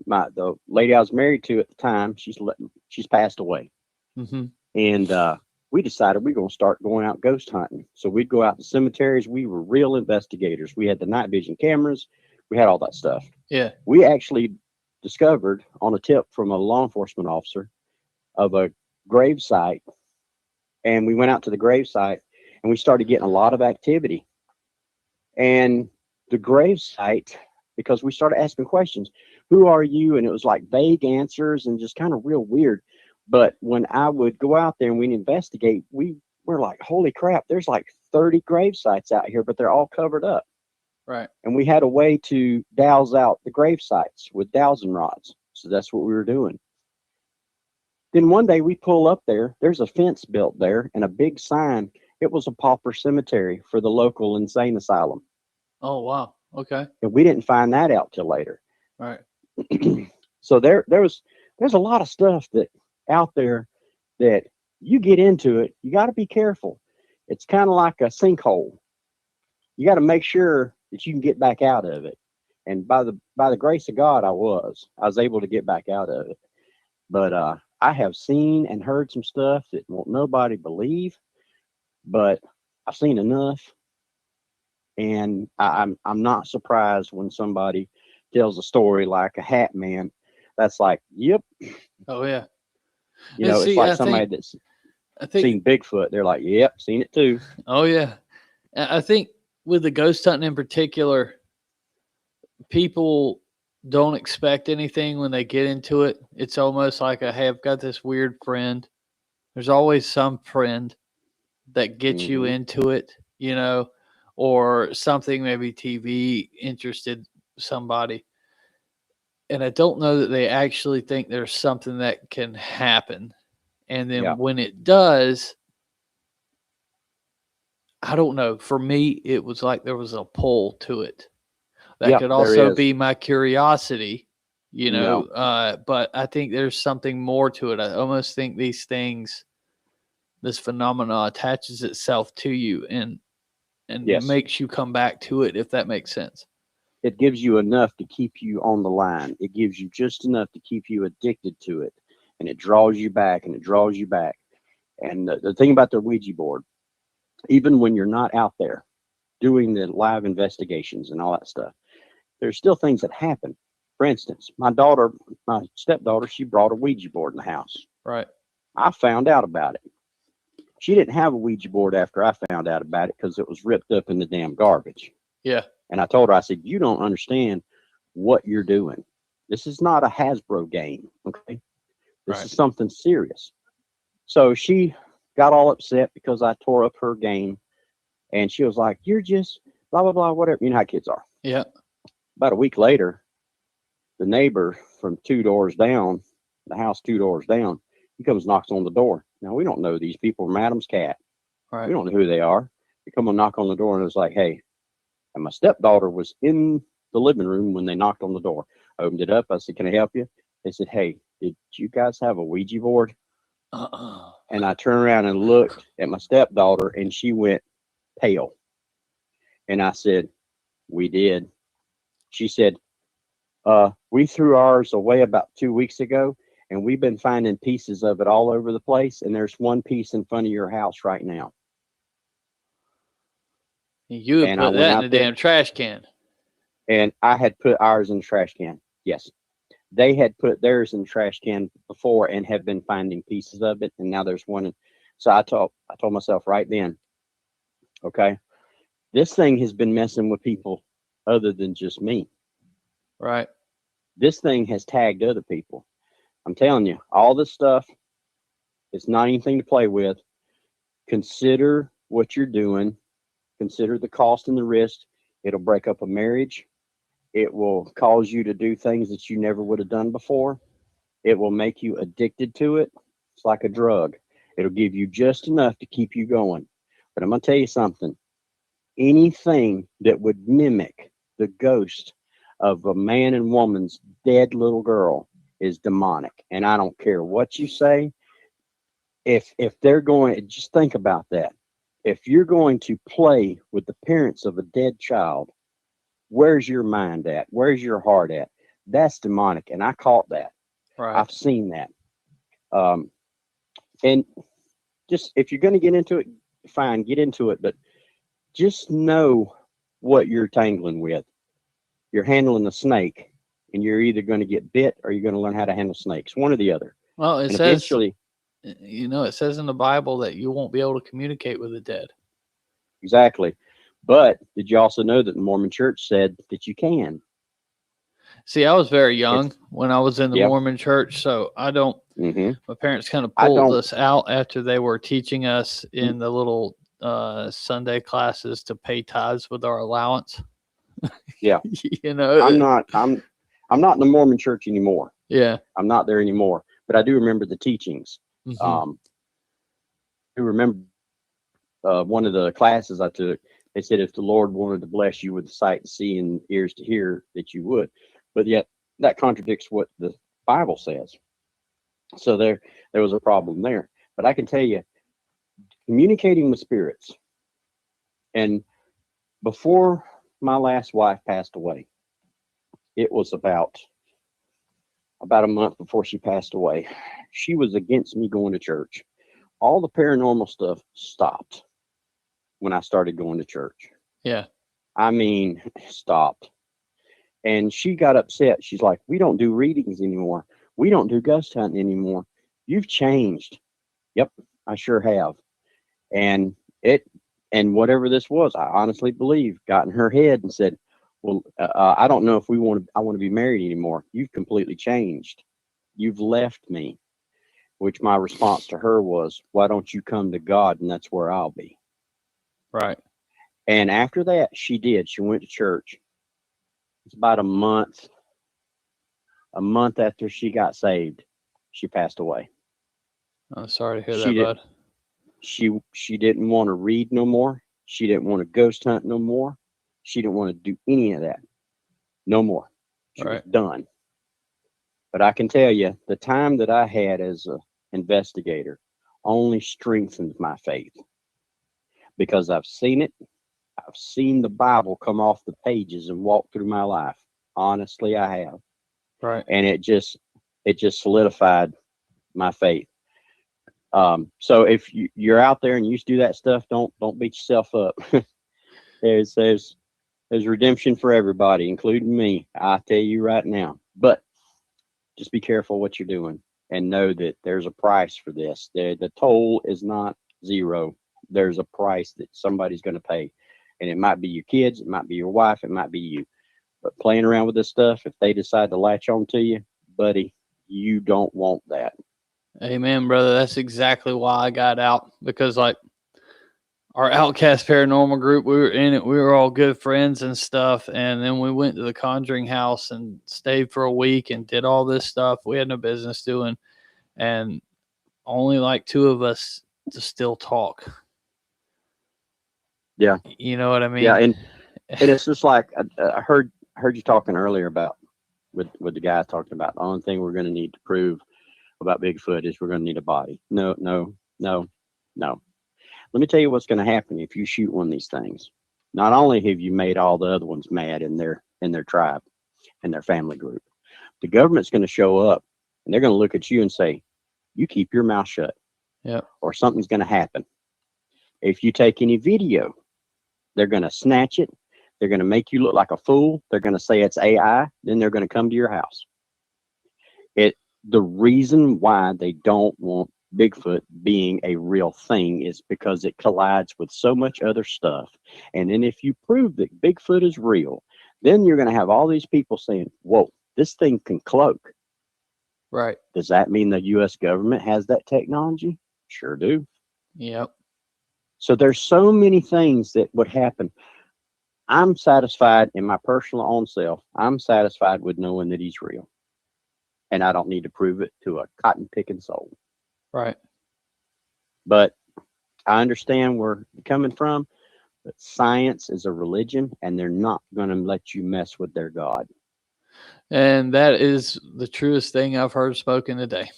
the lady I was married to at the time, she's passed away. Mm-hmm. And we decided we're going to start going out ghost hunting. So we'd go out to cemeteries. We were real investigators. We had the night vision cameras. We had all that stuff. Yeah. We actually discovered on a tip from a law enforcement officer of a grave site. And we went out to the grave site and we started getting a lot of activity. And the grave site, because we started asking questions, who are you? And it was like vague answers and just kind of real weird. But when I would go out there and we'd investigate, we were like, holy crap, there's like 30 grave sites out here, but they're all covered up. Right. And we had a way to douse out the grave sites with dowsing rods. So that's what we were doing. Then one day we pull up there, there's a fence built there and a big sign, It was a pauper cemetery for the local insane asylum. Oh, wow. Okay. And we didn't find that out till later. Right. So there's a lot of stuff that out there that you get into it, you got to be careful. It's kind of like a sinkhole. You got to make sure that you can get back out of it. And by the grace of God, I was able to get back out of it. But I have seen and heard some stuff that won't nobody believe, but I've seen enough. And I'm not surprised when somebody tells a story like a hat man. That's like, yep. Oh, yeah. You know, see, it's like I somebody think, that's seen Bigfoot. They're like, yep, seen it too. Oh, yeah. I think with the ghost hunting in particular, people don't expect anything when they get into it. It's almost like, hey, I've got this weird friend. There's always some friend that gets you into it, you know, or something, maybe TV interested somebody. And I don't know that they actually think there's something that can happen. And then when it does, I don't know. For me, it was like there was a pull to it. That could also be my curiosity, you know. But I think there's something more to it. I almost think these things, this phenomena attaches itself to you and makes you come back to it, if that makes sense. It gives you enough to keep you on the line. It gives you just enough to keep you addicted to it. And it draws you back and it draws you back. And the thing about the Ouija board, even when you're not out there doing the live investigations and all that stuff, there's still things that happen. For instance, my stepdaughter, she brought a Ouija board in the house. Right. I found out about it. She didn't have a Ouija board after I found out about it because it was ripped up in the damn garbage. Yeah. And I told her, I said, you don't understand what you're doing. This is not a Hasbro game, okay? This is something serious. So she got all upset because I tore up her game. And she was like, you're just blah, blah, blah, whatever. You know how kids are. Yeah. About a week later, the neighbor from 2 doors down, the house 2 doors down, he comes and knocks on the door. Now, we don't know these people from Adam's cat. Right. We don't know who they are. They come and knock on the door and it's like, hey. And my stepdaughter was in the living room when they knocked on the door. I opened it up. I said, can I help you? They said, hey, did you guys have a Ouija board? And I turned around and looked at my stepdaughter and she went pale. And I said, we did. She said, we threw ours away about 2 weeks ago and we've been finding pieces of it all over the place. And there's one piece in front of your house right now. You would put that in the damn trash can. And I had put ours in the trash can. Yes. They had put theirs in the trash can before and have been finding pieces of it. And now there's one. So I told myself right then, okay, this thing has been messing with people other than just me. Right. This thing has tagged other people. I'm telling you, all this stuff, it's not anything to play with. Consider what you're doing. Consider the cost and the risk. It'll break up a marriage. It will cause you to do things that you never would have done before. It will make you addicted to it. It's like a drug. It'll give you just enough to keep you going. But I'm going to tell you something. Anything that would mimic the ghost of a man and woman's dead little girl is demonic. And I don't care what you say. If they're going, just think about that. If you're going to play with the parents of a dead child, where's your mind at? Where's your heart at? That's demonic. And I caught that. Right. I've seen that. And just, if you're going to get into it, fine, get into it. But just know what you're tangling with. You're handling a snake and you're either going to get bit or you're going to learn how to handle snakes, one or the other. Well, it says, you know, it says in the Bible that you won't be able to communicate with the dead. Exactly. But did you also know that the Mormon church said that you can? See, I was very young when I was in the Mormon church, so I don't, my parents kind of pulled us out after they were teaching us in the little Sunday classes to pay tithes with our allowance. Yeah. You know, I'm not in the Mormon church anymore. Yeah. I'm not there anymore, but I do remember the teachings. I do remember one of the classes I took, they said if the Lord wanted to bless you with sight to see and ears to hear, that you would. But yet that contradicts what the Bible says. So there was a problem there. But I can tell you, communicating with spirits, and before my last wife passed away, it was about a month before she passed away, she was against me going to church. All the paranormal stuff stopped when I started going to church. Yeah. I mean, stopped. And she got upset. She's like, we don't do readings anymore. We don't do ghost hunting anymore. You've changed. Yep, I sure have. And whatever this was, I honestly believe, got in her head and said, well, I don't know if I want to be married anymore. You've completely changed. You've left me. Which my response to her was, why don't you come to God, and that's where I'll be. Right. And after that, she did. She went to church. It's about a month after she got saved, she passed away. I'm sorry to hear that, bud. She didn't want to read no more. She didn't want to ghost hunt no more. She didn't want to do any of that. No more. She was done. But I can tell you, the time that I had as an investigator only strengthened my faith, because I've seen it. I've seen the Bible come off the pages and walk through my life. Honestly, I have. Right. And it just solidified my faith. So if you're out there and you used to do that stuff, don't beat yourself up. There's redemption for everybody, including me. I tell you right now. But just be careful what you're doing, and know that there's a price for this. The toll is not zero. There's a price that somebody's going to pay, and it might be your kids, it might be your wife, it might be you. But playing around with this stuff, if they decide to latch on to you, buddy, you don't want that. Amen, brother. That's exactly why I got out, because like our Outcast Paranormal group, we were in it. We were all good friends and stuff. And then we went to the Conjuring House and stayed for a week and did all this stuff we had no business doing. And only like two of us to still talk. Yeah. You know what I mean? Yeah. And it's just like, I heard you talking earlier about with the guy talking about the only thing we're going to need to prove about Bigfoot is we're going to need a body. No. Let me tell you what's going to happen if you shoot one of these things. Not only have you made all the other ones mad in their tribe and their family group, the government's going to show up and they're going to look at you and say, you keep your mouth shut. Yeah. Or something's going to happen. If you take any video, they're going to snatch it. They're going to make you look like a fool. They're going to say it's AI. Then they're going to come to your house. The reason why they don't want Bigfoot being a real thing is because it collides with so much other stuff. And then if you prove that Bigfoot is real, then you're going to have all these people saying, whoa, this thing can cloak. Right. Does that mean the U.S. government has that technology? Sure do. Yep. So there's so many things that would happen. I'm satisfied in my personal own self. I'm satisfied with knowing that he's real. And I don't need to prove it to a cotton picking soul. Right. But I understand where you're coming from. But science is a religion, and they're not going to let you mess with their God. And that is the truest thing I've heard spoken today.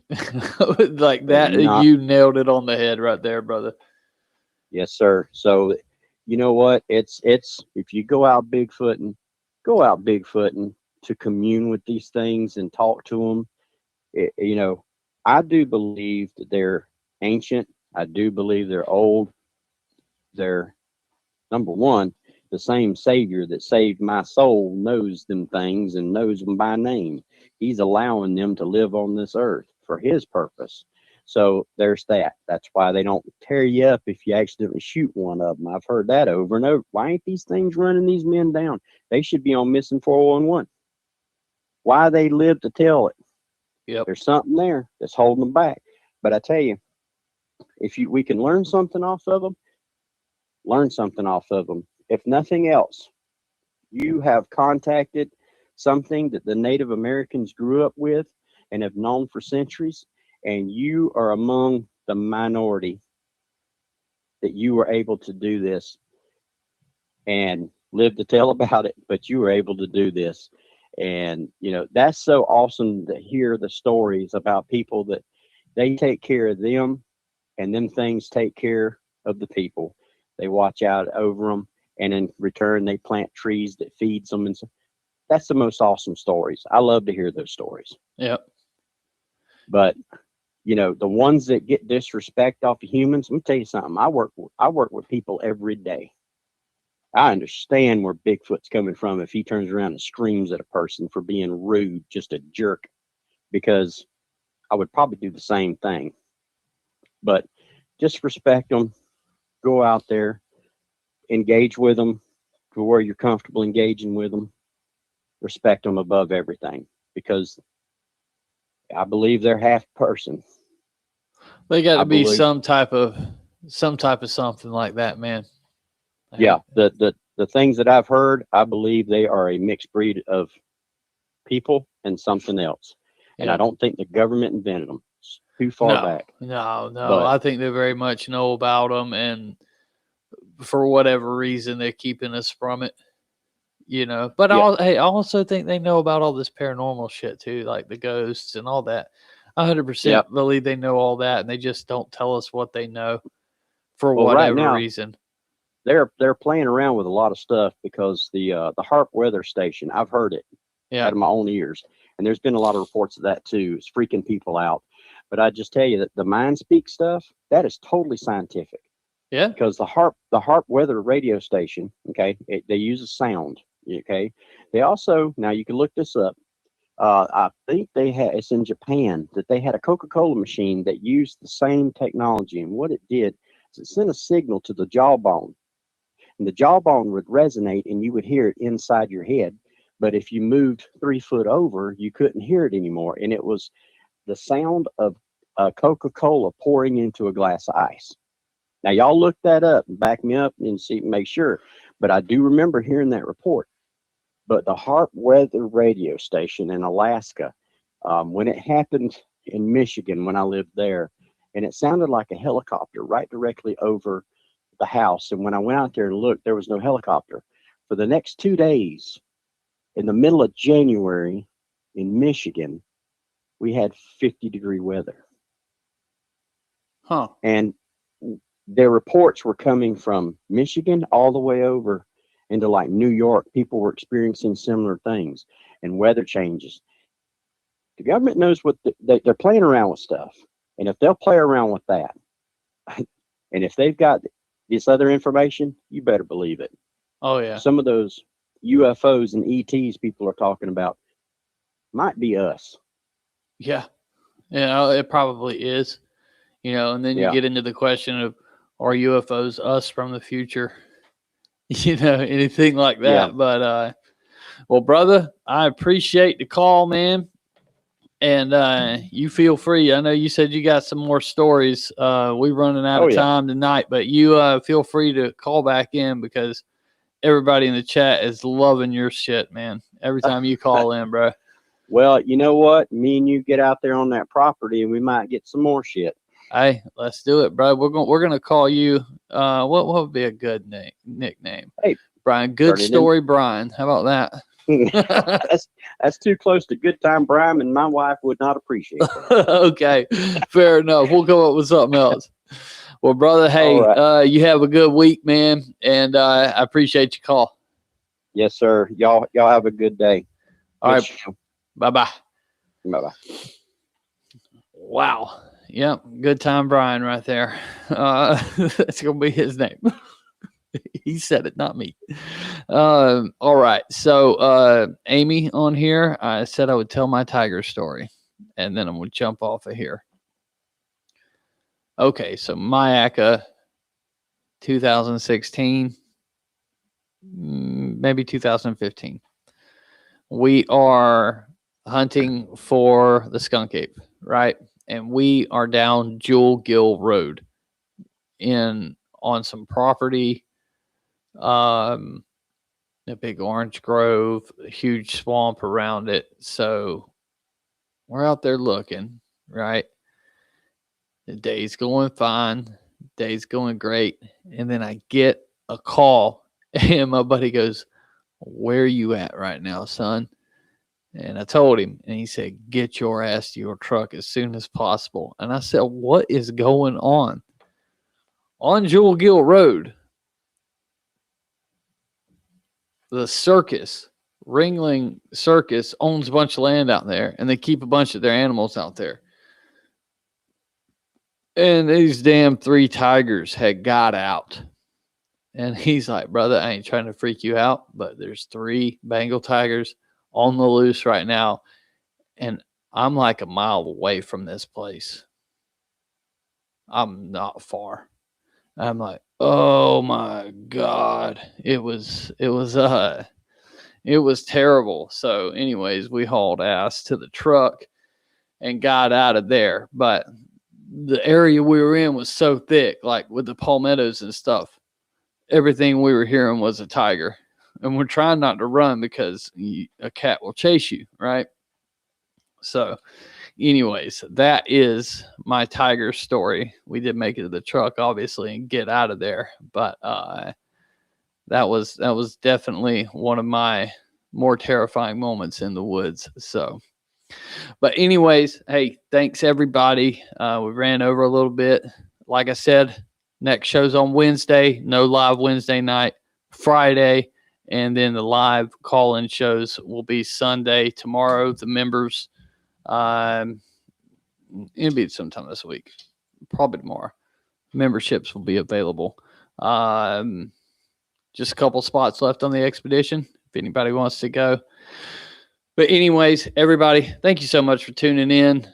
Like that, you nailed it on the head right there, brother. Yes, sir. So, you know what? It's if you go out Bigfooting to commune with these things and talk to them. I do believe that they're ancient. I do believe they're old. They're, number one, the same Savior that saved my soul knows them things and knows them by name. He's allowing them to live on this earth for his purpose. So there's that. That's why they don't tear you up if you accidentally shoot one of them. I've heard that over and over. Why ain't these things running these men down? They should be on missing 411. Why they live to tell it? Yep. There's something there that's holding them back. But I tell you, we can learn something off of them, learn something off of them. If nothing else, you have contacted something that the Native Americans grew up with and have known for centuries, and you are among the minority that you were able to do this and live to tell about it, but you were able to do this. And, that's so awesome to hear the stories about people that they take care of them and them things take care of the people. They watch out over them, and in return, they plant trees that feeds them. And so that's the most awesome stories. I love to hear those stories. Yep. But, the ones that get disrespect off of humans, let me tell you something. I work with people every day. I understand where Bigfoot's coming from if he turns around and screams at a person for being rude, just a jerk, because I would probably do the same thing. But just respect them, go out there, engage with them to where you're comfortable engaging with them, respect them above everything, because I believe they're half person. They got to be some type of something like that, man. Yeah, the things that I've heard, I believe they are a mixed breed of people and something else. And I don't think the government invented them. It's too far back. No. But I think they very much know about them, and for whatever reason, they're keeping us from it. But I also think they know about all this paranormal shit too, like the ghosts and all that. 100% believe they know all that, and they just don't tell us what they know for whatever right now, reason. They're playing around with a lot of stuff because the HAARP weather station, I've heard it out of my own ears, and there's been a lot of reports of that too. It's freaking people out. But I just tell you that the mind speak stuff, that is totally scientific. Yeah. Because the HAARP weather radio station, okay, they use a sound. Okay. They also, now you can look this up. I think it's in Japan that they had a Coca-Cola machine that used the same technology. And what it did is it sent a signal to the jawbone. And the jawbone would resonate and you would hear it inside your head. But if you moved 3 foot over, you couldn't hear it anymore. And it was the sound of Coca-Cola pouring into a glass of ice. Now, y'all look that up and back me up and make sure. But I do remember hearing that report. But the HAARP weather radio station in Alaska, when it happened in Michigan, when I lived there, and it sounded like a helicopter right directly over the house. And when I went out there and looked, there was no helicopter. For the next 2 days, in the middle of January in Michigan, we had 50-degree weather. Huh. And their reports were coming from Michigan all the way over into like New York. People were experiencing similar things and weather changes. The government knows what they're playing around with stuff. And if they'll play around with that, and if they've got this other information, you better believe it. Oh, yeah. Some of those UFOs and ETs people are talking about might be us. Yeah. It probably is. And then you get into the question of, are UFOs us from the future? Anything like that. Yeah. But, well, brother, I appreciate the call, man. And you feel free. I know you said you got some more stories. We're running out of time tonight, but you feel free to call back in because everybody in the chat is loving your shit, man. Every time you call in, bro. Well, you know what? Me and you get out there on that property and we might get some more shit. Hey, let's do it, bro. We're gonna call you. What would be a good nickname? Hey, Brian. Good story, Brian. How about that? that's too close to good time, Brian, and my wife would not appreciate that. Okay, fair enough. We'll come up with something else. Well, brother, hey, right. You have a good week, man, and I appreciate your call. Yes, sir. Y'all have a good day. All right. Bye-bye. Bye-bye. Wow. Yep. Good time, Brian, right there. That's going to be his name. He said it, not me. All right. So, Amy on here, I said I would tell my tiger story, and then I'm going to jump off of here. Okay. So, Mayaka, 2016, maybe 2015. We are hunting for the skunk ape, right? And we are down Jewel Gill Road on some property, a big orange grove, a huge swamp around it. So we're out there looking, right? The day's going fine. Day's going great. And then I get a call, and my buddy goes, "Where are you at right now, son?" And I told him, and he said, "Get your ass to your truck as soon as possible." And I said, "What is going on?" On Jewel Gill Road, the circus, Ringling Circus, owns a bunch of land out there, and they keep a bunch of their animals out there. And these damn 3 tigers had got out. And he's like, "Brother, I ain't trying to freak you out, but there's 3 Bengal tigers on the loose right now. And I'm like a mile away from this place. I'm not far." I'm like, "Oh my God." It was terrible. So anyways, we hauled ass to the truck and got out of there. But the area we were in was so thick, like with the palmettos and stuff. Everything we were hearing was a tiger. And we're trying not to run because a cat will chase you, right? So anyways, that is my tiger story. We did make it to the truck, obviously, and get out of there. But that was definitely one of my more terrifying moments in the woods. So, but anyways, hey, thanks everybody. We ran over a little bit. Like I said, next show's on Wednesday. No live Wednesday night, Friday. And then the live call-in shows will be Sunday. Tomorrow, the members, it'll be sometime this week, probably tomorrow. Memberships will be available. Just a couple spots left on the expedition if anybody wants to go. But anyways, everybody, thank you so much for tuning in.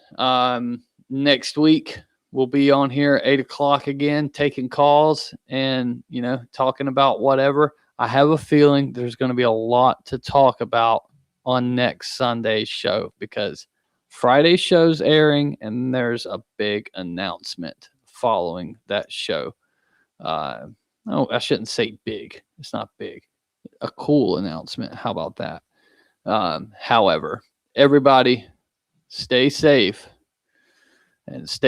Next week, we'll be on here at 8 o'clock again, taking calls and, talking about whatever. I have a feeling there's going to be a lot to talk about on next Sunday's show because Friday's show's airing and there's a big announcement following that show. I shouldn't say big. It's not big. A cool announcement. How about that? However, everybody stay safe and stay